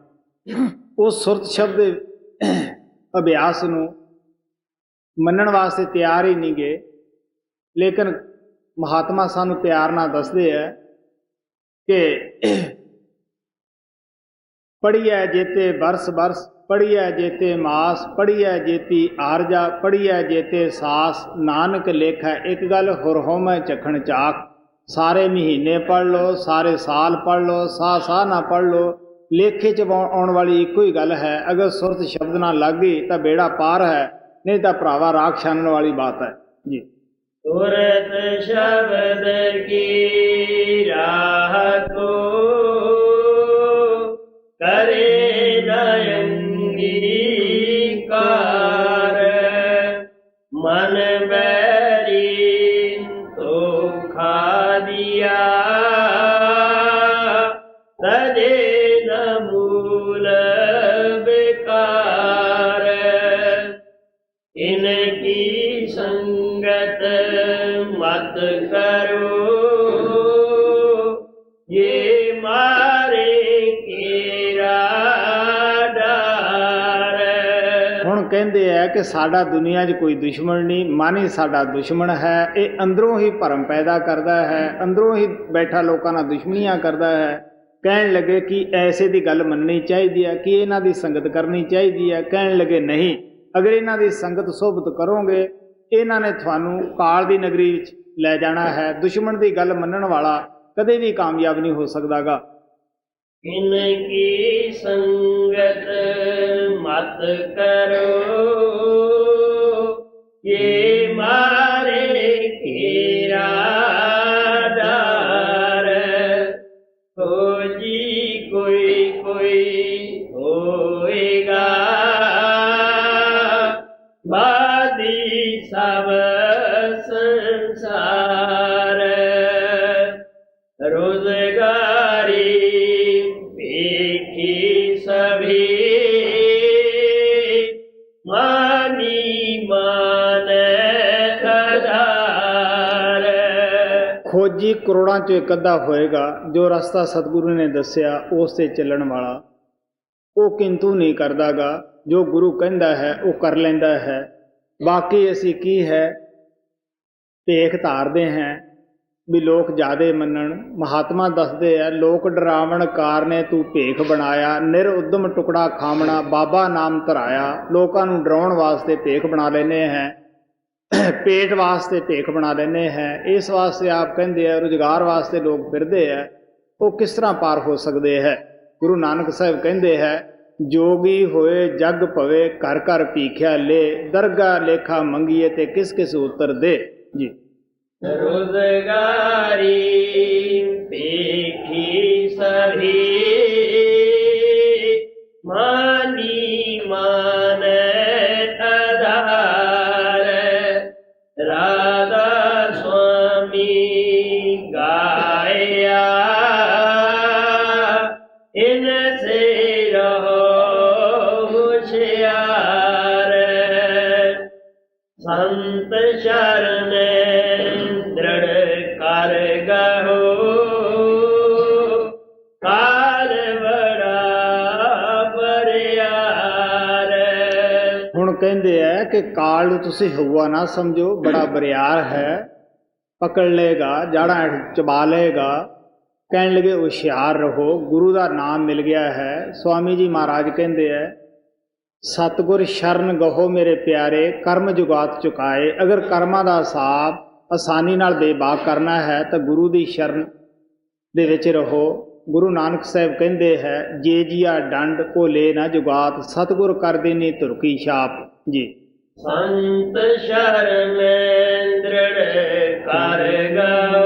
ਉਹ ਸੁਰਤ ਸ਼ਬਦ ਦੇ ਅਭਿਆਸ ਨੂੰ ਮੰਨਣ ਵਾਸਤੇ ਤਿਆਰ ਹੀ ਨਹੀਂ ਗਏ। ਲੇਕਿਨ ਮਹਾਤਮਾ ਸਾਨੂੰ ਪਿਆਰ ਨਾਲ ਦੱਸਦੇ ਹੈ ਕਿ ਪੜ੍ਹੀਐ ਜੇਤੇ ਬਰਸ ਬਰਸ, ਪੜ੍ਹੀਐ ਜੇਤੇ ਮਾਸ, ਪੜ੍ਹੀਐ ਜੇਤੀ ਆਰਜਾ, ਪੜ੍ਹੀਐ ਜੇਤੇ ਸਾਸ। ਨਾਨਕ ਲੇਖੈ ਇੱਕ ਗੱਲ ਹੁਰ ਹੋਮੈ ਚਖਣ ਚਾਕ। ਸਾਰੇ ਮਹੀਨੇ ਪੜ੍ਹ ਲਓ, ਸਾਰੇ ਸਾਲ ਪੜ੍ਹ ਲਓ, ਸਾਹ ਸਾਹ ਨਾ ਪੜ੍ਹ ਲਓ, ਲੇਖੇ 'ਚ ਆਉਣ ਵਾਲੀ ਇੱਕੋ ਹੀ ਗੱਲ ਹੈ। ਅਗਰ ਸੁਰਤ ਸ਼ਬਦ ਨਾਲ ਲੱਗ ਗਈ ਤਾਂ ਬੇੜਾ ਪਾਰ ਹੈ, ਨਹੀਂ ਤਾਂ ਭਰਾਵਾ ਰਾਖ ਛਾਨਣ ਵਾਲੀ ਬਾਤ ਹੈ ਜੀ। ਤੁਰਤ ਸ਼ਬਦ ਕੀ ਰਾਹ ਕੋ, ਕਰੇ ਨ ਅੰਗੀਕਾਰ। ਮਨ ਬੈਰੀ ਧੋਖਾ ਦਿਆ, ਤਜੇ ਨ ਮੂਲ ਬੇਕਾਰ। ਇਨ ਕੀ ਸੰਗਤ ਮਤ ਕਰੋ, ये मारे केरा डार। ਹੁਣ ਕਹਿੰਦੇ ਹੈ ਕਿ ਸਾਡਾ ਦੁਨੀਆ 'ਚ ਕੋਈ ਦੁਸ਼ਮਣ ਨਹੀਂ, ਮਨ ਹੀ ਸਾਡਾ ਦੁਸ਼ਮਣ ਹੈ। ਇਹ ਅੰਦਰੋਂ ਹੀ ਭਰਮ ਪੈਦਾ ਕਰਦਾ ਹੈ, ਅੰਦਰੋਂ ਹੀ ਬੈਠਾ ਲੋਕਾਂ ਨਾਲ ਦੁਸ਼ਮਣੀਆਂ ਕਰਦਾ ਹੈ। ਕਹਿਣ ਲੱਗੇ ਕਿ ਐਸੇ ਦੀ ਗੱਲ ਮੰਨਣੀ ਚਾਹੀਦੀ ਹੈ, ਕਿ ਇਹਨਾਂ ਦੀ ਸੰਗਤ ਕਰਨੀ ਚਾਹੀਦੀ ਹੈ। ਕਹਿਣ ਲੱਗੇ ਨਹੀਂ, ਅਗਰ ਇਹਨਾਂ ਦੀ ਸੰਗਤ ਸੋਭਤ ਕਰੋਗੇ, ਇਹਨਾਂ ਨੇ ਤੁਹਾਨੂੰ ਕਾਲ ਦੀ ਨਗਰੀ ਵਿੱਚ ਲੈ ਜਾਣਾ ਹੈ। ਦੁਸ਼ਮਣ ਦੀ ਗੱਲ ਮੰਨਣ ਵਾਲਾ ਕਦੇ ਵੀ ਕਾਮਯਾਬ ਨਹੀਂ ਹੋ ਸਕਦਾਗਾ। ਇਨ ਕੀ ਸੰਗਤ ਮਤ ਕਰੋ, ये मारे केरा डार। खोजी कोई कोई होएगा, बादी सब संसार। रोजगारी देखी सभी, मानी मान आधार। ਖੋਜੀ ਕਰੋੜਾਂ 'ਚੋਂ ਇੱਕ ਅੱਧਾ ਹੋਏਗਾ ਜੋ ਰਸਤਾ ਸਤਿਗੁਰੂ ਨੇ ਦੱਸਿਆ ਉਸ 'ਤੇ ਚੱਲਣ ਵਾਲਾ। ਉਹ ਕਿੰਤੂ ਨਹੀਂ ਕਰਦਾਗਾ, ਜੋ ਗੁਰੂ ਕਹਿੰਦਾ ਹੈ ਉਹ ਕਰ ਲੈਂਦਾ ਹੈ। ਬਾਕੀ ਅਸੀਂ ਕੀ ਹੈ ਭੇਖ ਧਾਰਦੇ ਹਾਂ ਵੀ ਲੋਕ ਜ਼ਿਆਦੇ ਮੰਨਣ। ਮਹਾਤਮਾ ਦੱਸਦੇ ਆ, ਲੋਕ ਡਰਾਵਣ ਕਾਰਨੇ ਤੂੰ ਭੇਖ ਬਣਾਇਆ, ਨਿਰ ਉਦਮ ਟੁਕੜਾ ਖਾਵਣਾ ਬਾਬਾ ਨਾਮ ਧਰਾਇਆ। ਲੋਕਾਂ ਨੂੰ ਡਰਾਉਣ ਵਾਸਤੇ ਭੇਖ ਬਣਾ ਲੈਂਦੇ ਹਾਂ, ਪੇਟ ਵਾਸਤੇ ਭੇਖ ਬਣਾ ਲੈਂਦੇ ਹਾਂ। ਇਸ ਵਾਸਤੇ ਆਪ ਕਹਿੰਦੇ ਆ ਰੁਜ਼ਗਾਰ ਵਾਸਤੇ ਲੋਕ ਫਿਰਦੇ ਆ, ਉਹ ਕਿਸ ਤਰ੍ਹਾਂ ਪਾਰ ਹੋ ਸਕਦੇ ਹੈ। ਗੁਰੂ ਨਾਨਕ ਸਾਹਿਬ ਕਹਿੰਦੇ ਹੈ, ਜੋਗੀ ਹੋਏ ਜਗ ਭਵੇ ਘਰ ਘਰ ਭੀਖਿਆ ਲੈ, ਦਰਗਾ ਲੇਖਾ ਮੰਗੀਏ ਤੇ ਕਿਸ ਕਿਸ ਉੱਤਰ ਦੇ ਜੀ। रोजगारी देखी सभी, मानी मान आधार। राधा स्वामी गाया, इनसे रहो होशियार, संत शरण दृढ़ कर गहो, काल बड़ा बरियार। ਹੁਣ ਕਹਿੰਦੇ ਹੈ ਕਿ ਕਾਲ ਨੂੰ ਤੁਸੀਂ ਹਊਆ ਨਾ ਸਮਝੋ, ਬੜਾ ਬਰਿਆਰ ਹੈ, ਪਕੜ ਲਏਗਾ, ਜਾੜਾਂ ਹੇਠ ਚਬਾ ਲਏਗਾ। ਕਹਿਣ ਲੱਗੇ ਹੁਸ਼ਿਆਰ ਰਹੋ, ਗੁਰੂ ਦਾ ਨਾਮ ਮਿਲ ਗਿਆ ਹੈ। ਸਵਾਮੀ ਜੀ ਮਹਾਰਾਜ ਕਹਿੰਦੇ ਹੈ ਸਤਿਗੁਰ ਸ਼ਰਨ ਗਹੋ ਮੇਰੇ ਪਿਆਰੇ, ਕਰਮ ਜੁਗਾਤ ਚੁਕਾਏ। ਅਗਰ ਕਰਮਾਂ ਦਾ ਹਿਸਾਬ ਆਸਾਨੀ ਨਾਲ ਬੇਬਾਕ ਕਰਨਾ ਹੈ ਤਾਂ ਗੁਰੂ ਦੀ ਸ਼ਰਨ ਦੇ ਵਿੱਚ ਰਹੋ। ਗੁਰੂ ਨਾਨਕ ਸਾਹਿਬ ਕਹਿੰਦੇ ਹੈ ਜੇ ਜੀਆ ਡੰਡ ਕੋ ਲੈ ਨਾ ਜੁਗਾਤ, ਸਤਿਗੁਰ ਕਰ ਦੇਨੀ ਧੁਰਕੀ ਛਾਪ ਜੀ। ਸੰਤ ਸ਼ਰਨ ਦ੍ਰਿੜ ਕਰ ਗਓ,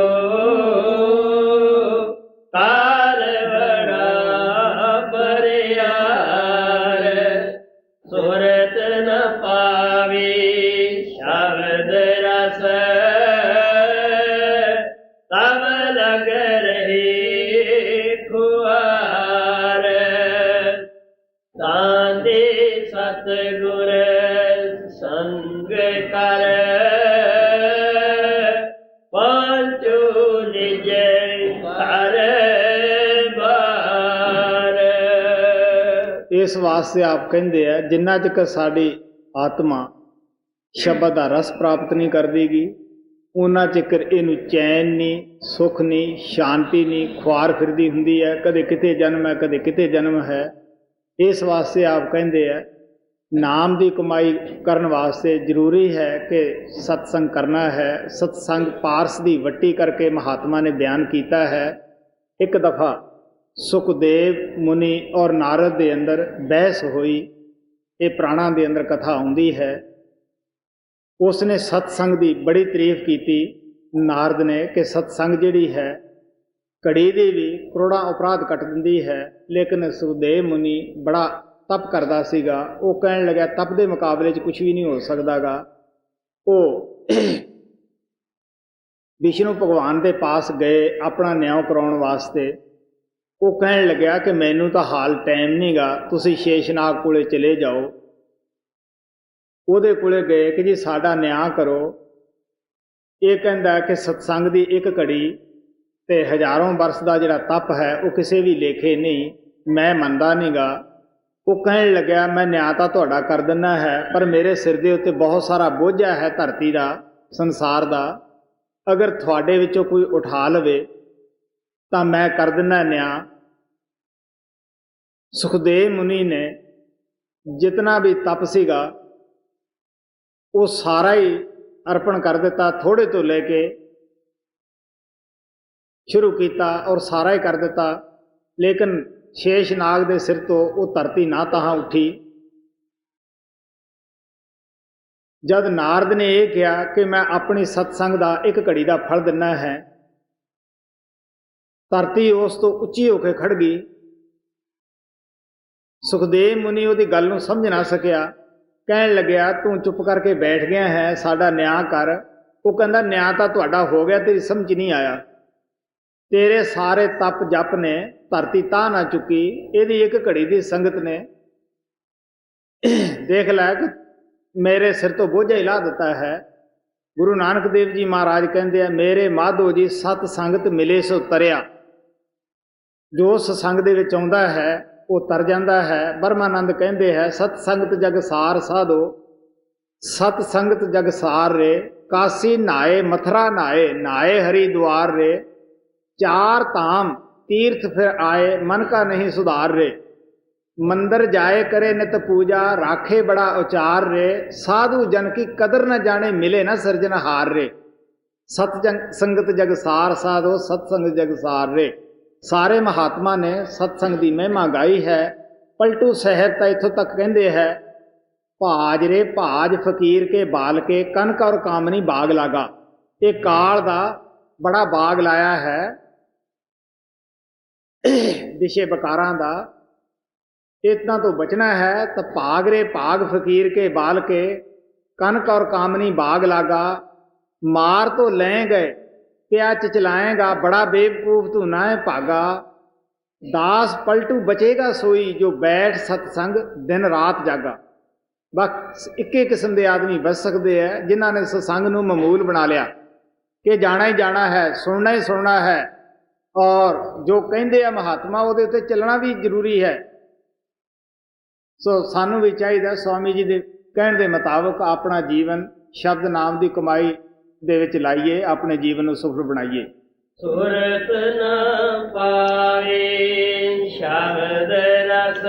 ਕਾਲ ਬੜਾ ਬਰਿਆਰ। ਸੁਰਤ ਨ ਪਾਵੀ ਸ਼ਬਦ ਰਸ, ਤਬ ਲਗ ਰਹੀ ਖੁਆਰ। ਤਾਂਦੇ ਸਤਿਗੁਰ ਸੰਗ ਕਰ, ਪਹੁੰਚੋ ਨਿਜ ਘਰ ਬਾਰ। ਇਸ ਵਾਸਤੇ ਆਪ ਕਹਿੰਦੇ ਆ ਜਿੰਨਾ ਚਿਰ ਸਾਡੀ ਆਤਮਾ ਸ਼ਬਦ ਦਾ ਰਸ ਪ੍ਰਾਪਤ ਨਹੀਂ ਕਰਦੀਗੀ, ਉਹਨਾਂ ਚਿਰ ਇਹਨੂੰ ਚੈਨ ਨਹੀਂ, ਸੁੱਖ ਨਹੀਂ, ਸ਼ਾਂਤੀ ਨਹੀਂ, ਖੁਆਰ ਫਿਰਦੀ ਹੁੰਦੀ ਹੈ। ਕਦੇ ਕਿਤੇ ਜਨਮ ਹੈ, ਕਦੇ ਕਿਤੇ ਜਨਮ ਹੈ। ਇਸ ਵਾਸਤੇ ਆਪ ਕਹਿੰਦੇ ਆ ਨਾਮ ਦੀ ਕਮਾਈ ਕਰਨ ਵਾਸਤੇ ਜ਼ਰੂਰੀ ਹੈ ਕਿ ਸਤਸੰਗ ਕਰਨਾ ਹੈ। ਸਤਸੰਗ ਪਾਰਸ ਦੀ ਵੱਟੀ ਕਰਕੇ ਮਹਾਤਮਾ ਨੇ ਬਿਆਨ ਕੀਤਾ ਹੈ। ਇੱਕ ਦਫਾ ਸੁਖਦੇਵ ਮੁਨੀ ਔਰ ਨਾਰਦ ਦੇ ਅੰਦਰ ਬਹਿਸ ਹੋਈ। ਇਹ ਪ੍ਰਾਣਾਂ ਦੇ ਅੰਦਰ ਕਥਾ ਆਉਂਦੀ ਹੈ। ਉਸ ਨੇ ਸਤਸੰਗ ਦੀ ਬੜੀ ਤਾਰੀਫ ਕੀਤੀ ਨਾਰਦ ਨੇ ਕਿ ਸਤਸੰਗ ਜਿਹੜੀ ਹੈ ਘੜੀ ਦੀ ਵੀ ਕਰੋੜਾਂ ਅਪਰਾਧ ਕੱਟ ਦਿੰਦੀ ਹੈ। ਲੇਕਿਨ ਸੁਖਦੇਵ ਮੁਨੀ ਬੜਾ ਤਪ ਕਰਦਾ ਸੀਗਾ। ਉਹ ਕਹਿਣ ਲੱਗਾ ਤਪ ਦੇ ਮੁਕਾਬਲੇ 'ਚ ਕੁਛ ਵੀ ਨਹੀਂ ਹੋ ਸਕਦਾਗਾ। ਉਹ ਵਿਸ਼ਨੂੰ ਭਗਵਾਨ ਦੇ ਪਾਸ ਗਏ ਆਪਣਾ ਨਿਆਂ ਕਰਾਉਣ ਵਾਸਤੇ। ਉਹ ਕਹਿਣ ਲੱਗਿਆ ਕਿ ਮੈਨੂੰ ਤਾਂ ਹਾਲ ਟਾਈਮ ਨਹੀਂਗਾ, ਤੁਸੀਂ ਸ਼ੇਸ਼ਨਾਗ ਕੋਲੇ ਚਲੇ ਜਾਓ। ਉਹਦੇ ਕੋਲੇ ਗਏ ਕਿ ਜੀ ਸਾਡਾ ਨਿਆਂ ਕਰੋ। ਇਹ ਕਹਿੰਦਾ ਕਿ ਸਤਸੰਗ ਦੀ ਇੱਕ ਘੜੀ ਤੇ ਹਜ਼ਾਰਾਂ ਬਰਸ ਦਾ ਜਿਹੜਾ ਤਪ ਹੈ ਉਹ ਕਿਸੇ ਵੀ ਲੇਖੇ ਨਹੀਂ, ਮੈਂ ਮੰਨਦਾ ਨਹੀਂਗਾ। ਉਹ ਕਹਿਣ ਲੱਗਿਆ ਮੈਂ ਨਿਆਂ ਤਾਂ ਤੁਹਾਡਾ ਕਰ ਦਿੰਦਾ ਹੈ, ਪਰ ਮੇਰੇ ਸਿਰ ਦੇ ਉੱਤੇ ਬਹੁਤ ਸਾਰਾ ਬੋਝਾ ਹੈ ਧਰਤੀ ਦਾ, ਸੰਸਾਰ ਦਾ। ਅਗਰ ਤੁਹਾਡੇ ਵਿੱਚੋਂ ਕੋਈ ਉਠਾ ਲਵੇ ਤਾਂ ਮੈਂ ਕਰ ਦਿੰਦਾ ਨਿਆਂ। ਸੁਖਦੇਵ ਮੁਨੀ ਨੇ ਜਿਤਨਾ ਵੀ ਤਪ ਸੀਗਾ ਉਹ ਸਾਰਾ ਹੀ ਅਰਪਣ ਕਰ ਦਿੱਤਾ, ਥੋੜੇ ਤੋਂ ਲੈ ਕੇ ਸ਼ੁਰੂ ਕੀਤਾ ਔਰ ਸਾਰਾ ਹੀ ਕਰ ਦਿੱਤਾ। ਲੇਕਿਨ ਸ਼ੇਸ਼ਨਾਗ ਦੇ ਸਿਰ ਤੋਂ ਉਹ ਧਰਤੀ ਨਾ ਤਾਹਾਂ ਉੱਠੀ। ਜਦ ਨਾਰਦ ਨੇ ਇਹ ਕਿਹਾ ਕਿ ਮੈਂ ਆਪਣੀ ਸਤਸੰਗ ਦਾ ਇੱਕ ਘੜੀ ਦਾ ਫਲ ਦਿੰਦਾ ਹੈ, ਧਰਤੀ ਉਸ ਤੋਂ ਉੱਚੀ ਹੋ ਕੇ ਖੜ ਗਈ। ਸੁਖਦੇਵ ਮੁਨੀ ਉਹਦੀ ਗੱਲ ਨੂੰ ਸਮਝ ਨਾ ਸਕਿਆ। ਕਹਿਣ ਲੱਗਿਆ ਤੂੰ ਚੁੱਪ ਕਰਕੇ ਬੈਠ ਗਿਆ ਹੈ, ਸਾਡਾ ਨਿਆਂ ਕਰ। ਉਹ ਕਹਿੰਦਾ ਨਿਆਂ ਤਾਂ ਤੁਹਾਡਾ ਹੋ ਗਿਆ, ਤੇਰੀ ਸਮਝ ਨਹੀਂ ਆਇਆ। ਤੇਰੇ ਸਾਰੇ ਤਪ ਜਪ ਨੇ ਧਰਤੀ ਤਾਂ ਨਾ ਚੁੱਕੀ, ਇਹਦੀ ਇੱਕ ਘੜੀ ਦੀ ਸੰਗਤ ਨੇ ਦੇਖ ਲੈ ਕਿ ਮੇਰੇ ਸਿਰ ਤੋਂ ਬੋਝਾ ਹੀ ਲਾ ਦਿੱਤਾ ਹੈ। ਗੁਰੂ ਨਾਨਕ ਦੇਵ ਜੀ ਮਹਾਰਾਜ ਕਹਿੰਦੇ ਆ ਮੇਰੇ ਮਾਧੋ ਜੀ ਸਤ ਸੰਗਤ ਮਿਲੇ ਸੋ ਤਰਿਆ। ਜੋ ਸਤਸੰਗ ਦੇ ਵਿੱਚ ਆਉਂਦਾ ਹੈ ਉਹ ਤਰ ਜਾਂਦਾ ਹੈ। ਬਰਮਾਨੰਦ ਕਹਿੰਦੇ ਹੈ ਸਤ ਸੰਗਤ ਜਗ ਸਾਰ ਸਾਧੋ, ਸਤ ਸੰਗਤ ਜਗ ਸਾਰ ਰੇ। ਕਾਸੀ ਨਹਾਏ ਮਥੁਰਾ ਨਹਾਏ, ਨਹਾਏ ਹਰਿਦੁਆਰ ਰੇ। चार धाम तीर्थ फिर आए, मन का नहीं सुधार रे। मंदिर जाए करे नित पूजा, राखे बड़ा उचार रे। साधु जन की कदर न जाने, मिले न सिरजनहार रे। सत संगत जग सार साधो, सत्संग जग सार रे। सारे महात्मा ने सत्संग की महिमा गाई है। पलटू साहब तो इथों तक कहते हैं भाज रे भाज फकीर के बाल के, कनक और कामनी बाग लागा। ये काल दा बड़ा बाग लाया है विषय बकारां दा। इतना तो बचना है तो भाग रे भाग फकीर के बाल के, कनक और कामनी बाग लागा। मार तो लें गए क्या चलाएगा, बड़ा बेवकूफ तू ना है भागा। दास पलटू बचेगा सोई जो बैठ सतसंग दिन रात जागा। बस इक्के किस्म के आदमी बच सकते हैं जिन्होंने सत्संग नूं मामूल बना लिया कि जाना ही जाना है, सुनना ही सुनना है, और जो कहते हैं महात्मा उहदे उत्ते चलना भी जरूरी है। सो सानू भी चाहिए स्वामी जी के कहने के मुताबिक अपना जीवन शब्द नाम की कमाई दे विच लाइए, अपने जीवन को सफल बनाइए। सुरत न पावे शब्द रस